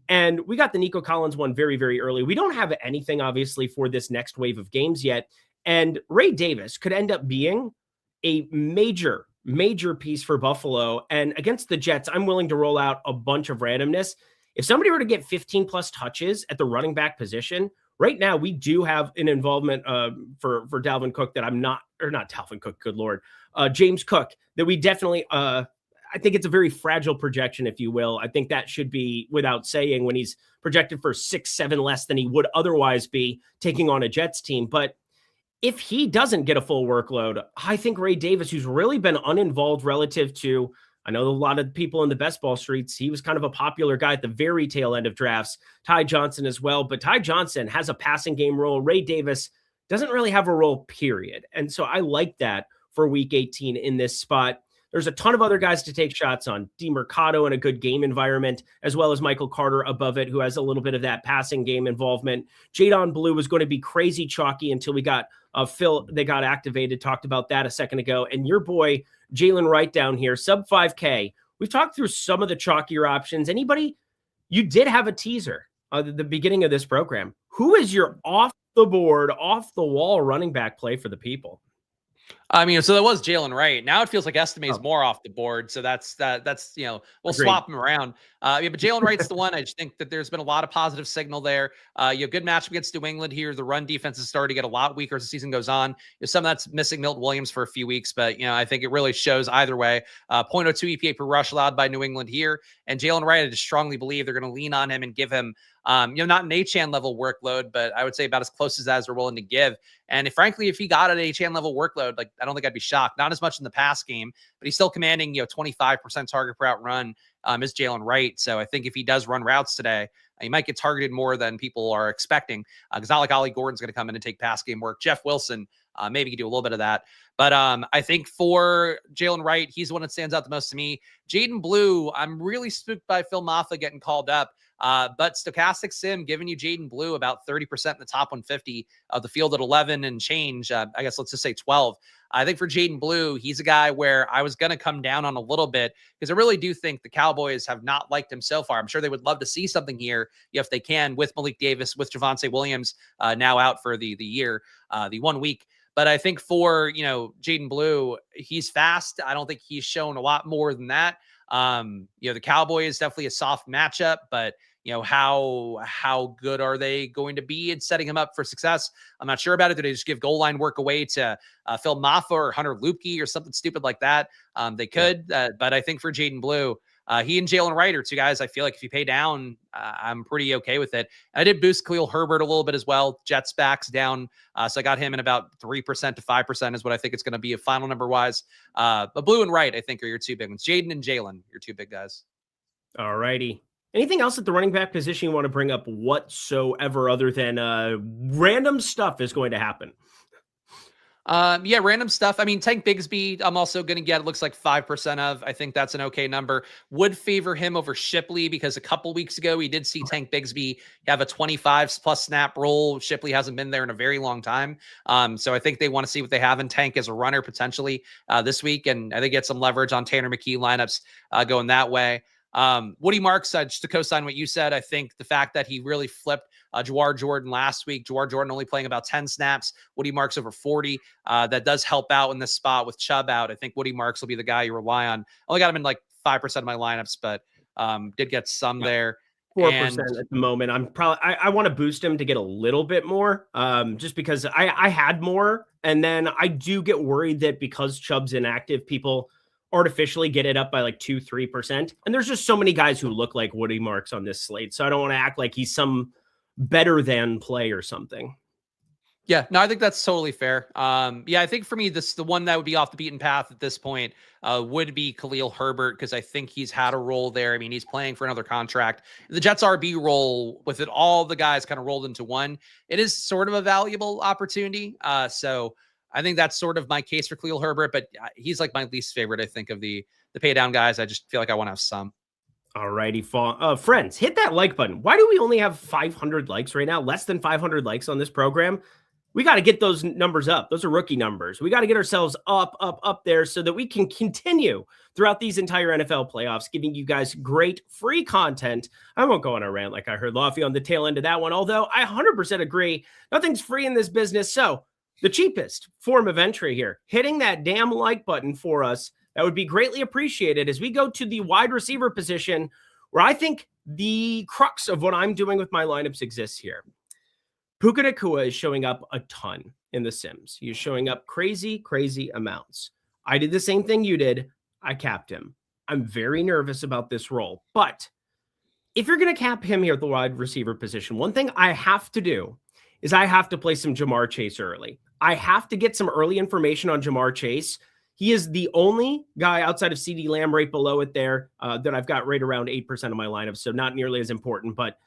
And we got the Nico Collins one very, very early. We don't have anything, obviously, for this next wave of games yet. And Ray Davis could end up being a major piece for Buffalo. And against the Jets, I'm willing to roll out a bunch of randomness. If somebody were to get 15 plus touches at the running back position, right now we do have an involvement for Dalvin Cook that not Dalvin Cook, good Lord, James Cook, that we definitely, I think it's a very fragile projection, if you will. I think that should be without saying when he's projected for 6-7 less than he would otherwise be taking on a Jets team. But if he doesn't get a full workload, I think Ray Davis, who's really been uninvolved relative to, I know a lot of people in the best ball streets, he was kind of a popular guy at the very tail end of drafts, Ty Johnson as well. But Ty Johnson has a passing game role. Ray Davis doesn't really have a role, period. And so I like that for week 18 in this spot. There's a ton of other guys to take shots on. DeMercado in a good game environment, as well as Michael Carter above it, who has a little bit of that passing game involvement. Jadon Blue was going to be crazy chalky until we got Phil. They got activated. Talked about that a second ago. And your boy, Jalen Wright down here, sub 5K. We've talked through some of the chalkier options. Anybody, you did have a teaser at the beginning of this program. Who is your off the board, off the wall running back play for the people? I mean, so that was Jalen Wright. Now it feels like Estime's more off the board. So that's we'll Agreed. swap him around. But Jalen Wright's the one. I just think that there's been a lot of positive signal there. Good matchup against New England here. The run defense is starting to get a lot weaker as the season goes on. Some of that's missing Milton Williams for a few weeks, but I think it really shows either way. 0.02 EPA per rush allowed by New England here. And Jalen Wright, I just strongly believe they're going to lean on him and give him not an Achane level workload, but I would say about as close as that as they're willing to give. And if he got an Achane level workload, like I don't think I'd be shocked. Not as much in the pass game, but he's still commanding 25% target per route run is Jalen Wright. So I think if he does run routes today, he might get targeted more than people are expecting. Because not like Ollie Gordon's going to come in and take pass game work. Jeff Wilson maybe can do a little bit of that. But I think for Jalen Wright, he's the one that stands out the most to me. Jaden Blue, I'm really spooked by Phil Maffa getting called up. But Stokastic Sim giving you Jaden Blue about 30% in the top 150 of the field at 11 and change. I guess let's just say 12. I think for Jaden Blue, he's a guy where I was going to come down on a little bit because I really do think the Cowboys have not liked him so far. I'm sure they would love to see something here if they can with Malik Davis, with Javonte Williams now out for the year, the 1 week. But I think for, Jaden Blue, he's fast. I don't think he's shown a lot more than that. The Cowboys definitely a soft matchup, but how good are they going to be in setting him up for success? I'm not sure about it. Did they just give goal line work away to Phil Maffa or Hunter Lupke or something stupid like that? They could, but I think for Jaden Blue, He and Jalen Wright are two guys I feel like if you pay down, I'm pretty okay with it. I did boost Khalil Herbert a little bit as well. Jets backs down. So I got him in about 3% to 5% is what I think it's going to be a final number wise. But Blue and Wright, I think, are your two big ones. Jaden and Jalen, your two big guys. All righty. Anything else at the running back position you want to bring up whatsoever other than random stuff is going to happen? Yeah, random stuff. I mean, Tank Bigsby, I'm also going to get, it looks like 5% of. I think that's an okay number. Would favor him over Shipley because a couple weeks ago, we did see Tank Bigsby have a 25+ snap role. Shipley hasn't been there in a very long time. So I think they want to see what they have in Tank as a runner potentially this week. And I think get some leverage on Tanner McKee lineups going that way. Woody Marks, just to co-sign what you said, I think the fact that he really flipped Jawar Jordan last week, Jawar Jordan only playing about 10 snaps, Woody Marks over 40, that does help out in this spot with Chubb out. I think Woody Marks will be the guy you rely on. I only got him in like 5% of my lineups, but did get some there. 4% at the moment. I want to boost him to get a little bit more, just because I had more, and then I do get worried that because Chubb's inactive, people artificially get it up by like 2-3%. And there's just so many guys who look like Woody Marks on this slate. So I don't want to act like he's some better than play or something. Yeah, no, I think that's totally fair. Yeah, I think for me, the one that would be off the beaten path at this point would be Khalil Herbert, because I think he's had a role there. I mean, he's playing for another contract. The Jets RB role, with it all the guys kind of rolled into one, it is sort of a valuable opportunity. So I think that's sort of my case for Khalil Herbert, but he's like my least favorite, I think, of the pay down guys. I just feel like I want to have some. All righty, friends, hit that like button. Why do we only have 500 likes right now? Less than 500 likes on this program. We got to get those numbers up. Those are rookie numbers. We got to get ourselves up there so that we can continue throughout these entire NFL playoffs, giving you guys great free content. I won't go on a rant like I heard Lofty on the tail end of that one, although I 100% agree. Nothing's free in this business. So the cheapest form of entry here, hitting that damn like button for us, that would be greatly appreciated as we go to the wide receiver position, where I think the crux of what I'm doing with my lineups exists here. Puka Nacua is showing up a ton in the Sims. He's showing up crazy, crazy amounts. I did the same thing you did. I capped him. I'm very nervous about this role. But if you're going to cap him here at the wide receiver position, one thing I have to do is I have to play some Jamar Chase early. I have to get some early information on Jamar Chase. He is the only guy outside of CeeDee Lamb right below it there that I've got right around 8% of my lineup, so not nearly as important. But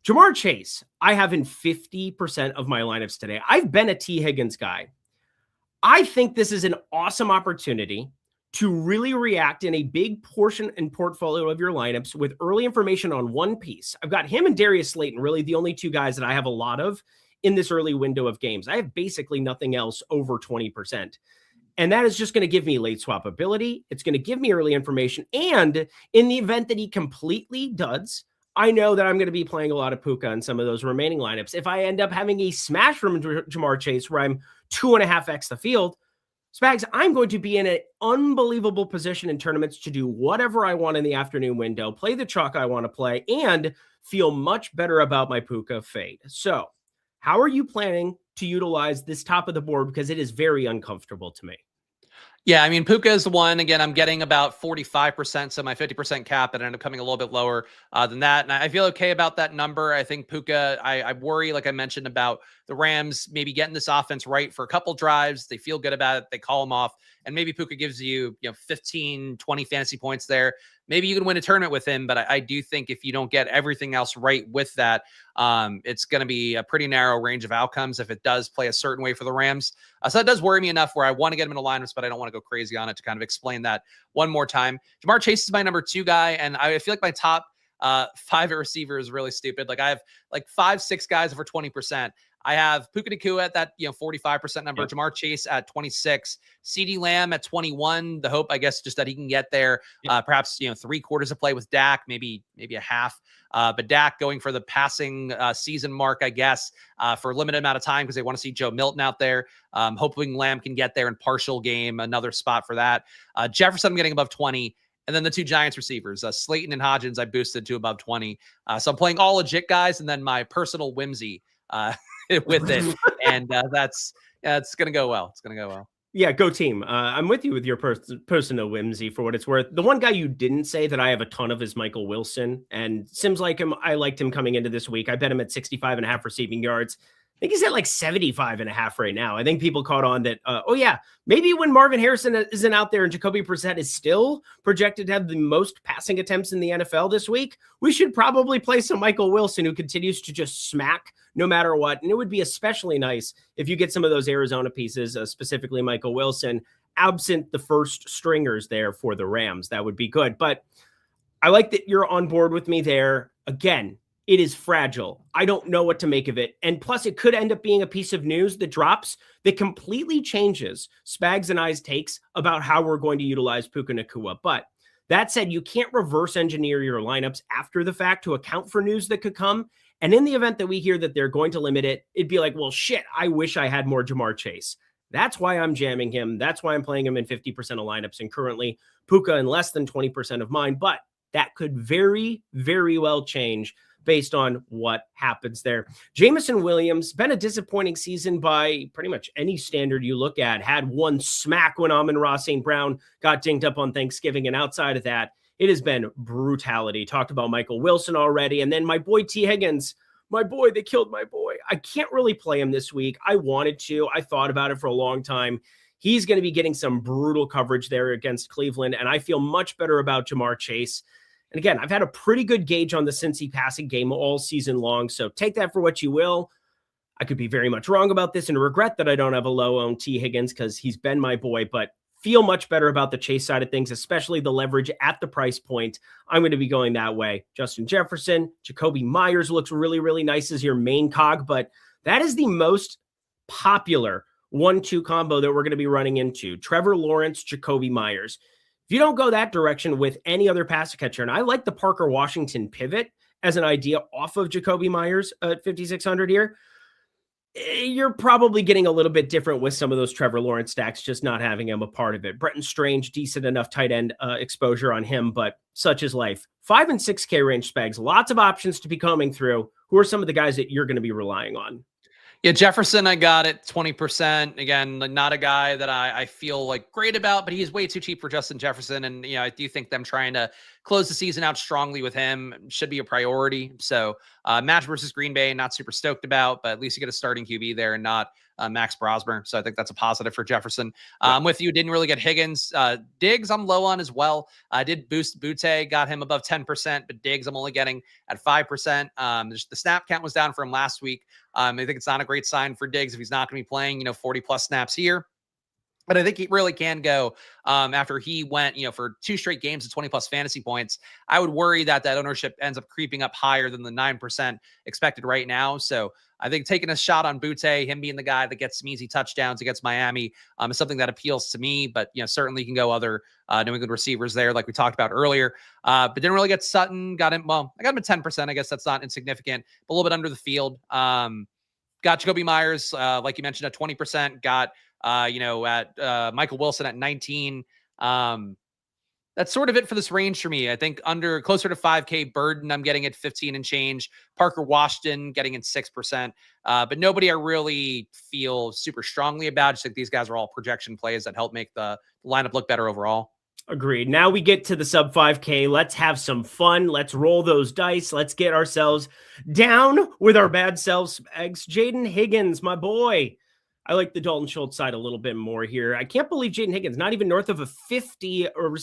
Jamar Chase, I have in 50% of my lineups today. I've been a T. Higgins guy. I think this is an awesome opportunity to really react in a big portion and portfolio of your lineups with early information on one piece. I've got him and Darius Slayton, really the only two guys that I have a lot of in this early window of games. I have basically nothing else over 20%. And that is just going to give me late swap ability. It's going to give me early information. And in the event that he completely duds, I know that I'm going to be playing a lot of Puka in some of those remaining lineups. If I end up having a smash from Jamar Chase where I'm 2.5x the field, Spags, I'm going to be in an unbelievable position in tournaments to do whatever I want in the afternoon window, play the chalk I want to play, and feel much better about my Puka fade. So how are you planning to utilize this top of the board? Because it is very uncomfortable to me. Yeah, I mean, Puka is the one. Again, I'm getting about 45%, so my 50% cap, and I end up coming a little bit lower than that. And I feel okay about that number. I think Puka, I worry, like I mentioned, about the Rams maybe getting this offense right for a couple drives. They feel good about it. They call them off. And maybe Puka gives you, 15, 20 fantasy points there. Maybe you can win a tournament with him, but I do think if you don't get everything else right with that, it's going to be a pretty narrow range of outcomes if it does play a certain way for the Rams. So that does worry me enough where I want to get him in a lineups, but I don't want to go crazy on it to kind of explain that one more time. Jamar Chase is my number 2 guy, and I feel like my top 5 receiver is really stupid. Like I have like 5-6 guys over 20%. I have Puka Nacua at that 45% number, Jamar Chase at 26, CeeDee Lamb at 21. The hope, I guess, just that he can get there. Perhaps 3/4 of play with Dak, maybe a half. But Dak going for the passing season mark, I guess, for a limited amount of time because they want to see Joe Milton out there. Hoping Lamb can get there in partial game, another spot for that. Jefferson getting above 20. And then the 2 Giants receivers, Slayton and Hodgins, I boosted to above 20. So I'm playing all legit guys, and then my personal whimsy with it. And it's going to go well. It's going to go well. Yeah, go team. I'm with you with your personal whimsy for what it's worth. The one guy you didn't say that I have a ton of is Michael Wilson, and Sims like him. I liked him coming into this week. I bet him at 65.5 receiving yards. I think he's at like 75.5 right now. I think people caught on that. Oh yeah, maybe when Marvin Harrison isn't out there and Jacoby Brissett is still projected to have the most passing attempts in the NFL this week, we should probably play some Michael Wilson, who continues to just smack no matter what. And it would be especially nice if you get some of those Arizona pieces, specifically Michael Wilson, absent the first stringers there for the Rams. That would be good. But I like that you're on board with me there. Again, it is fragile. I don't know what to make of it. And plus, it could end up being a piece of news that drops that completely changes Spags and I's takes about how we're going to utilize Puka Nacua. But that said, you can't reverse engineer your lineups after the fact to account for news that could come. And in the event that we hear that they're going to limit it, it'd be like, well, shit, I wish I had more Jamar Chase. That's why I'm jamming him. That's why I'm playing him in 50% of lineups, and currently Puka in less than 20% of mine. But that could very, very well change based on what happens there. Jameson Williams, been a disappointing season by pretty much any standard you look at. Had one smack when Amon-Ra St. Brown got dinged up on Thanksgiving, and outside of that, it has been brutality. Talked about Michael Wilson already, and then my boy T. Higgins. My boy, they killed my boy. I can't really play him this week. I wanted to. I thought about it for a long time. He's going to be getting some brutal coverage there against Cleveland, and I feel much better about Jamar Chase. And again, I've had a pretty good gauge on the Cincy passing game all season long, so take that for what you will. I could be very much wrong about this and regret that I don't have a low on T. Higgins because he's been my boy, but feel much better about the Chase side of things, especially the leverage at the price point. I'm going to be going that way. Justin Jefferson, Jacoby Myers looks really, really nice as your main cog, but that is the most popular 1-2 combo that we're going to be running into. Trevor Lawrence, Jacoby Myers. If you don't go that direction with any other pass catcher, and I like the Parker Washington pivot as an idea off of Jacoby Myers at 5,600 here, you're probably getting a little bit different with some of those Trevor Lawrence stacks, just not having him a part of it. Bretton Strange, decent enough tight end exposure on him, but such is life. 5 and 6K range Spags, lots of options to be coming through. Who are some of the guys that you're going to be relying on? Yeah, Jefferson, I got it 20%. Again, like not a guy that I feel like great about, but he's way too cheap for Justin Jefferson. And, I do think them trying to close the season out strongly with him should be a priority. So match versus Green Bay, not super stoked about, but at least you get a starting QB there and not Max Brosmer. So I think that's a positive for Jefferson. With you, didn't really get Higgins. Diggs, I'm low on as well. I did boost Butte, got him above 10%, but Diggs, I'm only getting at 5%. The snap count was down from last week. I think it's not a great sign for Diggs if he's not going to be playing, 40 plus snaps here. But I think he really can go after he went, for 2 straight games of 20 plus fantasy points. I would worry that ownership ends up creeping up higher than the 9% expected right now. So I think taking a shot on Butte, him being the guy that gets some easy touchdowns against Miami, is something that appeals to me. But certainly you can go other New England receivers there, like we talked about earlier. But didn't really get Sutton. Got him. Well, I got him at 10%. I guess that's not insignificant, but a little bit under the field. Got Jacoby Myers, like you mentioned, at 20%. Got at Michael Wilson at 19. That's sort of it for this range for me. I think under closer to 5K. Burden, I'm getting at 15 and change. Parker Washington getting in 6%. But nobody I really feel super strongly about. Just think these guys are all projection plays that help make the lineup look better overall. Agreed. Now we get to the sub 5K. Let's have some fun. Let's roll those dice. Let's get ourselves down with our bad selves. Jaden Higgins, my boy. I like the Dalton Schultz side a little bit more here. I can't believe Jaden Higgins, not even north of a 50 or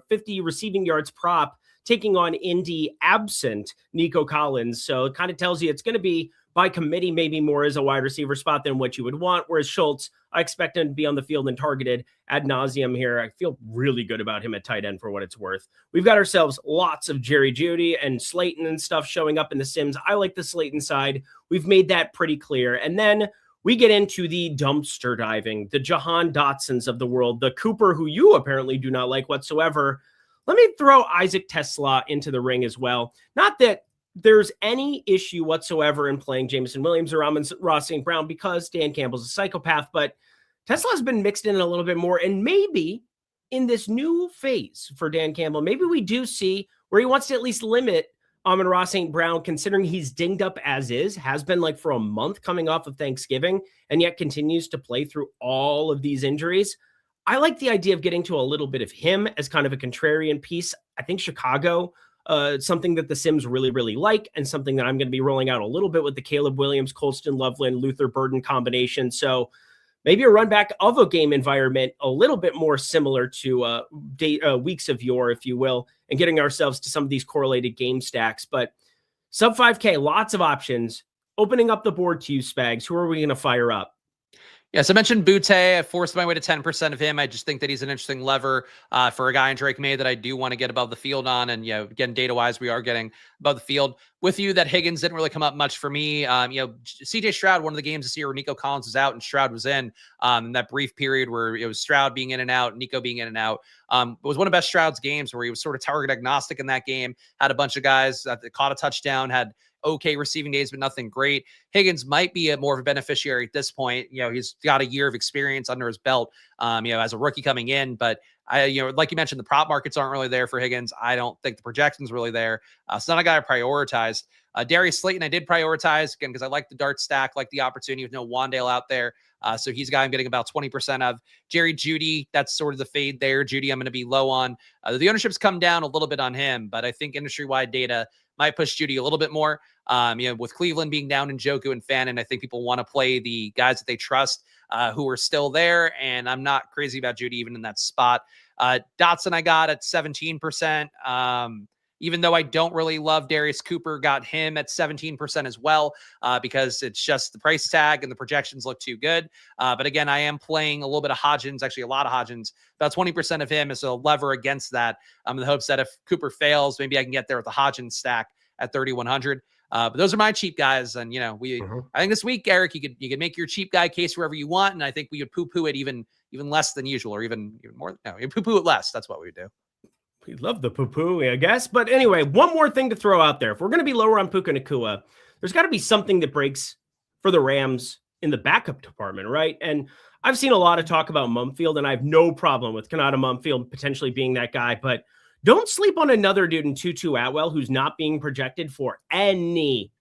50 receiving yards prop, taking on Indy absent Nico Collins. So it kind of tells you it's going to be by committee, maybe more as a wide receiver spot than what you would want. Whereas Schultz, I expect him to be on the field and targeted ad nauseum here. I feel really good about him at tight end for what it's worth. We've got ourselves lots of Jerry Jeudy and Slayton and stuff showing up in the Sims. I like the Slayton side. We've made that pretty clear. And then we get into the dumpster diving, the Jahan Dotsons of the world, the Cooper who you apparently do not like whatsoever. Let me throw Isaac Tesla into the ring as well. Not that there's any issue whatsoever in playing Jameson Williams or Amon-Ra St. Brown because Dan Campbell's a psychopath, but Tesla has been mixed in a little bit more. And maybe in this new phase for Dan Campbell, maybe we do see where he wants to at least limit Amon-Ra St. Brown, considering he's dinged up as is, has been like for a month coming off of Thanksgiving, and yet continues to play through all of these injuries. I like the idea of getting to a little bit of him as kind of a contrarian piece. I think Chicago, something that the Sims really, really like, and something that I'm going to be rolling out a little bit with the Caleb Williams, Colston Loveland, Luther Burden combination. So maybe a run back of a game environment a little bit more similar to weeks of yore, if you will, and getting ourselves to some of these correlated game stacks. But sub 5K, lots of options. Opening up the board to you, Spags. Who are we going to fire up? Yes, I mentioned Butte. I forced my way to 10% of him. I just think that he's an interesting lever for a guy in Drake May that I do want to get above the field on. And, again, data-wise, we are getting above the field. With you, that Higgins didn't really come up much for me. CJ Stroud, one of the games this year where Nico Collins was out and Stroud was in that brief period where it was Stroud being in and out, Nico being in and out. It was one of best Stroud's games where he was sort of target agnostic in that game, had a bunch of guys that caught a touchdown, had okay receiving days, but nothing great. Higgins might be more of a beneficiary at this point. He's got a year of experience under his belt, as a rookie coming in, but like you mentioned, the prop markets aren't really there for Higgins. I don't think the projection's really there. It's not a guy I prioritized. Darius Slayton, I did prioritize again, because I like the dart stack, like the opportunity with no Wandale out there. So he's a guy I'm getting about 20% of. Jerry Jeudy, that's sort of the fade there. Jeudy, I'm going to be low on. The ownership's come down a little bit on him, but I think industry-wide data might push Jeudy a little bit more. With Cleveland being down in Njoku and Fannin, I think people want to play the guys that they trust who are still there, and I'm not crazy about Jeudy even in that spot. Dotson I got at 17%. Even though I don't really love Darius Cooper, got him at 17% as well because it's just the price tag and the projections look too good. But again, I am playing a little bit of Hodgins, actually a lot of Hodgins. About 20% of him is a lever against that in the hopes that if Cooper fails, maybe I can get there with the Hodgins stack at 3,100. But those are my cheap guys. And, I think this week, Eric, you could make your cheap guy case wherever you want. And I think we would poo-poo it even less than usual, or even more. No, you poo-poo it less. That's what we would do. We love the poo-poo, I guess. But anyway, one more thing to throw out there. If we're going to be lower on Puka Nacua, there's got to be something that breaks for the Rams in the backup department, right? And I've seen a lot of talk about Mumfield, and I have no problem with Kanata Mumfield potentially being that guy. But don't sleep on another dude in Tutu Atwell who's not being projected for anything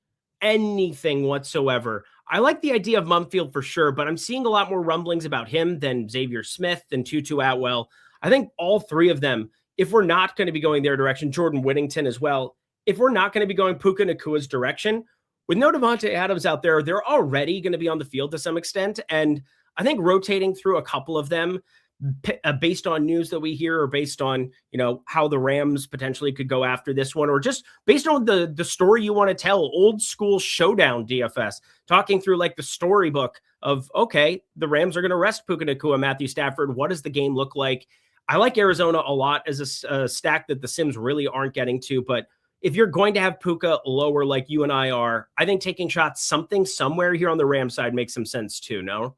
whatsoever. I like the idea of Mumfield for sure, but I'm seeing a lot more rumblings about him than Xavier Smith, than Tutu Atwell. I think all three of them, if we're not going to be going their direction, Jordan Whittington as well, if we're not going to be going Puka Nacua's direction, with no Devontae Adams out there, they're already going to be on the field to some extent. And I think rotating through a couple of them based on news that we hear, or based on, how the Rams potentially could go after this one, or just based on the story you want to tell, old school showdown DFS, talking through like the storybook of, okay, the Rams are going to rest Puka Nacua, Matthew Stafford. What does the game look like? I like Arizona a lot as a stack that the Sims really aren't getting to, but if you're going to have Puka lower like you and I are, I think taking shots somewhere here on the Ram side makes some sense too, no?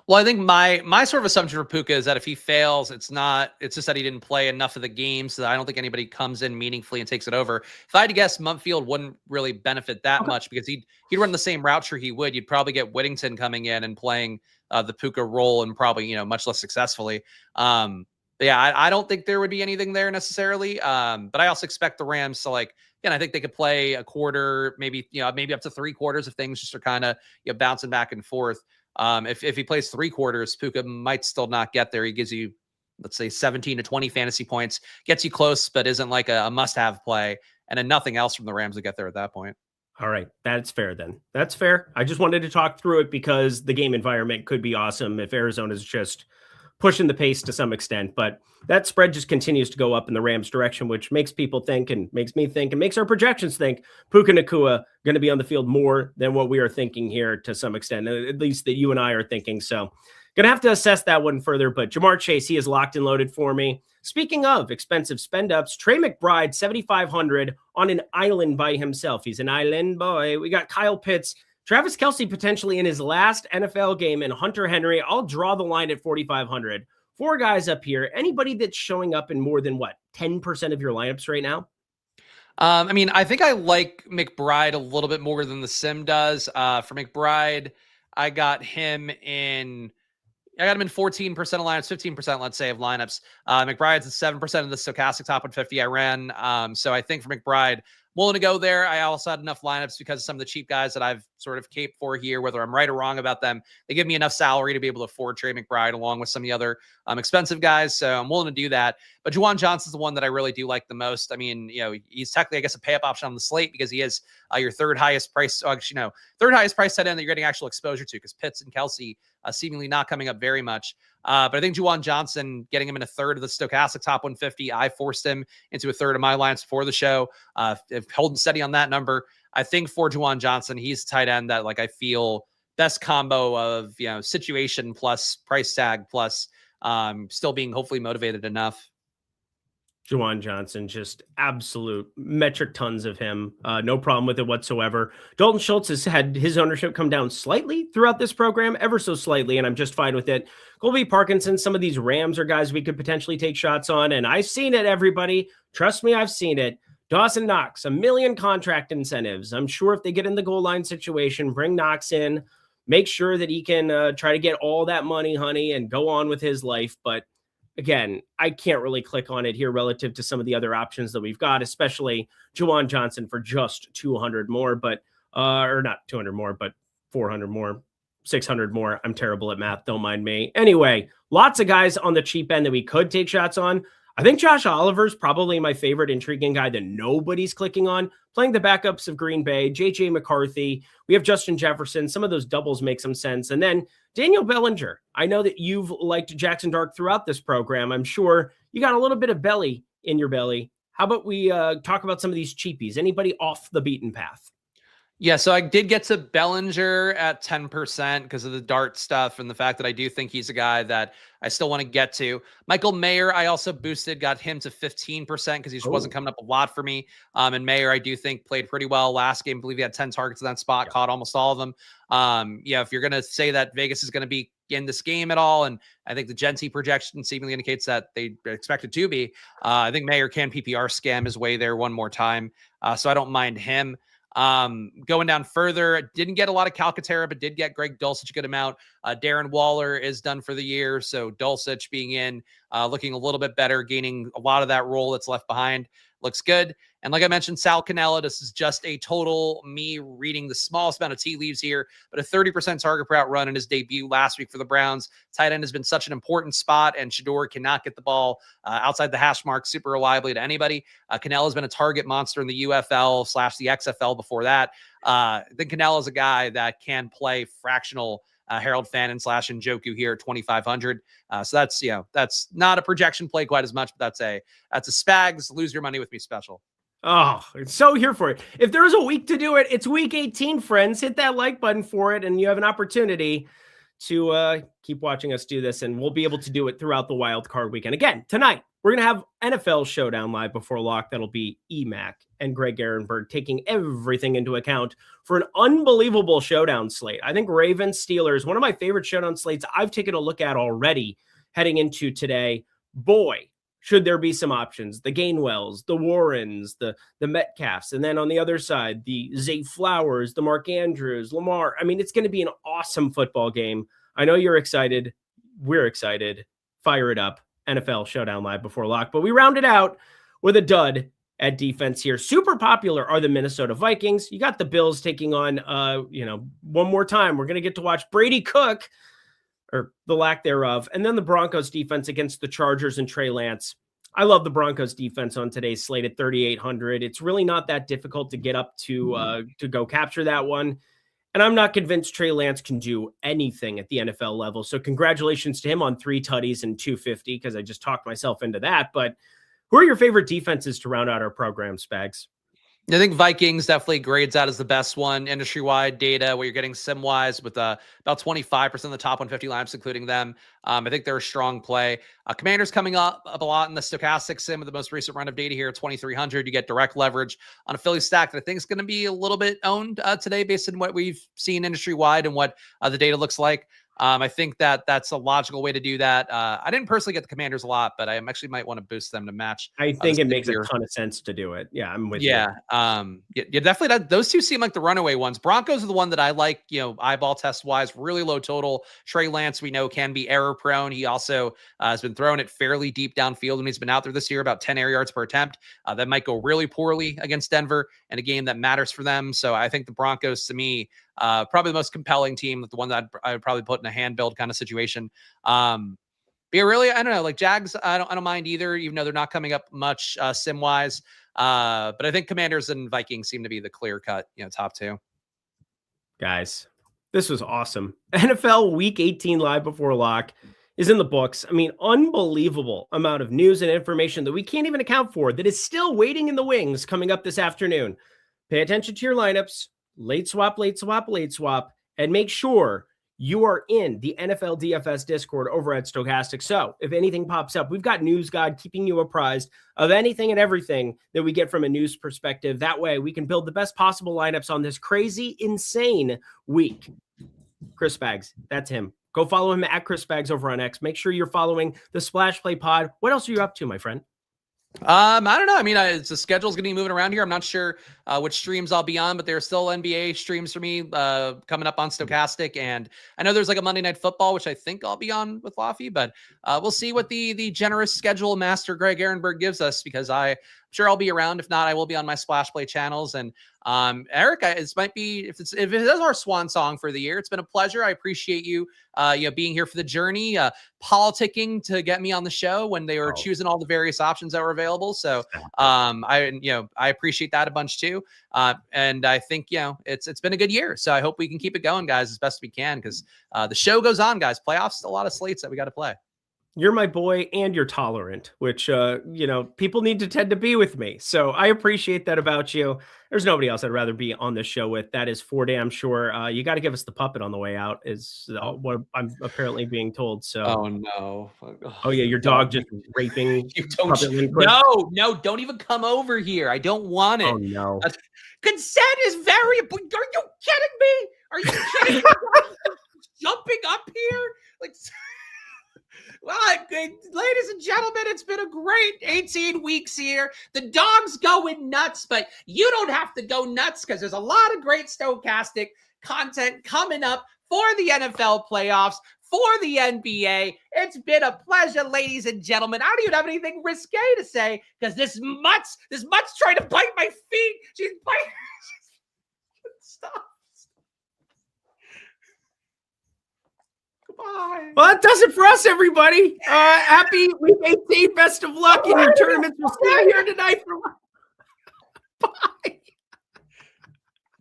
Well, I think my sort of assumption for Puka is that if he fails, it's just that he didn't play enough of the games, so I don't think anybody comes in meaningfully and takes it over. If I had to guess, Mumfield wouldn't really benefit that much because he'd run the same route. Sure, he would. You'd probably get Whittington coming in and playing the Puka role, and probably, much less successfully. Yeah, I don't think there would be anything there necessarily. But I also expect the Rams to I think they could play a quarter, maybe up to 3 quarters if things just are kind of bouncing back and forth. If he plays 3 quarters, Puka might still not get there. He gives you, let's say, 17 to 20 fantasy points, gets you close, but isn't like a must-have play, and then nothing else from the Rams to get there at that point. All right, that's fair then. That's fair. I just wanted to talk through it because the game environment could be awesome if Arizona's just pushing the pace to some extent, but that spread just continues to go up in the Rams direction, which makes people think, and makes me think, and makes our projections think Puka Nacua going to be on the field more than what we are thinking here to some extent, at least that you and I are thinking. So going to have to assess that one further, but Jamar Chase, he is locked and loaded for me. Speaking of expensive spend ups, Trey McBride, 7,500 on an island by himself. He's an island boy. We got Kyle Pitts, Travis Kelce potentially in his last NFL game, and Hunter Henry. I'll draw the line at 4,500. 4 guys up here. Anybody that's showing up in more than 10% of your lineups right now? I think I like McBride a little bit more than the sim does. For McBride, I got him in 14% of lineups, 15%, let's say, of lineups. McBride's at 7% of the Stokastic top 150 I ran. So I think for McBride, willing to go there. I also had enough lineups because of some of the cheap guys that I've sort of caped for here, whether I'm right or wrong about them. They give me enough salary to be able to afford Trey McBride along with some of the other expensive guys. So I'm willing to do that. But Juwan Johnson's the one that I really do like the most. I mean, he's technically, I guess, a pay-up option on the slate because he is your third highest price, third highest price tight end that you're getting actual exposure to, because Pitts and Kelsey seemingly not coming up very much. But I think Juwan Johnson, getting him in a third of the Stokastic top 150, I forced him into a third of my lines before the show. If holding steady on that number, I think for Juwan Johnson, he's a tight end that I feel best combo of situation plus price tag plus still being hopefully motivated enough. Juwan Johnson, just absolute metric tons of him. No problem with it whatsoever. Dalton Schultz has had his ownership come down slightly throughout this program, ever so slightly, and I'm just fine with it. Colby Parkinson, some of these Rams are guys we could potentially take shots on, and I've seen it, everybody. Trust me, I've seen it. Dawson Knox, 1 million contract incentives. I'm sure if they get in the goal line situation, bring Knox in, make sure that he can try to get all that money, honey, and go on with his life. But again, I can't really click on it here relative to some of the other options that we've got, especially Juwan Johnson for just 200 more, but or not 200 more, but 400 more, 600 more. I'm terrible at math. Don't mind me. Anyway, lots of guys on the cheap end that we could take shots on. I think Josh Oliver's probably my favorite intriguing guy that nobody's clicking on, playing the backups of Green Bay, J.J. McCarthy. We have Justin Jefferson. Some of those doubles make some sense. And then Daniel Bellinger. I know that you've liked Jackson Dart throughout this program. I'm sure you got a little bit of belly in your belly. How about we talk about some of these cheapies? Anybody off the beaten path? Yeah, so I did get to Bellinger at 10% because of the Dart stuff and the fact that I do think he's a guy that I still want to get to. Michael Mayer, I also boosted, got him to 15% because he just wasn't coming up a lot for me. And Mayer, I do think played pretty well last game. I believe he had 10 targets in that spot, caught almost all of them. If you're going to say that Vegas is going to be in this game at all, and I think the Genty projection seemingly indicates that they expect it to be, I think Mayer can PPR scam his way there one more time. So I don't mind him. Going down further, didn't get a lot of Calcaterra, but did get Greg Dulcich a good amount. Darren Waller is done for the year, so Dulcich being in, looking a little bit better, gaining a lot of that role that's left behind. Looks good. And like I mentioned, Sal Cannella, this is just a total me reading the smallest amount of tea leaves here, but a 30% target per out run in his debut last week for the Browns. Tight end has been such an important spot, and Shador cannot get the ball outside the hash mark super reliably to anybody. Cannella has been a target monster in the UFL / the XFL before that. Then Cannella is a guy that can play fractional Harold Fannin / Njoku here at 2,500. So that's not a projection play quite as much, but that's a Spags lose your money with me special. Oh, it's so here for it. If there's a week to do it, it's week 18, friends. Hit that like button for it, and you have an opportunity to keep watching us do this, and we'll be able to do it throughout the wild card weekend. Again, tonight, we're going to have NFL Showdown live before lock. That'll be EMAC and Greg Ehrenberg taking everything into account for an unbelievable showdown slate. I think Ravens Steelers, one of my favorite showdown slates I've taken a look at already heading into today. Boy, should there be some options. The Gainwells, the Warrens, the Metcalfs, and then on the other side, the Zay Flowers, the Mark Andrews, Lamar. I mean, it's going to be an awesome football game. I know you're excited. We're excited. Fire it up. NFL Showdown live before lock. But we round it out with a dud at defense here. Super popular are the Minnesota Vikings. You got the Bills taking on, one more time. We're going to get to watch Brady Cook, or the lack thereof. And then the Broncos defense against the Chargers and Trey Lance. I love the Broncos defense on today's slate at 3,800. It's really not that difficult to get up to go capture that one. And I'm not convinced Trey Lance can do anything at the NFL level. So congratulations to him on 3 tutties and 250, because I just talked myself into that. But who are your favorite defenses to round out our program, Spags? I think Vikings definitely grades out as the best one. Industry-wide data, where you're getting sim-wise with about 25% of the top 150 lineups, including them. I think they're a strong play. Commanders coming up a lot in the Stokastic sim with the most recent run of data here at 2,300. You get direct leverage on a Philly stack that I think is going to be a little bit owned today based on what we've seen industry-wide and what the data looks like. I think that's a logical way to do that. I didn't personally get the Commanders a lot, but I actually might want to boost them to match. I think it makes a ton of sense to do it. Yeah, I'm with you. Yeah, definitely. Those two seem like the runaway ones. Broncos are the one that I like, eyeball test wise, really low total. Trey Lance, we know, can be error prone. He also has been throwing it fairly deep downfield when he's been out there this year, about 10 air yards per attempt. That might go really poorly against Denver in a game that matters for them. So I think the Broncos, to me, probably the most compelling team, the one that I would probably put in a hand build kind of situation. But yeah, really, I don't know, like Jags, I don't mind either, even though they're not coming up much sim wise. But I think Commanders and Vikings seem to be the clear cut, top two. Guys, this was awesome. NFL Week 18 live before lock is in the books. I mean, unbelievable amount of news and information that we can't even account for that is still waiting in the wings coming up this afternoon. Pay attention to your lineups, late swap, and make sure you are in the NFL DFS Discord over at Stokastic. So if anything pops up, we've got News Guide keeping you apprised of anything and everything that we get from a news perspective. That way we can build the best possible lineups on this crazy, insane week. Chris Spags, that's him. Go follow him at Chris Spags over on X. Make sure you're following the Splash Play Pod. What else are you up to, my friend? I don't know. I mean, the schedule's going to be moving around here. I'm not sure which streams I'll be on, but there are still NBA streams for me coming up on Stokastic. And I know there's like a Monday Night Football, which I think I'll be on with Laffy, but we'll see what the generous schedule master Greg Ehrenberg gives us, because I'm sure I'll be around. If not, I will be on my Splash Play channels. And Eric, this might be, if it is our swan song for the year, it's been a pleasure. I appreciate you, being here for the journey, politicking to get me on the show when they were choosing all the various options that were available. So I appreciate that a bunch too. And I think, it's been a good year. So I hope we can keep it going, guys, as best we can, because the show goes on, guys. Playoffs, a lot of slates that we got to play. You're my boy and you're tolerant, which, people need to tend to be with me. So I appreciate that about you. There's nobody else I'd rather be on this show with. That is for damn sure. You got to give us the puppet on the way out is what I'm apparently being told. So, oh no. Oh yeah. Your dog just raping. You don't, no, don't even come over here. I don't want it. Oh no. Consent is very, are you kidding me? Are you kidding me? Jumping up here? Like, well, ladies and gentlemen, it's been a great 18 weeks here. The dog's going nuts, but you don't have to go nuts, because there's a lot of great Stokastic content coming up for the NFL playoffs, for the NBA. It's been a pleasure, ladies and gentlemen. I don't even have anything risque to say, because this mutt's trying to bite my feet. She's biting. Stop. Bye. Well, that does it for us, everybody. Happy week 18. Best of luck in your tournaments. We'll see you here tonight for